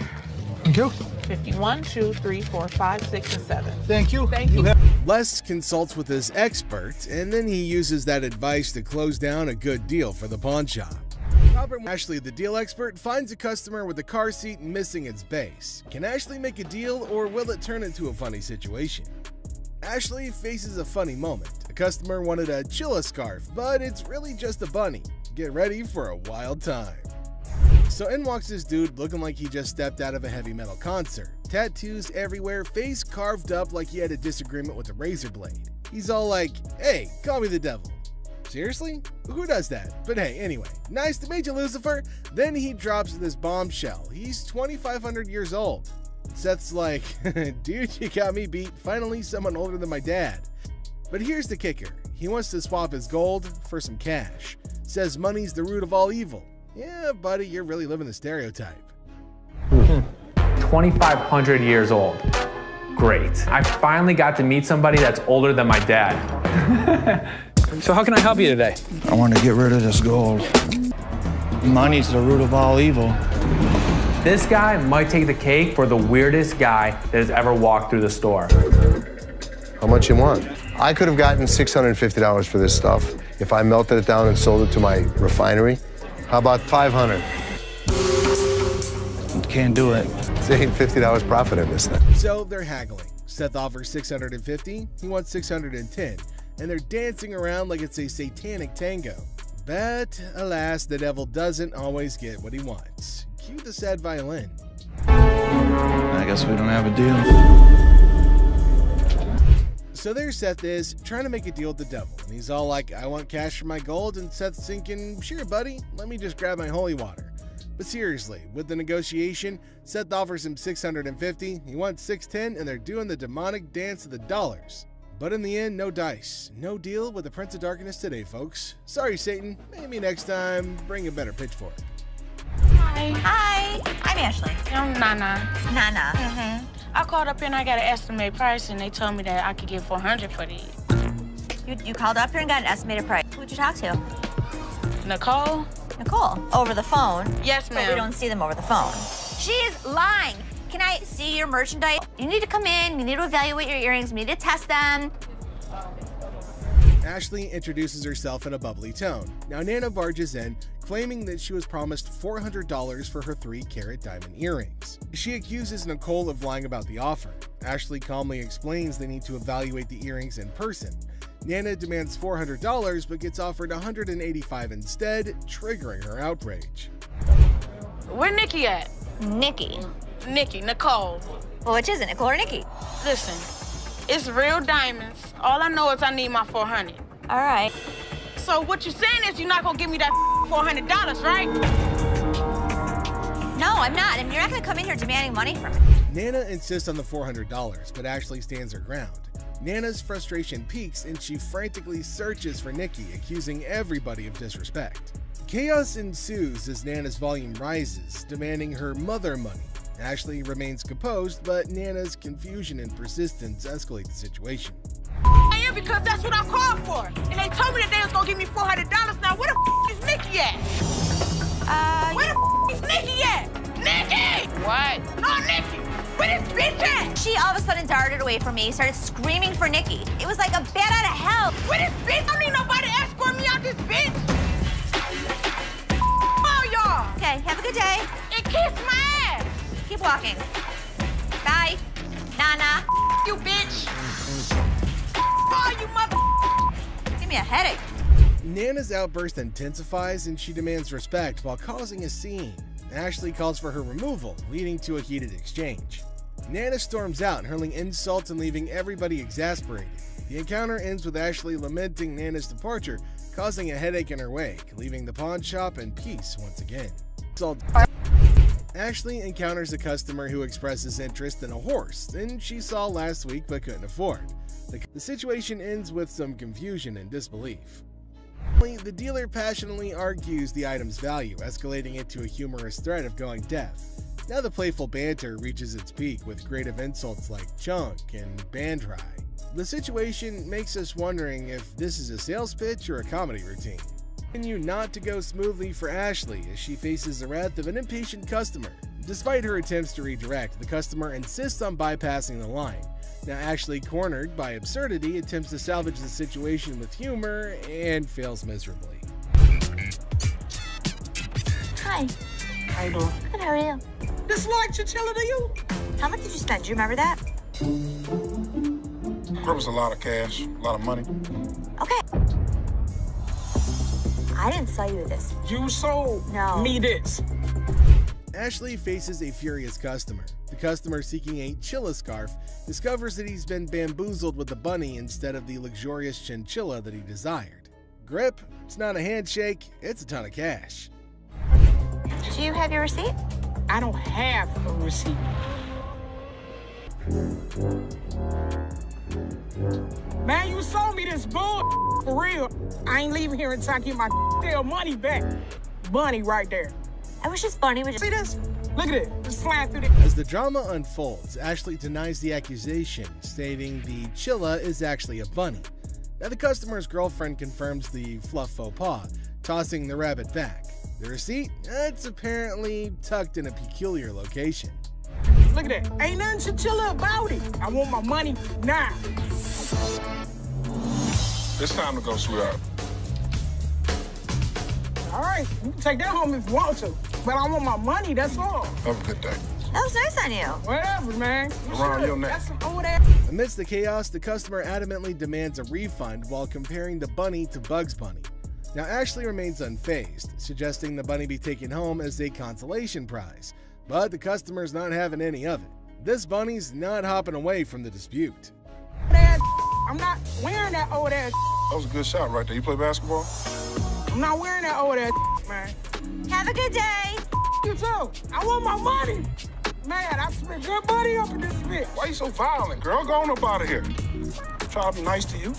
Thank you. 51, 2, 3, 4, 5, 6, and 7. Thank you. Thank you. Les consults with his expert, and then he uses that advice to close down a good deal for the pawn shop. Robert Ashley, the deal expert, finds a customer with a car seat missing its base. Can Ashley make a deal, or will it turn into a funny situation? Ashley faces a funny moment. A customer wanted a Chilla scarf, but it's really just a bunny. Get ready for a wild time. So in walks this dude looking like he just stepped out of a heavy metal concert. Tattoos everywhere, face carved up like he had a disagreement with a razor blade. He's all like, hey, call me the devil. Seriously? Who does that? But hey, anyway, nice to meet you, Lucifer. Then he drops this bombshell. He's 2,500 years old. Seth's like, dude, you got me beat. Finally, someone older than my dad. But here's the kicker. He wants to swap his gold for some cash. Says money's the root of all evil. Yeah, buddy, you're really living the stereotype. 2,500 years old. Great. I finally got to meet somebody that's older than my dad. So how can I help you today? I want to get rid of this gold. Money's the root of all evil. This guy might take the cake for the weirdest guy that has ever walked through the store. How much you want? I could have gotten $650 for this stuff if I melted it down and sold it to my refinery. How about 500? Can't do it. Saying $50 profit in this thing. So they're haggling. Seth offers 650, he wants 610, and they're dancing around like it's a satanic tango. But alas, the devil doesn't always get what he wants. Cue the sad violin. I guess we don't have a deal. So there Seth is, trying to make a deal with the devil. And he's all like, I want cash for my gold, and Seth's thinking, sure buddy, let me just grab my holy water. But seriously, with the negotiation, Seth offers him 650, he wants 610, and they're doing the demonic dance of the dollars. But in the end, no dice. No deal with the Prince of Darkness today, folks. Sorry, Satan. Maybe next time, bring a better pitchfork. Hi. Hi. I'm Ashley. I'm Nana. Nana. I called up here and I got an estimated price, and they told me that I could get 400 for these. You called up here and got an estimated price. Who'd you talk to? Nicole? Nicole. Over the phone? Yes, But ma'am. we don't see them over the phone. She's lying. Can I see your merchandise? You need to come in. You need to evaluate your earrings. We need to test them. Ashley introduces herself in a bubbly tone. Now Nana barges in, claiming that she was promised $400 for her 3-carat diamond earrings. She accuses Nicole of lying about the offer. Ashley calmly explains they need to evaluate the earrings in person. Nana demands $400 but gets offered $185 instead, triggering her outrage. Where Nikki at? Nikki. Nicole. Well, which is it, Nicole or Nikki? Listen, it's real diamonds. All I know is I need my 400. All right. So what you're saying is you're not gonna give me that $400, right? No, I'm not. And you're not gonna come in here demanding money from me. Nana insists on the $400, but Ashley stands her ground. Nana's frustration peaks and she frantically searches for Nikki, accusing everybody of disrespect. Chaos ensues as Nana's volume rises, demanding her mother money. Ashley remains composed, but Nana's confusion and persistence escalate the situation. I am because that's what I called for. And they told me that they was gonna give me $400. Now where the is Nikki at? Where the is Nikki at? Nikki! What? No, Nikki! Where this bitch at? She all of a sudden darted away from me, started screaming for Nikki. It was like a bat out of hell. Where this bitch? I don't need nobody to escort me out this bitch. Oh, y'all. Okay, have a good day. And kiss my ass. Keep walking. Bye. Nana. You bitch. Oh, you mother. Give me a headache. Nana's outburst intensifies and she demands respect while causing a scene. Ashley calls for her removal, leading to a heated exchange. Nana storms out, hurling insults and leaving everybody exasperated. The encounter ends with Ashley lamenting Nana's departure, causing a headache in her wake, leaving the pawn shop in peace once again. Ashley encounters a customer who expresses interest in a horse that she saw last week but couldn't afford. The situation ends with some confusion and disbelief. The dealer passionately argues the item's value, escalating it to a humorous threat of going deaf. Now the playful banter reaches its peak with creative insults like chunk and band try. The situation makes us wondering if this is a sales pitch or a comedy routine. Continue not to go smoothly for Ashley as she faces the wrath of an impatient customer. Despite her attempts to redirect, the customer insists on bypassing the line. Now Ashley, cornered by absurdity, attempts to salvage the situation with humor and fails miserably. Hi. How you doing? Good, how are you? This like Churchill to you? How much did you spend? Do you remember that? There was a lot of cash, a lot of money. Okay. I didn't sell you this. You sold me this. Ashley faces a furious customer. The customer, seeking a chilla scarf, discovers that he's been bamboozled with the bunny instead of the luxurious chinchilla that he desired. Grip? It's not a handshake, it's a ton of cash. Do you have your receipt? I don't have a receipt. Man, you sold me this bull for real. I ain't leaving here until I get my damn money back. Bunny right there. I wish this bunny would just... See this? Look at it. It's flying through the... As the drama unfolds, Ashley denies the accusation, stating the chilla is actually a bunny. Now the customer's girlfriend confirms the fluff faux pas, tossing the rabbit back. The receipt? It's apparently tucked in a peculiar location. Look at that. Ain't nothing chinchilla about it. I want my money now. It's time to go, sweetheart. All right, you can take that home if you want to. But I want my money, that's all. Have a good day. That was nice on you. Whatever, man. Around your neck. That's some old ass. Amidst the chaos, the customer adamantly demands a refund while comparing the bunny to Bugs Bunny. Now, Ashley remains unfazed, suggesting the bunny be taken home as a consolation prize, but the customer's not having any of it. This bunny's not hopping away from the dispute. I'm not wearing that old ass. That was a good shot right there. You play basketball? I'm not wearing that old ass, man. Have a good day. You too. I want my money. Man, I spent good money up in this bitch. Why you so violent, girl? Go on up out of here. Try to be nice to you.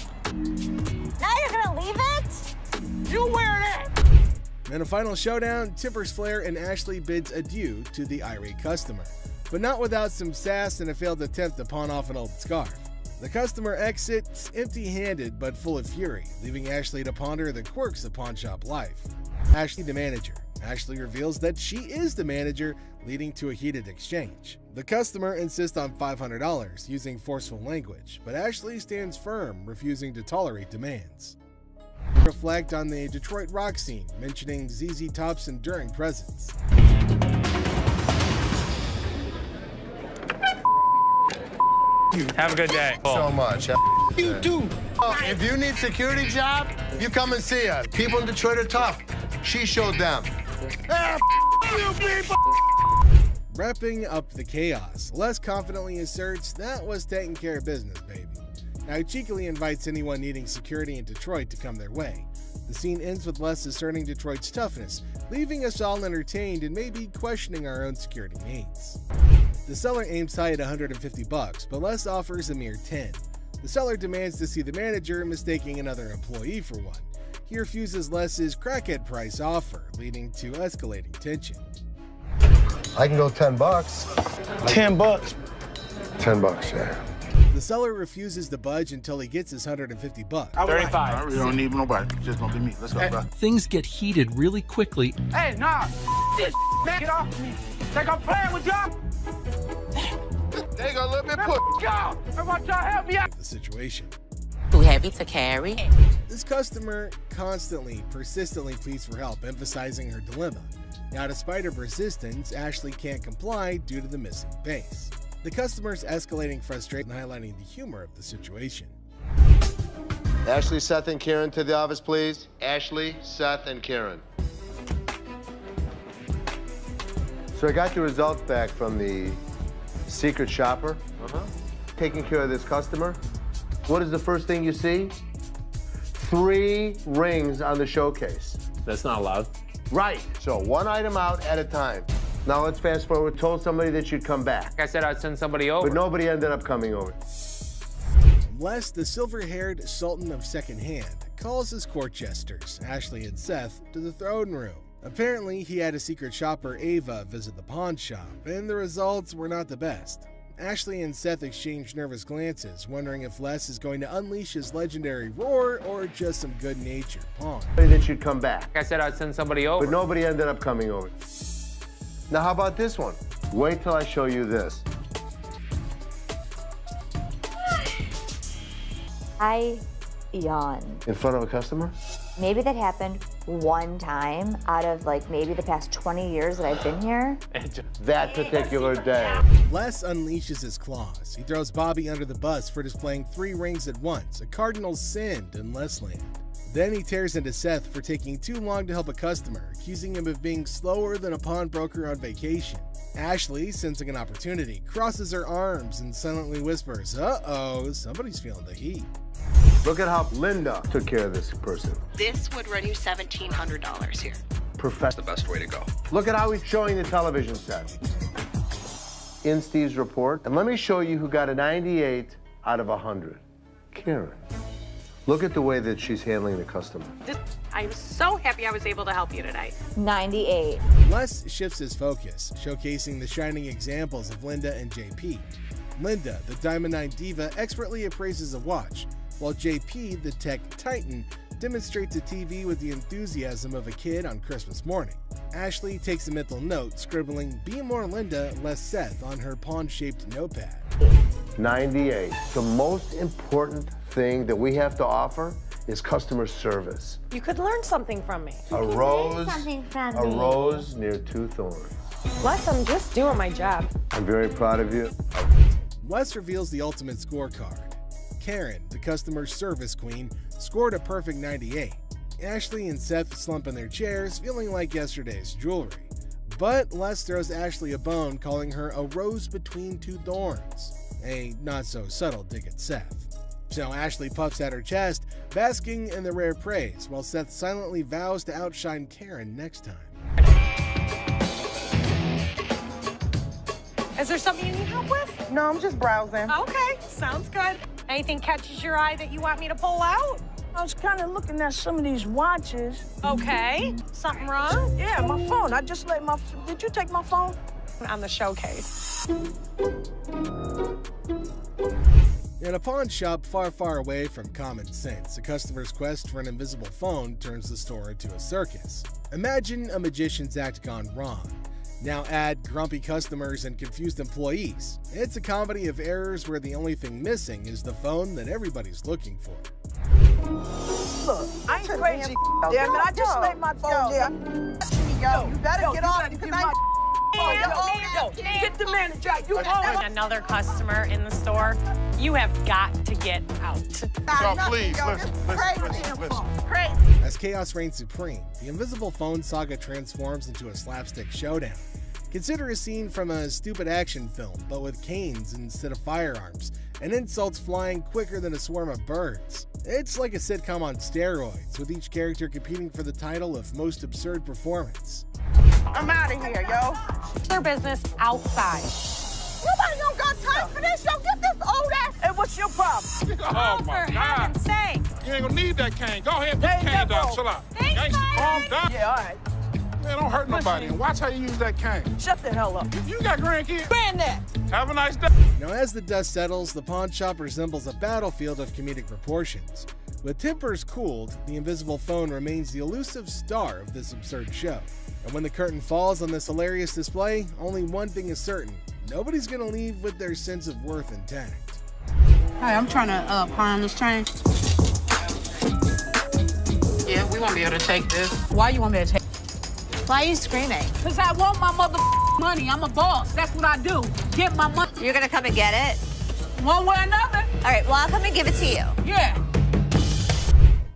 Now you're gonna leave it? You wear that. In a final showdown, tempers flare and Ashley bids adieu to the irate customer, but not without some sass and a failed attempt to pawn off an old scarf. The customer exits empty-handed but full of fury, leaving Ashley to ponder the quirks of pawn shop life. Ashley the manager. Ashley reveals that she is the manager, leading to a heated exchange. The customer insists on $500, using forceful language, but Ashley stands firm, refusing to tolerate demands. Reflect on the Detroit rock scene, mentioning ZZ Top's enduring presence. Have a good day. So much. You do. If you need security job, you come and see us. People in Detroit are tough. She showed them. You people. Wrapping up the chaos, Les confidently asserts that was taking care of business, baby. Now he cheekily invites anyone needing security in Detroit to come their way. The scene ends with Les asserting Detroit's toughness, leaving us all entertained and maybe questioning our own security needs. The seller aims high at $150, but Les offers a mere $10. The seller demands to see the manager, mistaking another employee for one. He refuses Les's crackhead price offer, leading to escalating tension. I can go $10. $10? $10, yeah. The seller refuses to budge until he gets his $150. 35. I really don't need nobody. Just gonna be me. Let's go, bro. Things get heated really quickly. Hey, nah. This man, get off me. Think I'm playing with y'all? There you go, a little bit put. Y'all, I want y'all to help me out. The situation. Too heavy to carry. This customer persistently pleads for help, emphasizing her dilemma. Now, despite her persistence, Ashley can't comply due to the missing base. The customer's escalating frustration, highlighting the humor of the situation. Ashley, Seth, and Karen to the office, please. Ashley, Seth, and Karen. So I got the results back from the secret shopper. Taking care of this customer. What is the first thing you see? 3 rings on the showcase. That's not allowed. Right. So 1 item out at a time. Now let's fast forward. Told somebody that you'd come back. I said I'd send somebody over. But nobody ended up coming over. Les, the silver-haired sultan of secondhand, calls his court jesters, Ashley and Seth, to the throne room. Apparently, he had a secret shopper, Ava, visit the pawn shop, and the results were not the best. Ashley and Seth exchange nervous glances, wondering if Les is going to unleash his legendary roar or just some good-natured pawn. That you'd come back. I said I'd send somebody over. But nobody ended up coming over. Now, how about this one? Wait till I show you this. I yawned. In front of a customer? Maybe that happened one time out of like maybe the past 20 years that I've been here. That particular day. Les unleashes his claws. He throws Bobby under the bus for displaying 3 rings at once, a cardinal sin in Lesland. Then he tears into Seth for taking too long to help a customer, accusing him of being slower than a pawnbroker on vacation. Ashley, sensing an opportunity, crosses her arms and silently whispers, "Uh-oh, somebody's feeling the heat." Look at how Linda took care of this person. This would run you $1,700 here. That's the best way to go. Look at how he's showing the television set. In Steve's report, and let me show you who got a 98 out of 100. Karen. Look at the way that she's handling the customer. I'm so happy I was able to help you today. 98. Les shifts his focus, showcasing the shining examples of Linda and JP. Linda, the Diamond 9 diva, expertly appraises a watch, while JP, the tech titan, demonstrates a TV with the enthusiasm of a kid on Christmas morning. Ashley takes a mental note, scribbling, "Be more Linda, less Seth," on her pawn-shaped notepad. 98. The most important thing that we have to offer is customer service. You could learn something from me. A rose near 2 thorns. Les, I'm just doing my job. I'm very proud of you. Les reveals the ultimate scorecard. Karen, the customer service queen, scored a perfect 98. Ashley and Seth slump in their chairs, feeling like yesterday's jewelry. But Les throws Ashley a bone, calling her a rose between 2 thorns. A not-so-subtle dig at Seth. So Ashley puffs at her chest, basking in the rare praise, while Seth silently vows to outshine Karen next time. Is there something you need help with? No, I'm just browsing. Okay, sounds good. Anything catches your eye that you want me to pull out? I was kind of looking at some of these watches. Okay. Something wrong? Yeah, my phone. I just let my... Did you take my phone? On the showcase. In a pawn shop far, far away from common sense, a customer's quest for an invisible phone turns the store into a circus. Imagine a magician's act gone wrong. Now add grumpy customers and confused employees. It's a comedy of errors where the only thing missing is the phone that everybody's looking for. Look, I ain't crazy. Damn it, I just let my phone there. Yo, you better get off because get the manager. You own another customer in the store. You have got to get out. Y'all, please, listen. Crazy. As chaos reigns supreme, the invisible phone saga transforms into a slapstick showdown. Consider a scene from a stupid action film, but with canes instead of firearms, and insults flying quicker than a swarm of birds. It's like a sitcom on steroids, with each character competing for the title of most absurd performance. I'm out of here, yo. Their business outside. Nobody don't got time for this, yo. Get this old ass. Hey, what's your problem? Oh, my For God. heaven's sake. You ain't gonna need that cane. Go ahead, put the cane down. Chill out. Gangsta, calm down. Yeah, all right. Man, don't hurt nobody. And watch how you use that cane. Shut the hell up. You got grandkids? Ban that. Have a nice day. Now, as the dust settles, the pawn shop resembles a battlefield of comedic proportions. With tempers cooled, the invisible phone remains the elusive star of this absurd show. And when the curtain falls on this hilarious display, only one thing is certain: nobody's gonna leave with their sense of worth intact. Hi, I'm trying to pawn this train. Yeah, we won't be able to take this. Why you want me to take? Why are you screaming? Because I want my mother money. I'm a boss. That's what I do. Get my money. You're gonna come and get it? One way or another. All right, well, I'll come and give it to you. Yeah.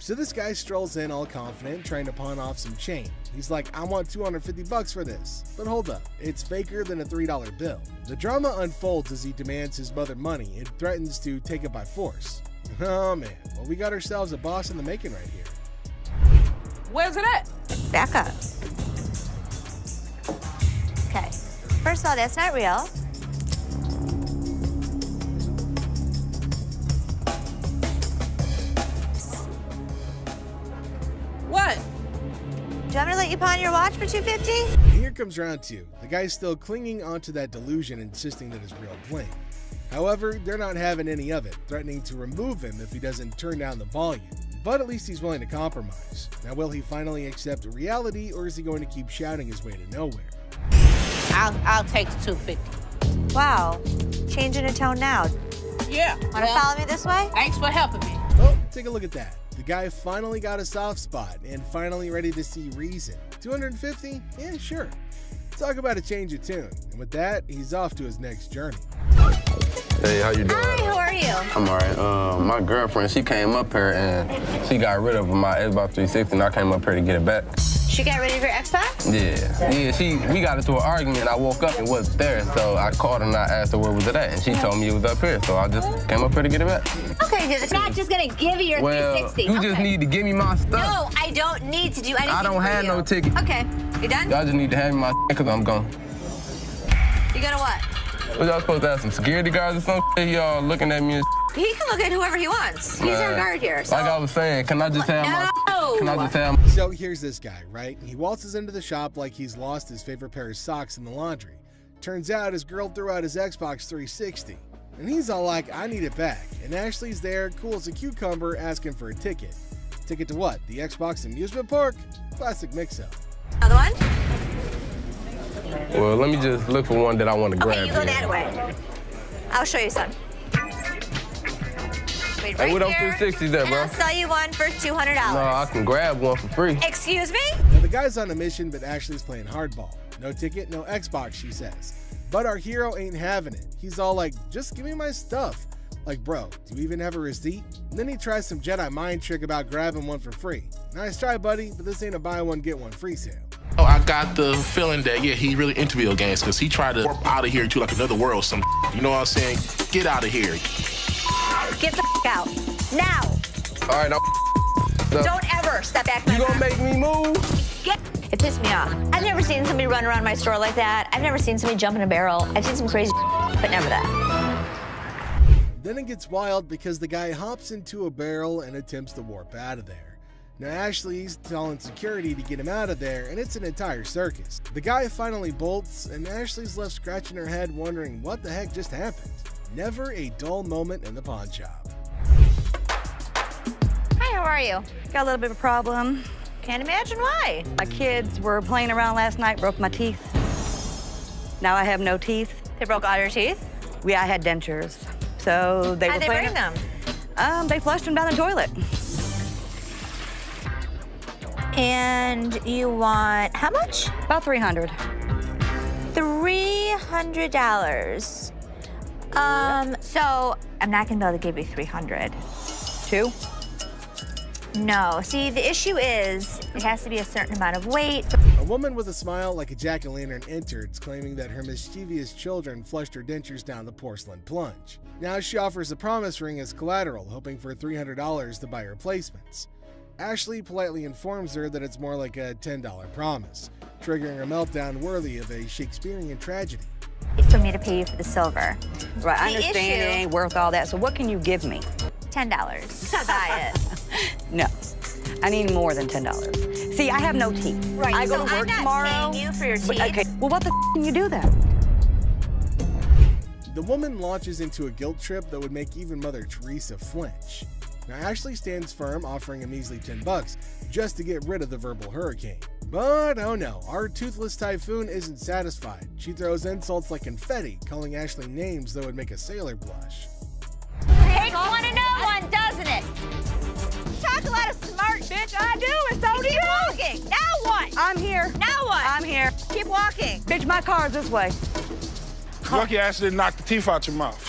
So this guy strolls in all confident, trying to pawn off some chain. He's like, I want 250 bucks for this. But hold up, it's faker than a $3 bill. The drama unfolds as he demands his mother money and threatens to take it by force. Oh man, well we got ourselves a boss in the making right here. Where's it at? Back up. Okay. First of all, that's not real. What? Do you want me to let you pawn your watch for $250? Here comes round two. The guy's still clinging onto that delusion, insisting that it's real bling. However, they're not having any of it, threatening to remove him if he doesn't turn down the volume. But at least he's willing to compromise. Now, will he finally accept reality, or is he going to keep shouting his way to nowhere? I'll take the 250. Wow. Changing a tone now. Yeah. Want to follow me this way? Thanks for helping me. Oh, take a look at that. The guy finally got a soft spot and finally ready to see reason. 250? Yeah, sure. Talk about a change of tune. And with that, he's off to his next journey. Hey, how you doing? Hi, how are you? I'm all right. My girlfriend, she came up here and she got rid of my Xbox 360 and I came up here to get it back. She got rid of your Xbox? Yeah, we got into an argument and I woke up and it wasn't there. So I called her and I asked her where was it at and she told me it was up here. So I just came up here to get it back. Okay, it's not just gonna give you your 360. You just need to give me my stuff. No, I don't need to do anything. I don't have no ticket. Okay, you done? Y'all just need to hand me my because I'm gone. You gonna what? What y'all supposed to have some security guards or something? Y'all looking at me and He can look at whoever he wants. He's our guard here. So. Like I was saying, can I just have No. Can I just have So here's this guy, right? He waltzes into the shop like he's lost his favorite pair of socks in the laundry. Turns out his girl threw out his Xbox 360. And he's all like, I need it back. And Ashley's there, cool as a cucumber, asking for a ticket. Ticket to what? The Xbox amusement park? Classic mix-up. Another one? Well, let me just look for one that I want to grab. Okay, you go that way. I'll show you some. Wait right what here, up 360 there, bro? I'll sell you one for $200. No, I can grab one for free. Excuse me? Now, the guy's on a mission, but Ashley's playing hardball. No ticket, no Xbox, she says. But our hero ain't having it. He's all like, just give me my stuff. Like, bro, do you even have a receipt? And then he tries some Jedi mind trick about grabbing one for free. Nice try, buddy, but this ain't a buy one, get one free sale. Oh, I got the feeling that, yeah, he really into video games because he tried to warp out of here to like another world, some you know what I'm saying? Get out of here. Get the out. Now. All right, Don't ever step back. You gonna make me move? It pissed me off. I've never seen somebody run around my store like that. I've never seen somebody jump in a barrel. I've seen some crazy but never that. Then it gets wild because the guy hops into a barrel and attempts to warp out of there. Now Ashley's telling security to get him out of there, and it's an entire circus. The guy finally bolts, and Ashley's left scratching her head wondering what the heck just happened. Never a dull moment in the pawn shop. Hi, how are you? Got a little bit of a problem. Can't imagine why. My kids were playing around last night, broke my teeth. Now I have no teeth. They broke all your teeth? I had dentures. So they How'd were they playing. bring them? They flushed them down the toilet. And you want how much? About $300. $300. So I'm not gonna be able to give you $300. Two? No. See, the issue is it has to be a certain amount of weight. A woman with a smile like a jack-o'-lantern enters, claiming that her mischievous children flushed her dentures down the porcelain plunge. Now she offers a promise ring as collateral, hoping for $300 to buy replacements. Ashley politely informs her that it's more like a $10 promise, triggering a meltdown worthy of a Shakespearean tragedy. For me to pay you for the silver. Right, I understand it ain't worth all that, so what can you give me? $10 to buy it. No, I need more than $10. See, I have no teeth. Right, I go so to work I'm not tomorrow. paying you for your teeth. Okay, well, what the can you do then? The woman launches into a guilt trip that would make even Mother Teresa flinch. Now Ashley stands firm, offering a measly $10 just to get rid of the verbal hurricane. But oh no, our toothless typhoon isn't satisfied. She throws insults like confetti, calling Ashley names that would make a sailor blush. Takes one to know one, doesn't it? Talk a lot of smart, bitch. I do, and so do you. Keep walking. Now what? I'm here. Now what? I'm here. Keep walking. Bitch, my car's this way. Lucky Ashley didn't knock the teeth out your mouth.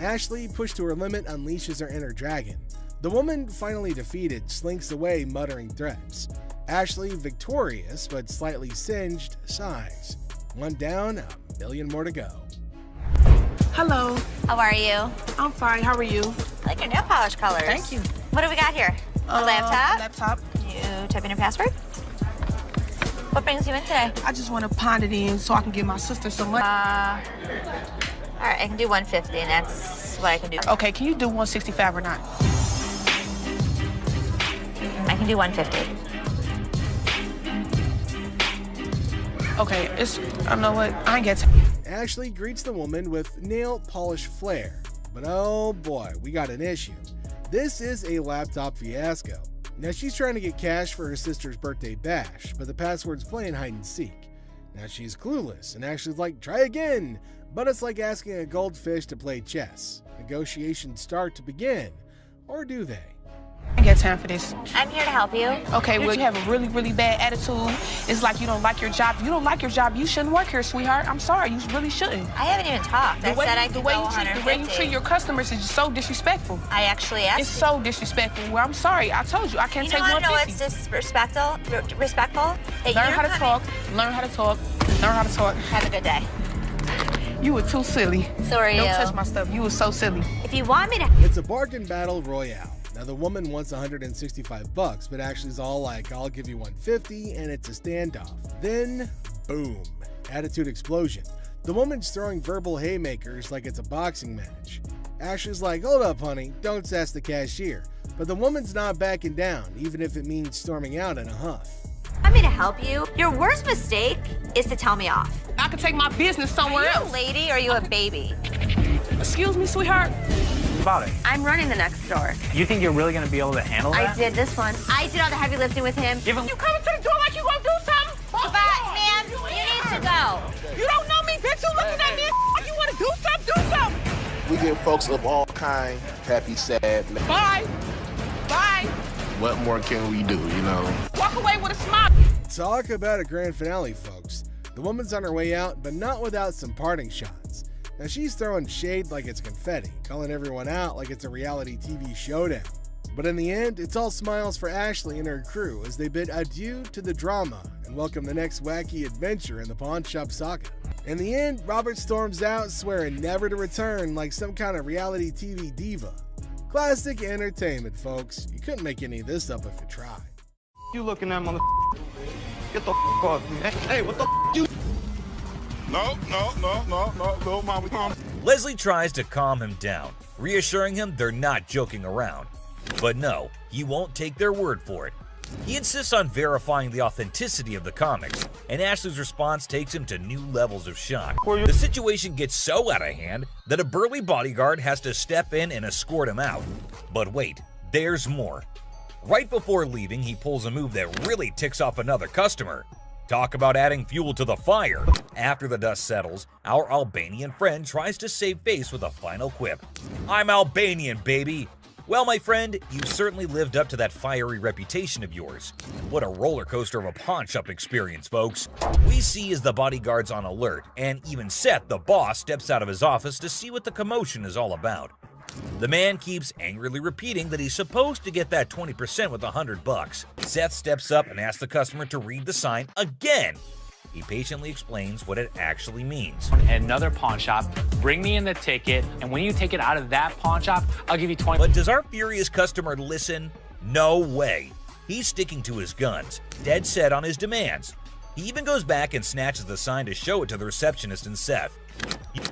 Ashley, pushed to her limit, unleashes her inner dragon. The woman, finally defeated, slinks away muttering threats. Ashley, victorious but slightly singed, sighs. One down, a million more to go. Hello. How are you? I'm fine. How are you? I like your nail polish colors. Thank you. What do we got here? A laptop? Laptop. You type in your password? What brings you in today? I just want to pound it in so I can give my sister some money. All right, I can do 150, and that's what I can do. Okay, can you do 165 or not? I can do 150. Okay, I know what, I ain't got time. Ashley greets the woman with nail polish flair. But oh boy, we got an issue. This is a laptop fiasco. Now she's trying to get cash for her sister's birthday bash, but the password's playing hide and seek. Now she's clueless, and Ashley's like, try again. But it's like asking a goldfish to play chess. Negotiations start to begin, or do they? I ain't got time for this. I'm here to help you. Okay, well, you have a really, really bad attitude. It's like you don't like your job. If you don't like your job, you shouldn't work here, sweetheart. I'm sorry, you really shouldn't. I haven't even talked. I said I could go 150. The way you treat your customers is so disrespectful. I actually asked. It's so disrespectful. Well, I'm sorry. I told you, I can't take 150. You know what's disrespectful? Learn how to talk. Learn how to talk. Learn how to talk. Have a good day. You were too silly. So are you. Don't touch my stuff. You were so silly. If you want me to... It's a bargain battle royale. Now the woman wants $165, but Ashley's all like, I'll give you 150, and it's a standoff. Then, boom, attitude explosion. The woman's throwing verbal haymakers like it's a boxing match. Ashley's like, hold up, honey, don't sass the cashier. But the woman's not backing down, even if it means storming out in a huff. Want me to help you? Your worst mistake is to tell me off. I could take my business somewhere else. Are you a lady or are you a baby? Excuse me, sweetheart. About it. I'm running the next store. You think you're really gonna be able to handle that? I did this one. I did all the heavy lifting with him. Give him. You coming to the door like you gonna do something? But, ma'am, you need to go. You don't know me, bitch. You looking at me like you wanna do something? Do something. We give folks of all kind, happy, sad. Bye. Bye. What more can we do, you know? Walk away with a smile. Talk about a grand finale, folks. The woman's on her way out, but not without some parting shots. Now she's throwing shade like it's confetti, calling everyone out like it's a reality TV showdown. But in the end, it's all smiles for Ashley and her crew as they bid adieu to the drama and welcome the next wacky adventure in the pawn shop saga. In the end, Robert storms out, swearing never to return like some kind of reality TV diva. Classic entertainment, folks. You couldn't make any of this up if you tried. You looking at mother? Get the off me. Hey, what the you? No, little mama, come. Leslie tries to calm him down, reassuring him they're not joking around. But no, he won't take their word for it. He insists on verifying the authenticity of the comics, and Ashley's response takes him to new levels of shock. The situation gets so out of hand that a burly bodyguard has to step in and escort him out. But wait, there's more. Right before leaving, he pulls a move that really ticks off another customer. Talk about adding fuel to the fire. After the dust settles, our Albanian friend tries to save face with a final quip. I'm Albanian, baby! Well, my friend, you certainly lived up to that fiery reputation of yours. What a roller coaster of a pawn shop experience, folks. We see as the bodyguard's on alert, and even Seth, the boss, steps out of his office to see what the commotion is all about. The man keeps angrily repeating that he's supposed to get that 20% with $100. Seth steps up and asks the customer to read the sign again. He patiently explains what it actually means. Another pawn shop, bring me in the ticket, and when you take it out of that pawn shop, I'll give you 20. But does our furious customer listen? No way. He's sticking to his guns, dead set on his demands. He even goes back and snatches the sign to show it to the receptionist and Seth.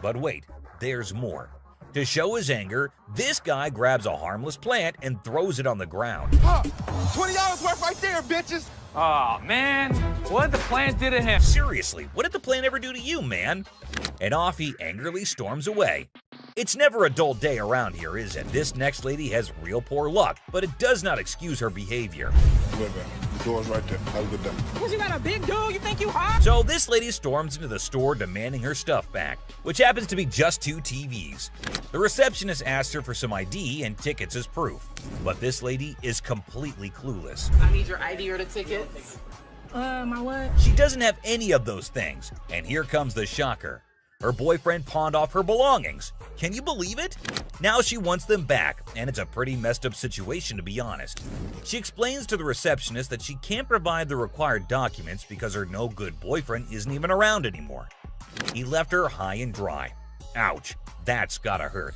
But wait, there's more. To show his anger, this guy grabs a harmless plant and throws it on the ground. $20 worth right there, bitches. Oh, man. What did the plant do to him? Seriously, what did the plant ever do to you, man? And off he angrily storms away. It's never a dull day around here, is it? This next lady has real poor luck, but it does not excuse her behavior. Wait, the door's right there. Have a good day. What, you got a big dude? You think you hot? So this lady storms into the store demanding her stuff back, which happens to be just 2 TVs. The receptionist asks her for some ID and tickets as proof, but this lady is completely clueless. I need your ID or the tickets. My what? She doesn't have any of those things, and here comes the shocker. Her boyfriend pawned off her belongings. Can you believe it? Now she wants them back, and it's a pretty messed up situation to be honest. She explains to the receptionist that she can't provide the required documents because her no-good boyfriend isn't even around anymore. He left her high and dry. Ouch, that's gotta hurt.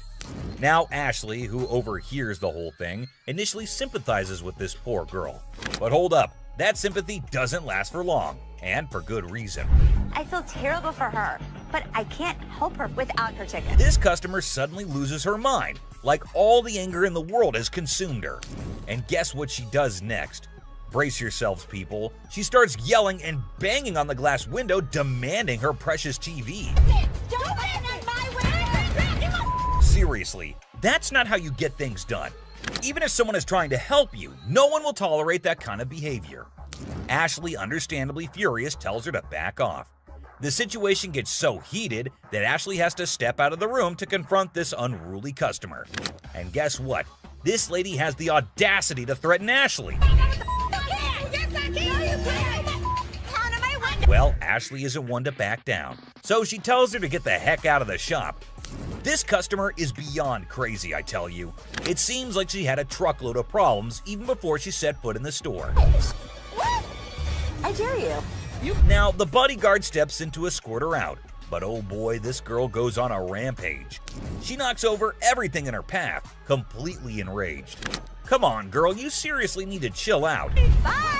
Now Ashley, who overhears the whole thing, initially sympathizes with this poor girl. But hold up, that sympathy doesn't last for long, and for good reason. I feel terrible for her, but I can't help her without her ticket. This customer suddenly loses her mind, like all the anger in the world has consumed her. And guess what she does next? Brace yourselves, people. She starts yelling and banging on the glass window, demanding her precious TV. Don't bang on my window! Seriously, that's not how you get things done. Even if someone is trying to help you, no one will tolerate that kind of behavior. Ashley, understandably furious, tells her to back off. The situation gets so heated that Ashley has to step out of the room to confront this unruly customer. And guess what? This lady has the audacity to threaten Ashley. Well, Ashley isn't one to back down, so she tells her to get the heck out of the shop. This customer is beyond crazy, I tell you. It seems like she had a truckload of problems even before she set foot in the store. What? I dare you. Now, the bodyguard steps in to escort her out, but oh boy, this girl goes on a rampage. She knocks over everything in her path, completely enraged. Come on, girl, you seriously need to chill out. Bye!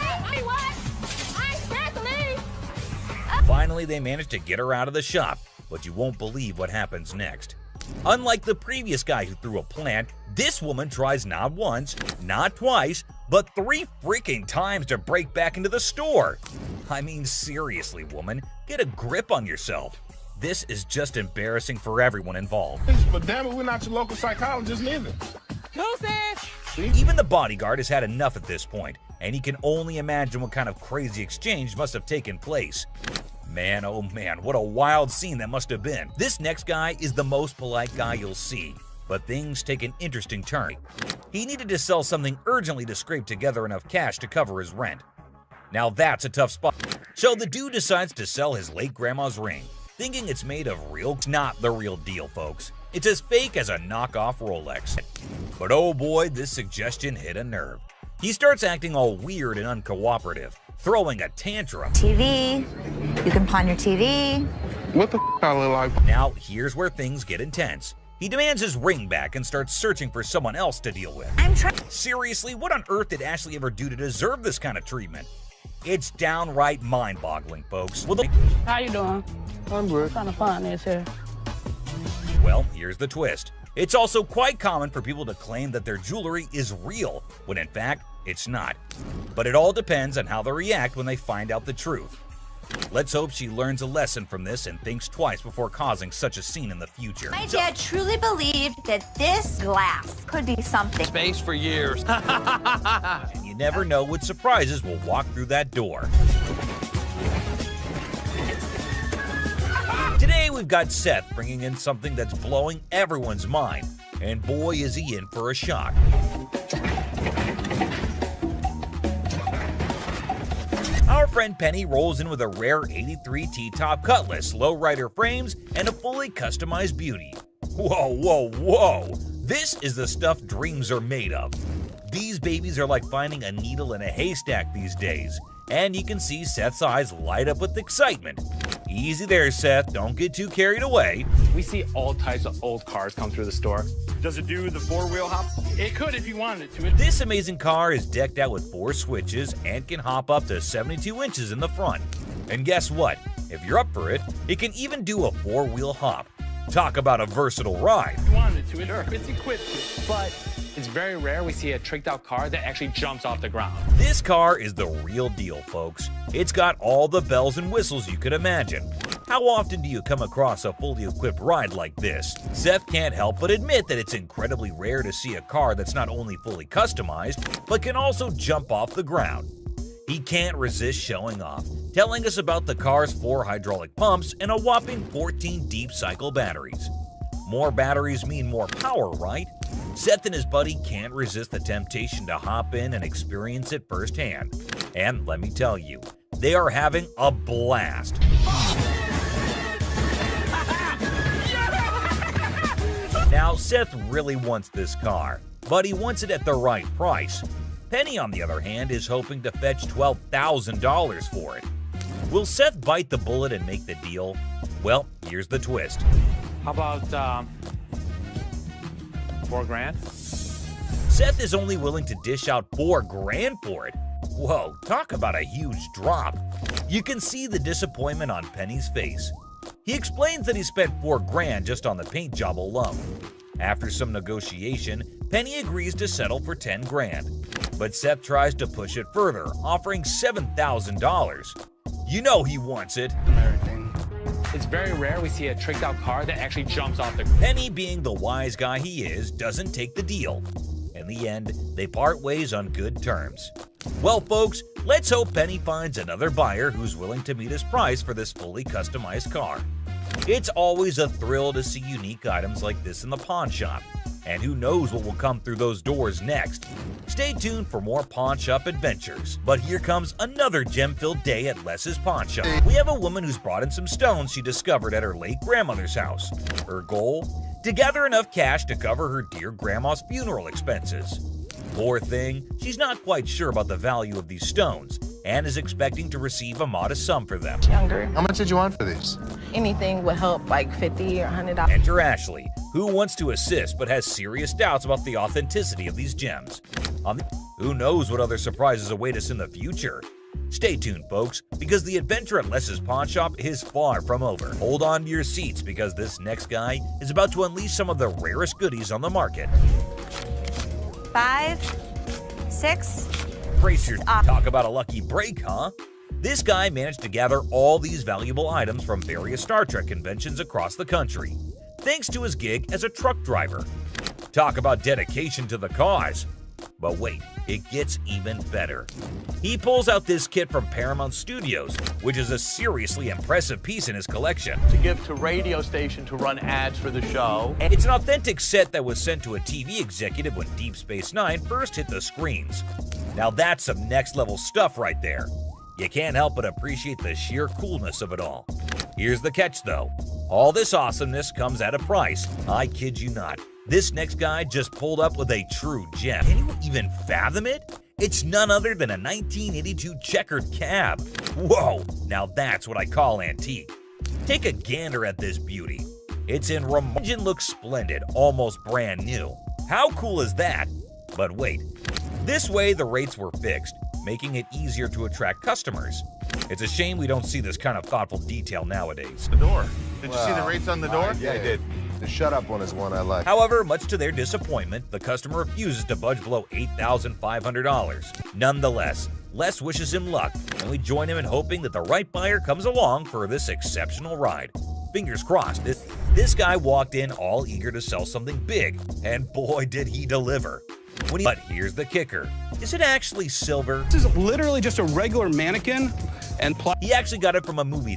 Finally, they manage to get her out of the shop, but you won't believe what happens next. Unlike the previous guy who threw a plant, this woman tries not once, not twice, but 3 freaking times to break back into the store. I mean, seriously, woman, get a grip on yourself. This is just embarrassing for everyone involved. But damn it, we're not your local psychologist neither. Even the bodyguard has had enough at this point, and he can only imagine what kind of crazy exchange must have taken place. Man, oh man, what a wild scene that must have been. This next guy is the most polite guy you'll see, but things take an interesting turn. He needed to sell something urgently to scrape together enough cash to cover his rent. Now that's a tough spot. So the dude decides to sell his late grandma's ring, thinking it's made of real. Not the real deal, folks. It's as fake as a knockoff Rolex. But oh boy, this suggestion hit a nerve. He starts acting all weird and uncooperative, throwing a tantrum. TV. You can pawn your TV. What the I look like? Now, here's where things get intense. He demands his ring back and starts searching for someone else to deal with. Seriously, what on earth did Ashley ever do to deserve this kind of treatment? It's downright mind-boggling, folks. How you doing? I'm good. Trying to find this here. Well, here's the twist. It's also quite common for people to claim that their jewelry is real, when in fact, it's not. But it all depends on how they react when they find out the truth. Let's hope she learns a lesson from this and thinks twice before causing such a scene in the future. My dad truly believed that this glass could be something. Space for years. And you never know what surprises will walk through that door. Today we've got Seth bringing in something that's blowing everyone's mind, and boy is he in for a shock. Our friend Penny rolls in with a rare 83 T-top Cutlass, lowrider frames, and a fully customized beauty. Whoa, whoa, whoa! This is the stuff dreams are made of. These babies are like finding a needle in a haystack these days, and you can see Seth's eyes light up with excitement. Easy there, Seth, don't get too carried away. We see all types of old cars come through the store. Does it do the 4-wheel hop? It could if you wanted it to. This amazing car is decked out with 4 switches and can hop up to 72 inches in the front. And guess what? If you're up for it, it can even do a 4-wheel hop. Talk about a versatile ride. If you wanted to, it's equipped to. But it's very rare we see a tricked out car that actually jumps off the ground. This car is the real deal, folks. It's got all the bells and whistles you could imagine. How often do you come across a fully equipped ride like this? Seth can't help but admit that it's incredibly rare to see a car that's not only fully customized, but can also jump off the ground. He can't resist showing off, telling us about the car's 4 hydraulic pumps and a whopping 14 deep cycle batteries. More batteries mean more power, right? Seth and his buddy can't resist the temptation to hop in and experience it firsthand. And let me tell you, they are having a blast. Now, Seth really wants this car, but he wants it at the right price. Penny, on the other hand, is hoping to fetch $12,000 for it. Will Seth bite the bullet and make the deal? Well, here's the twist. How about $4,000? Seth is only willing to dish out $4,000 for it. Whoa, talk about a huge drop. You can see the disappointment on Penny's face. He explains that he spent $4,000 just on the paint job alone. After some negotiation, Penny agrees to settle for $10,000. But Seth tries to push it further, offering $7,000. You know he wants it. It's very rare we see a tricked out car that actually jumps off the... Penny, being the wise guy he is, doesn't take the deal. In the end, they part ways on good terms. Well, folks, let's hope Penny finds another buyer who's willing to meet his price for this fully customized car. It's always a thrill to see unique items like this in the pawn shop. And who knows what will come through those doors next. Stay tuned for more pawn shop adventures. But here comes another gem-filled day at Les's pawn shop. We have a woman who's brought in some stones she discovered at her late grandmother's house. Her goal? To gather enough cash to cover her dear grandma's funeral expenses. Poor thing, she's not quite sure about the value of these stones and is expecting to receive a modest sum for them. Younger. How much did you want for these? Anything would help, like $50 or $100. Enter Ashley, who wants to assist but has serious doubts about the authenticity of these gems. Who knows what other surprises await us in the future? Stay tuned, folks, because the adventure at Les's pawn shop is far from over. Hold on to your seats because this next guy is about to unleash some of the rarest goodies on the market. 5, 6. Brace your talk about a lucky break, huh? This guy managed to gather all these valuable items from various Star Trek conventions across the country, thanks to his gig as a truck driver. Talk about dedication to the cause. But wait, it gets even better. He pulls out this kit from Paramount Studios, which is a seriously impressive piece in his collection. To give to radio station to run ads for the show. It's an authentic set that was sent to a TV executive when Deep Space Nine first hit the screens. Now that's some next level stuff right there. You can't help but appreciate the sheer coolness of it all. Here's the catch though. All this awesomeness comes at a price. I kid you not. This next guy just pulled up with a true gem. Can you even fathom it? It's none other than a 1982 Checkered cab. Whoa, now that's what I call antique. Take a gander at this beauty. It's in engine looks splendid, almost brand new. How cool is that? But wait, this way the rates were fixed, making it easier to attract customers. It's a shame we don't see this kind of thoughtful detail nowadays. The door. Did you see the rates on the door? Yeah, I did. The shut up one is one I like. However, much to their disappointment, the customer refuses to budge below $8,500. Nonetheless, Les wishes him luck, and we join him in hoping that the right buyer comes along for this exceptional ride. Fingers crossed, this guy walked in all eager to sell something big, and boy did he deliver. But here's the kicker. Is it actually silver? This is literally just a regular mannequin and he actually got it from a movie